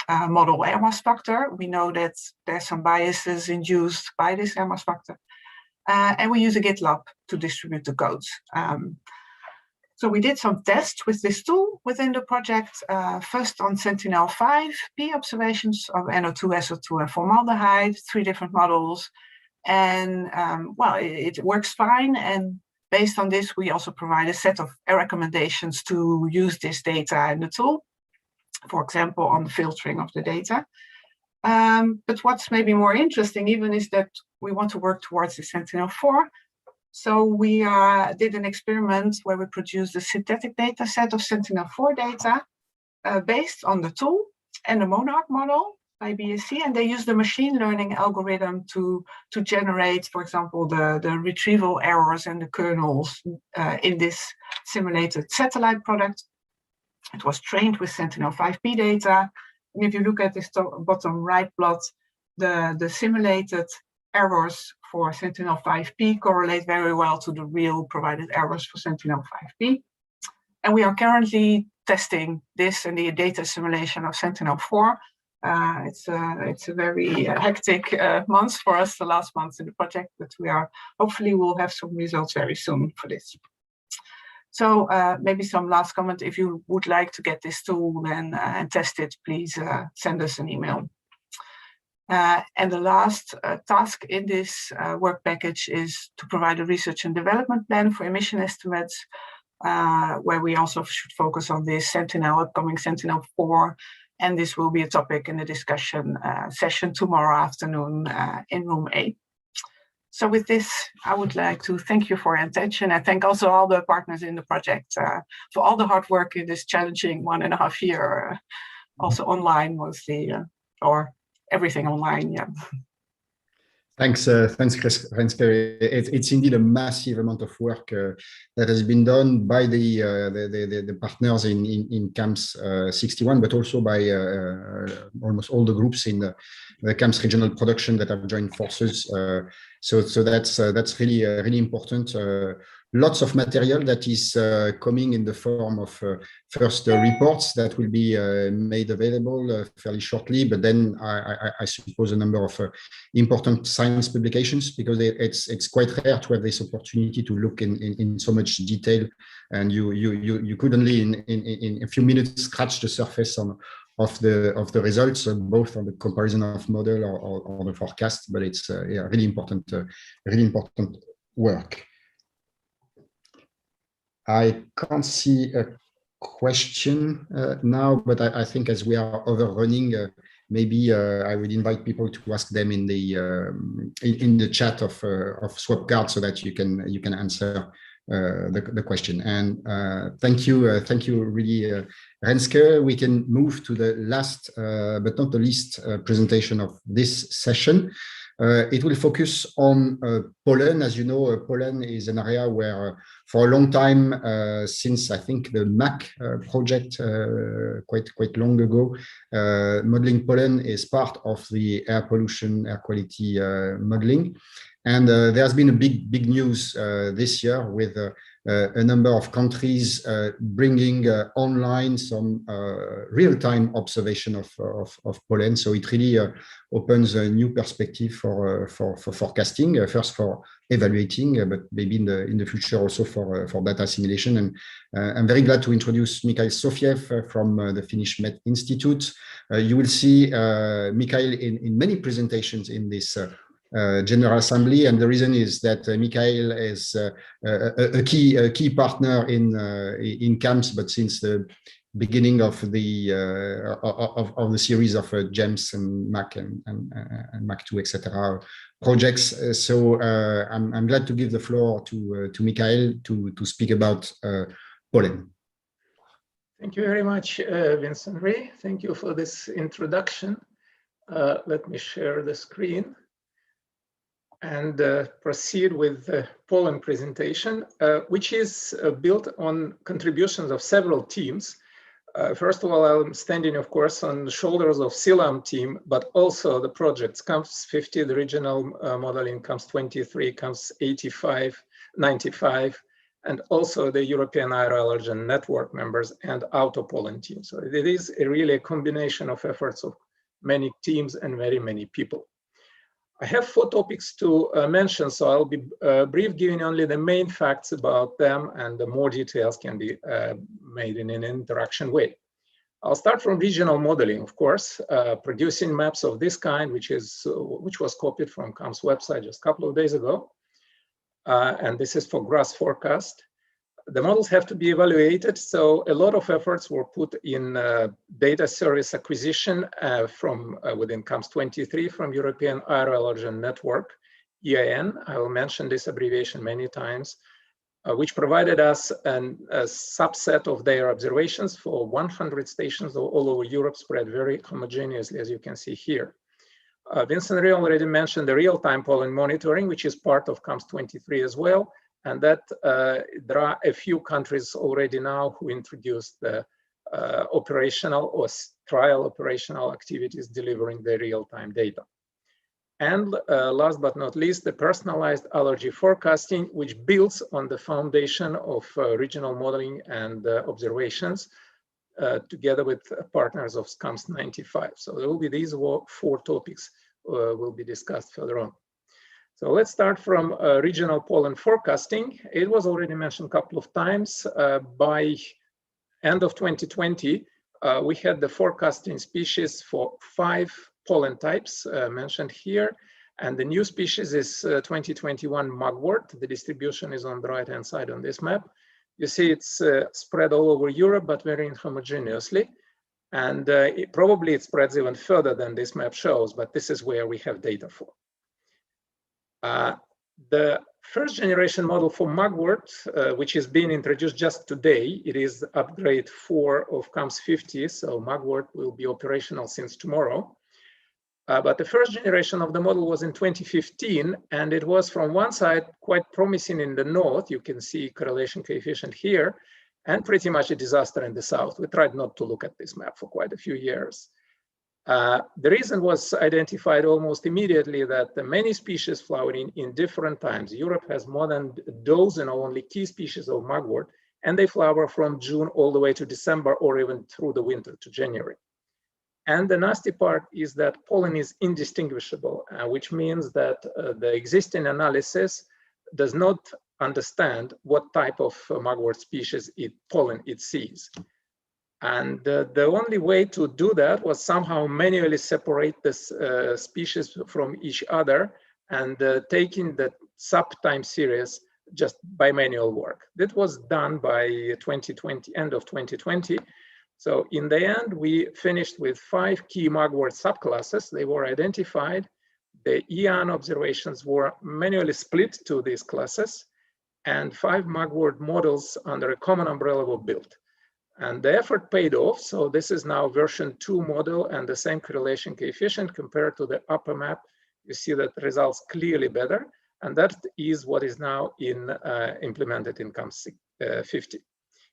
model air mass factor. We know that there's some biases induced by this air mass factor. And we use a GitLab to distribute the codes. So we did some tests with this tool within the project, first on Sentinel-5P observations of NO2, SO2, and formaldehyde, 3 different models. And well, it works fine. And based on this, we also provide a set of recommendations to use this data in the tool, for example, on the filtering of the data. But what's maybe more interesting even is that we want to work towards the Sentinel-4. So we did an experiment where we produced a synthetic data set of Sentinel-4 data based on the tool and the Monarch model by BSC, and they use the machine learning algorithm to generate, for example, the retrieval errors and the kernels in this simulated satellite product. It was trained with Sentinel-5P data. And if you look at this bottom right plot, the simulated errors for Sentinel-5P correlate very well to the real provided errors for Sentinel-5P. And we are currently testing this in the data simulation of Sentinel-4. It's a very hectic month for us, the last month in the project, but we are hopefully we'll have some results very soon for this. So maybe some last comment. If you would like to get this tool and test it, please send us an email. And the last task in this work package is to provide a research and development plan for emission estimates, where we also should focus on this upcoming Sentinel-4. And this will be a topic in the discussion session tomorrow afternoon in room A. So with this, I would like to thank you for your attention and thank also all the partners in the project for all the hard work in this challenging 1.5 year, also online mostly, or everything online, yeah. Thanks, thanks, Kerry. It's indeed a massive amount of work that has been done by the partners in CAMS 61, but also by almost all the groups in the CAMS regional production that have joined forces. So that's really really important. Lots of material that is coming in the form of first reports that will be made available fairly shortly, but then I suppose a number of important science publications, because it's quite rare to have this opportunity to look in so much detail, and you could only in a few minutes scratch the surface of the results, both on the comparison of model or the forecast, but it's yeah, really important work. I can't see a question now, but I think as we are overrunning, maybe I would invite people to ask them in the chat of SwapGuard so that you can answer the question. And thank you really, Renske. We can move to the last but not the least presentation of this session. It will focus on pollen. As you know, pollen is an area where for a long time, since I think the MAC project quite long ago, modeling pollen is part of the air pollution, air quality modeling. And there's been a big news this year with a number of countries bringing online some real-time observation of pollen. So it really opens a new perspective for forecasting, first for evaluating, but maybe in the future also for data assimilation. And I'm very glad to introduce Mikhail Sofiev from the Finnish Met Institute. You will see Mikhail in many presentations in this General Assembly, and the reason is that Mikhail is a key partner in CAMS, but since the beginning of the series of GEMS and MAC and MAC2, etc. projects. So I'm glad to give the floor to Mikhail to speak about pollen. Thank you very much, Vincent Ray. Thank you for this introduction. Let me share the screen and proceed with the pollen presentation, which is built on contributions of several teams. First of all, I'm standing, of course, on the shoulders of CILAM team, but also the projects CAMS 50, the regional modeling, CAMS 23, CAMS 85, 95, and also the European Air Allergen Network members and Autopollen team. So it is really a combination of efforts of many teams and very many people. I have 4 topics to mention, so I'll be brief, giving only the main facts about them, and the more details can be made in an interaction way. I'll start from regional modeling, of course, producing maps of this kind, which was copied from CAMS website just a couple of days ago. And this is for grass forecast. The models have to be evaluated, so a lot of efforts were put in data service acquisition from within CAMS 23 from European Air Allergen Network, EAN. I will mention this abbreviation many times, which provided us a subset of their observations for 100 stations all over Europe, spread very homogeneously, as you can see here. Vincent Ray already mentioned the real-time pollen monitoring, which is part of CAMS 23 as well. And that there are a few countries already now who introduced the operational or trial operational activities delivering the real-time data. And last but not least, the personalized allergy forecasting, which builds on the foundation of regional modeling and observations together with partners of CAMS 95. So there will be these 4 topics will be discussed further on. So let's start from regional pollen forecasting. It was already mentioned a couple of times. By end of 2020, we had the forecasting species for 5 pollen types mentioned here. And the new species is 2021 mugwort. The distribution is on the right-hand side on this map. You see it's spread all over Europe, but very inhomogeneously. And probably it spreads even further than this map shows, but this is where we have data for. The first generation model for mugwort, which is being introduced just today, it is upgrade 4 of CAMS 50, so mugwort will be operational since tomorrow. But the first generation of the model was in 2015, and it was from one side quite promising in the north. You can see correlation coefficient here, and pretty much a disaster in the south. We tried not to look at this map for quite a few years. The reason was identified almost immediately that the many species flowering in different times. Europe has more than a dozen only key species of mugwort, and they flower from June all the way to December or even through the winter to January. And the nasty part is that pollen is indistinguishable, which means that the existing analysis does not understand what type of mugwort species pollen it sees. And the only way to do that was somehow manually separate this species from each other and taking the sub-time series just by manual work. That was done by 2020, end of 2020. So in the end, we finished with 5 key mugwort subclasses. They were identified. The EAN observations were manually split to these classes, and 5 mugwort models under a common umbrella were built. And the effort paid off. So this is now version 2 model and the same correlation coefficient compared to the upper map. You see that the results clearly better. And that is what is now implemented in CAMS 50.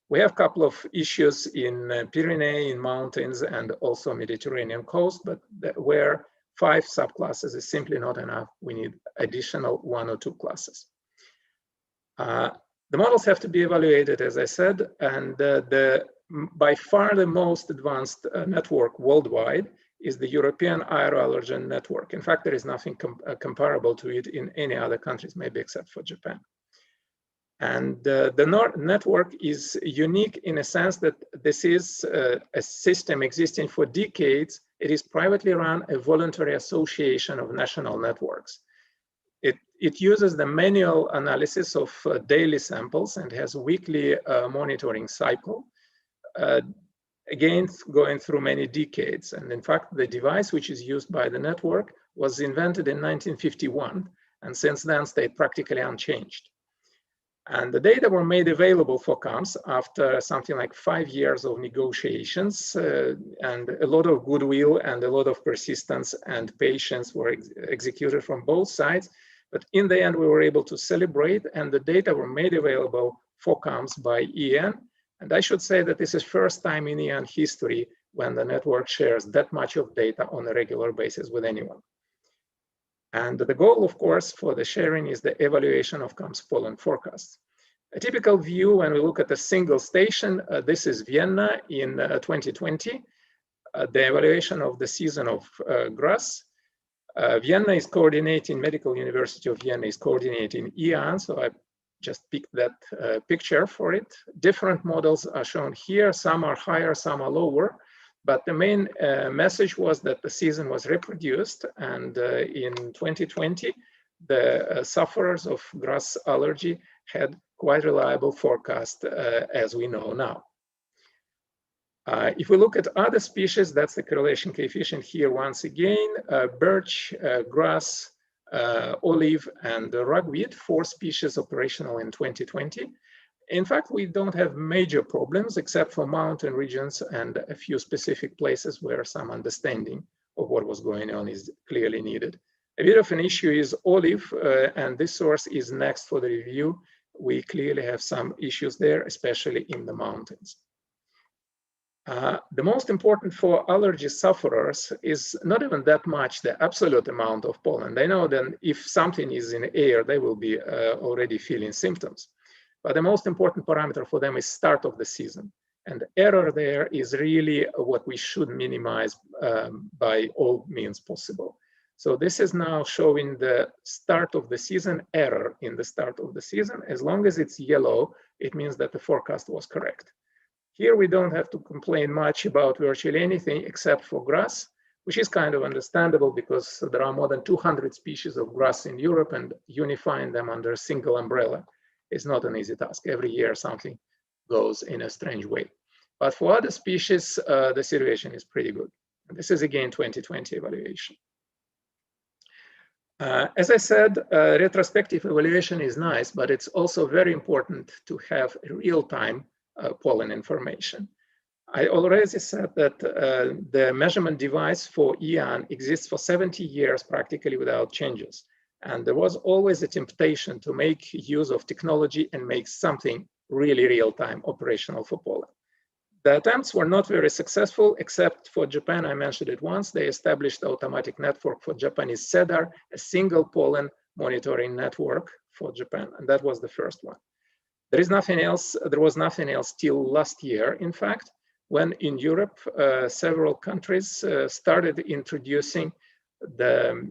We have a couple of issues in Pyrenees, in mountains, and also Mediterranean coast, but where 5 subclasses is simply not enough. We need additional 1 or 2 classes. The models have to be evaluated, as I said, and by far the most advanced network worldwide is the European aeroallergen network. In fact, there is nothing comparable to it in any other countries, maybe except for Japan. And the network is unique in a sense that this is a system existing for decades. It is privately run, a voluntary association of national networks. It uses the manual analysis of daily samples and has a weekly monitoring cycle, again, going through many decades. And in fact, the device which is used by the network was invented in 1951, and since then stayed practically unchanged. And the data were made available for CAMS after something like 5 years of negotiations, and a lot of goodwill and a lot of persistence and patience were executed from both sides. But in the end, we were able to celebrate, and the data were made available for CAMS by EAN. And I should say that this is first time in EAN history when the network shares that much of data on a regular basis with anyone. And the goal, of course, for the sharing is the evaluation of CAMS pollen forecasts. A typical view when we look at a single station, this is Vienna in 2020, the evaluation of the season of grass. Vienna is coordinating, Medical University of Vienna is coordinating EAN, so I just picked that picture for it. Different models are shown here, some are higher, some are lower, but the main message was that the season was reproduced, and in 2020, the sufferers of grass allergy had quite reliable forecast as we know now. If we look at other species, that's the correlation coefficient here once again, birch, grass, olive, and ragweed, 4 species operational in 2020. In fact, we don't have major problems except for mountain regions and a few specific places where some understanding of what was going on is clearly needed. A bit of an issue is olive, and this source is next for the review. We clearly have some issues there, especially in the mountains. The most important for allergy sufferers is not even that much the absolute amount of pollen. They know that if something is in the air, they will be already feeling symptoms. But the most important parameter for them is start of the season. And the error there is really what we should minimize by all means possible. So this is now showing the start of the season error in the start of the season. As long as it's yellow, it means that the forecast was correct. Here we don't have to complain much about virtually anything except for grass, which is kind of understandable because there are more than 200 species of grass in Europe, and unifying them under a single umbrella is not an easy task. Every year something goes in a strange way. But for other species, the situation is pretty good. And this is again 2020 evaluation. As I said, retrospective evaluation is nice, but it's also very important to have real-time pollen information. I already said that the measurement device for EAN exists for 70 years practically without changes. And there was always a temptation to make use of technology and make something really real-time operational for pollen. The attempts were not very successful, except for Japan. I mentioned it once. They established automatic network for Japanese cedar, a single pollen monitoring network for Japan. And that was the first one. There is nothing else. There was nothing else till last year, in fact, when in Europe, several countries started introducing the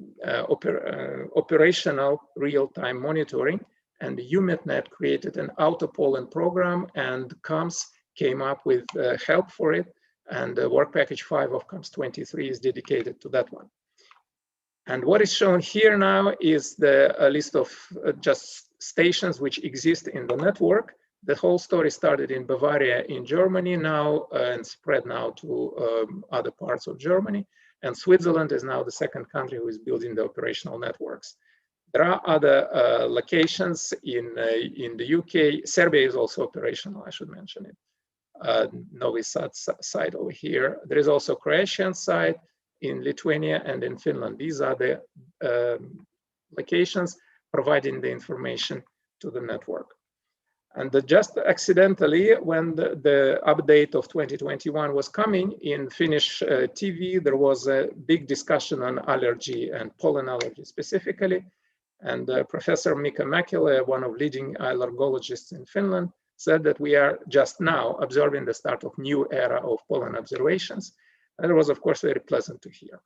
operational real-time monitoring, and the UMetNet created an auto pollen program, and CAMS came up with help for it, and the work package 5 of CAMS 23 is dedicated to that one. And what is shown here now is the list of just stations which exist in the network. The whole story started in Bavaria in Germany now and spread now to other parts of Germany. And Switzerland is now the second country who is building the operational networks. There are other locations in the UK. Serbia is also operational, I should mention it. Novi Sad site over here. There is also Croatian site in Lithuania and in Finland. These are the locations providing the information to the network. And just accidentally, when the update of 2021 was coming in Finnish TV, there was a big discussion on allergy and pollen allergy specifically. And Professor Mika Mäkelä, one of leading allergologists in Finland, said that we are just now observing the start of new era of pollen observations. And it was, of course, very pleasant to hear.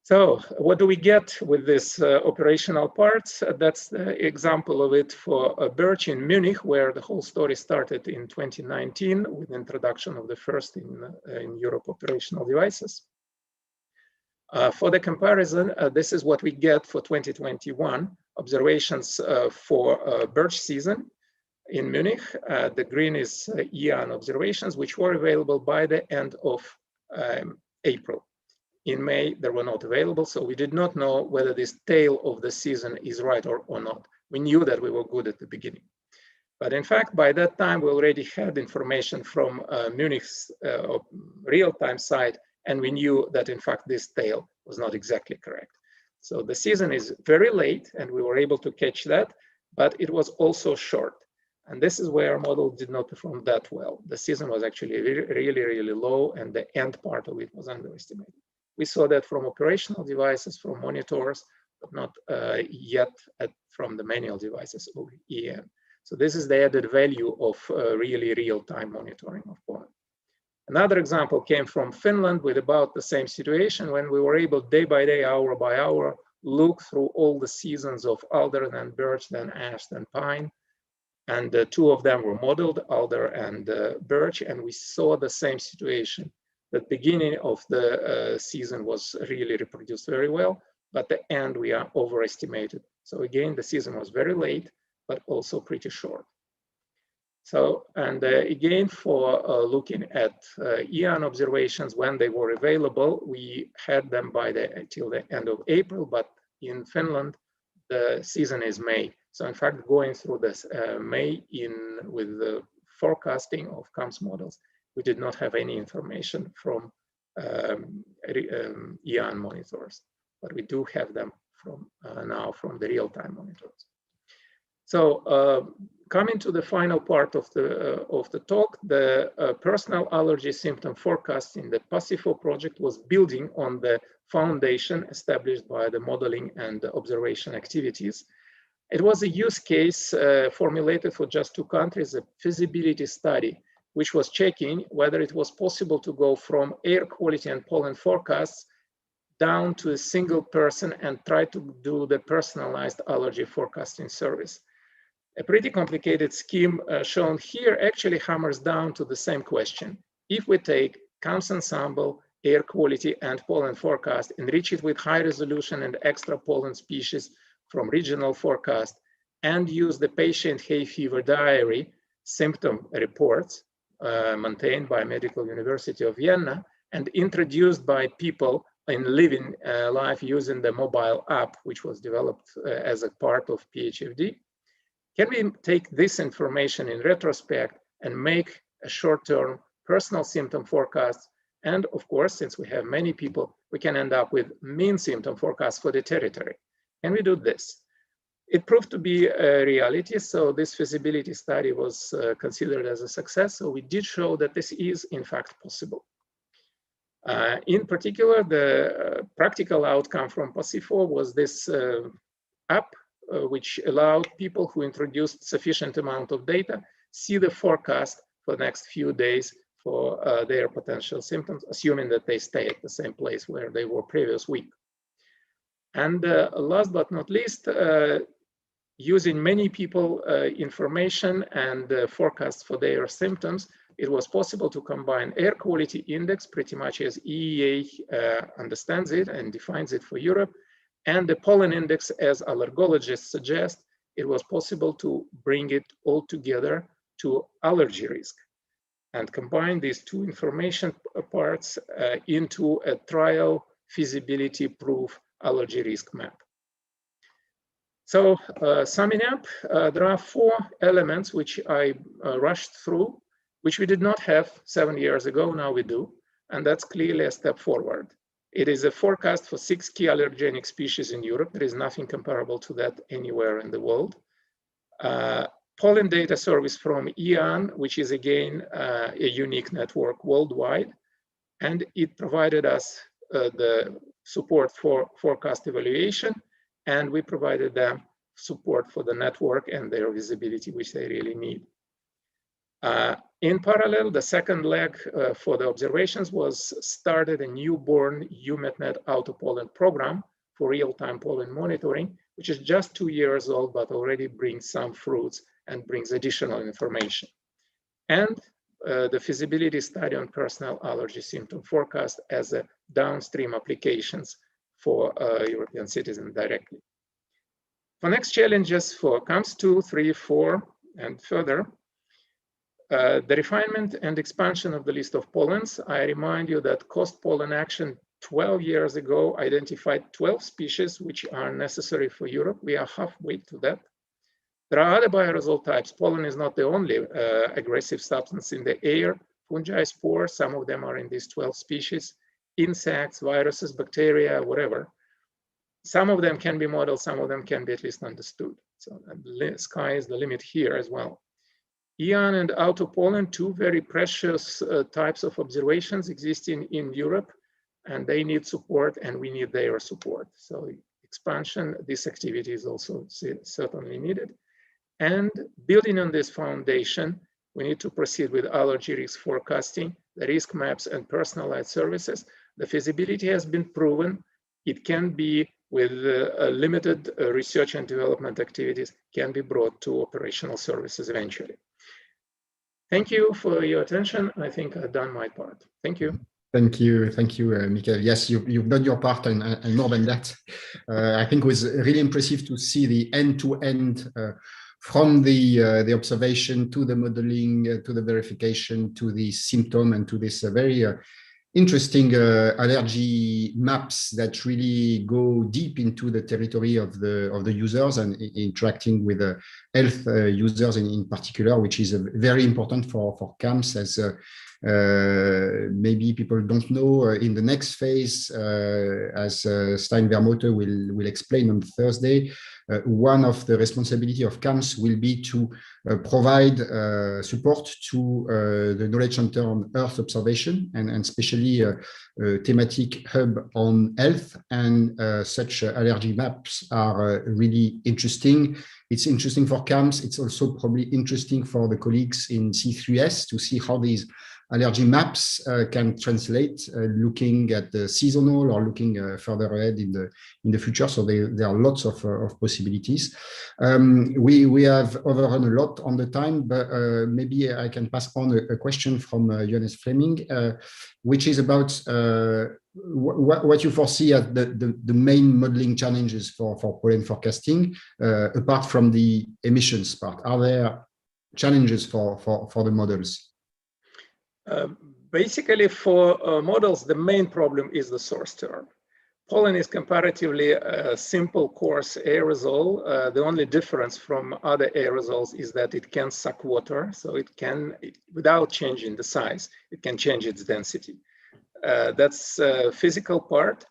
So what do we get with this operational parts? That's the example of it for birch in Munich, where the whole story started in 2019 with the introduction of the first in Europe operational devices. For the comparison, this is what we get for 2021 observations for birch season in Munich. The green is EAN observations, which were available by the end of April. In May, they were not available, so we did not know whether this tail of the season is right or not. We knew that we were good at the beginning. But in fact, by that time, we already had information from Munich's real-time site, and we knew that, in fact, this tail was not exactly correct. So the season is very late, and we were able to catch that, but it was also short. And this is where our model did not perform that well. The season was actually really, really low, and the end part of it was underestimated. We saw that from operational devices, from monitors, but not yet from the manual devices of EAN. So this is the added value of really real-time monitoring of pollen. Another example came from Finland with about the same situation when we were able day by day, hour by hour, look through all the seasons of alder, then birch, then ash, then pine. And two of them were modeled, alder and birch, and we saw the same situation. The beginning of the season was really reproduced very well, but the end we are overestimated. So again, the season was very late, but also pretty short. So, and again, for looking at EAN observations when they were available, we had them till the end of April, but in Finland, the season is May. So in fact, going through this May with the forecasting of CAMS models, we did not have any information from EAN monitors, but we do have them from now from the real-time monitors. So coming to the final part of the talk, the personal allergy symptom forecasting, the PASIFO project was building on the foundation established by the modeling and the observation activities. It was a use case formulated for just 2 countries, a feasibility study, which was checking whether it was possible to go from air quality and pollen forecasts down to a single person and try to do the personalized allergy forecasting service. A pretty complicated scheme shown here actually hammers down to the same question. If we take CAMS ensemble, air quality and pollen forecast, enrich it with high resolution and extra pollen species from regional forecast, and use the patient hay fever diary symptom reports maintained by Medical University of Vienna and introduced by people in living life using the mobile app, which was developed as a part of PHFD. Can we take this information in retrospect and make a short-term personal symptom forecast? And of course, since we have many people, we can end up with mean symptom forecast for the territory. Can we do this? It proved to be a reality, so this feasibility study was considered as a success. So we did show that this is in fact possible. In particular, the practical outcome from PASIFO was this app, which allowed people who introduced sufficient amount of data see the forecast for the next few days for their potential symptoms, assuming that they stay at the same place where they were previous week. And last but not least, using many people information and forecasts for their symptoms, it was possible to combine air quality index pretty much as EEA understands it and defines it for Europe, and the pollen index as allergologists suggest, it was possible to bring it all together to allergy risk and combine these two information parts into a trial feasibility proof allergy risk map. So summing up, there are 4 elements which I rushed through, which we did not have 7 years ago, now we do, and that's clearly a step forward. It is a forecast for 6 key allergenic species in Europe. There is nothing comparable to that anywhere in the world. Pollen data service from EAN, which is again a unique network worldwide, and it provided us the support for forecast evaluation, and we provided them support for the network and their visibility, which they really need. In parallel, the second leg for the observations was started a newborn UMetNet auto pollen program for real-time pollen monitoring, which is just 2 years old, but already brings some fruits and brings additional information. And the feasibility study on personal allergy symptom forecast as a downstream applications for European citizens directly. For next challenges for CAMS 2, 3, 4, and further, the refinement and expansion of the list of pollens. I remind you that Coast Pollen Action 12 years ago identified 12 species which are necessary for Europe. We are halfway to that. There are other bioaerosol types. Pollen is not the only aggressive substance in the air. Fungi, spores, some of them are in these 12 species. Insects, viruses, bacteria, whatever. Some of them can be modeled, some of them can be at least understood. So the sky is the limit here as well. EAN and autopollen, 2 very precious types of observations existing in Europe, and they need support and we need their support. So expansion, this activity is also certainly needed. And building on this foundation, we need to proceed with allergy risk forecasting, the risk maps and personalized services. The feasibility has been proven. It can be with limited research and development activities can be brought to operational services eventually. Thank you for your attention. I think I've done my part. Thank you. Thank you, Michael. Yes, you've done your part and more than that. I think it was really impressive to see the end-to-end from the observation to the modeling, to the verification, to the symptom, and to this very interesting allergy maps that really go deep into the territory of the users and interacting with the health users in particular, which is very important for CAMS, as maybe people don't know. In the next phase, as Stein Vermote will explain on Thursday, one of the responsibility of CAMS will be to provide support to the Knowledge Center on Earth observation and especially a thematic hub on health, and such allergy maps are really interesting. It's interesting for CAMS. It's also probably interesting for the colleagues in C3S to see how these allergy maps can translate, looking at the seasonal or looking further ahead in the future. So there are lots of possibilities. We have overrun a lot on the time, but maybe I can pass on a question from Johannes Fleming, which is about what you foresee as the main modeling challenges for pollen forecasting, apart from the emissions part. Are there challenges for the models? Basically, for models, the main problem is the source term. Pollen is comparatively a simple, coarse aerosol. The only difference from other aerosols is that it can suck water, so it can, without changing the size, it can change its density. That's a physical part.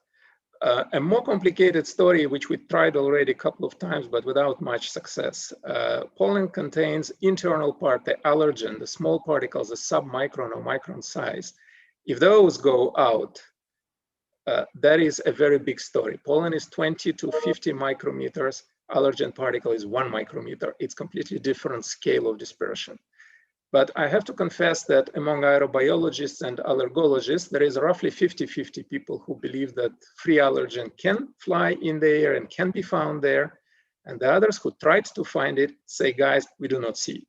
A more complicated story, which we tried already a couple of times, but without much success. Pollen contains internal part, the allergen, the small particles, the submicron or micron size. If those go out, that is a very big story. Pollen is 20 to 50 micrometers. Allergen particle is 1 micrometer. It's completely different scale of dispersion. But I have to confess that among aerobiologists and allergologists, there is roughly 50-50 people who believe that free allergen can fly in the air and can be found there. And the others who tried to find it say, guys, we do not see it.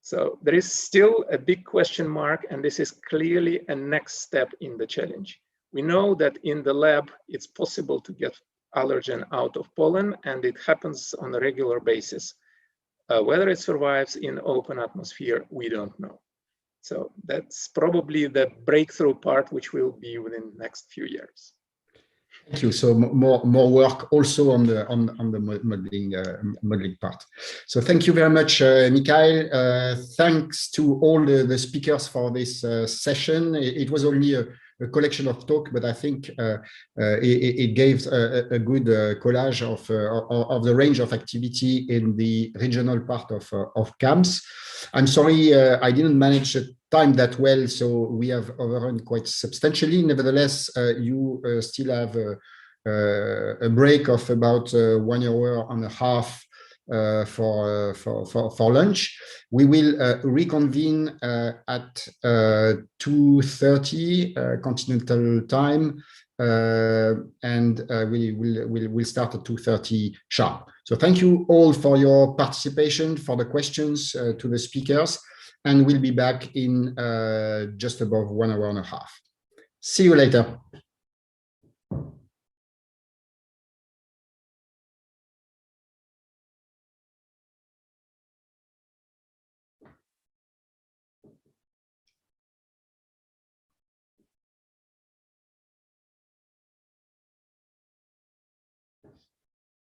So there is still a big question mark, and this is clearly a next step in the challenge. We know that in the lab, it's possible to get allergen out of pollen, and it happens on a regular basis. Whether it survives in open atmosphere, we don't know. So that's probably the breakthrough part, which will be within the next few years. Thank you. So more work also on the modeling part. So thank you very much, Mikhail. Thanks to all the speakers for this session. It was only a collection of talk, but I think it gave a good collage of the range of activity in the regional part of CAMS. I'm sorry I didn't manage to time that well, so we have overrun quite substantially. Nevertheless, you still have a break of about 1 hour and a half for lunch. We will reconvene at 2:30 continental time, and we'll start at 2:30 sharp. So thank you all for your participation, for the questions to the speakers, and we'll be back in just above 1 hour and a half. See you later.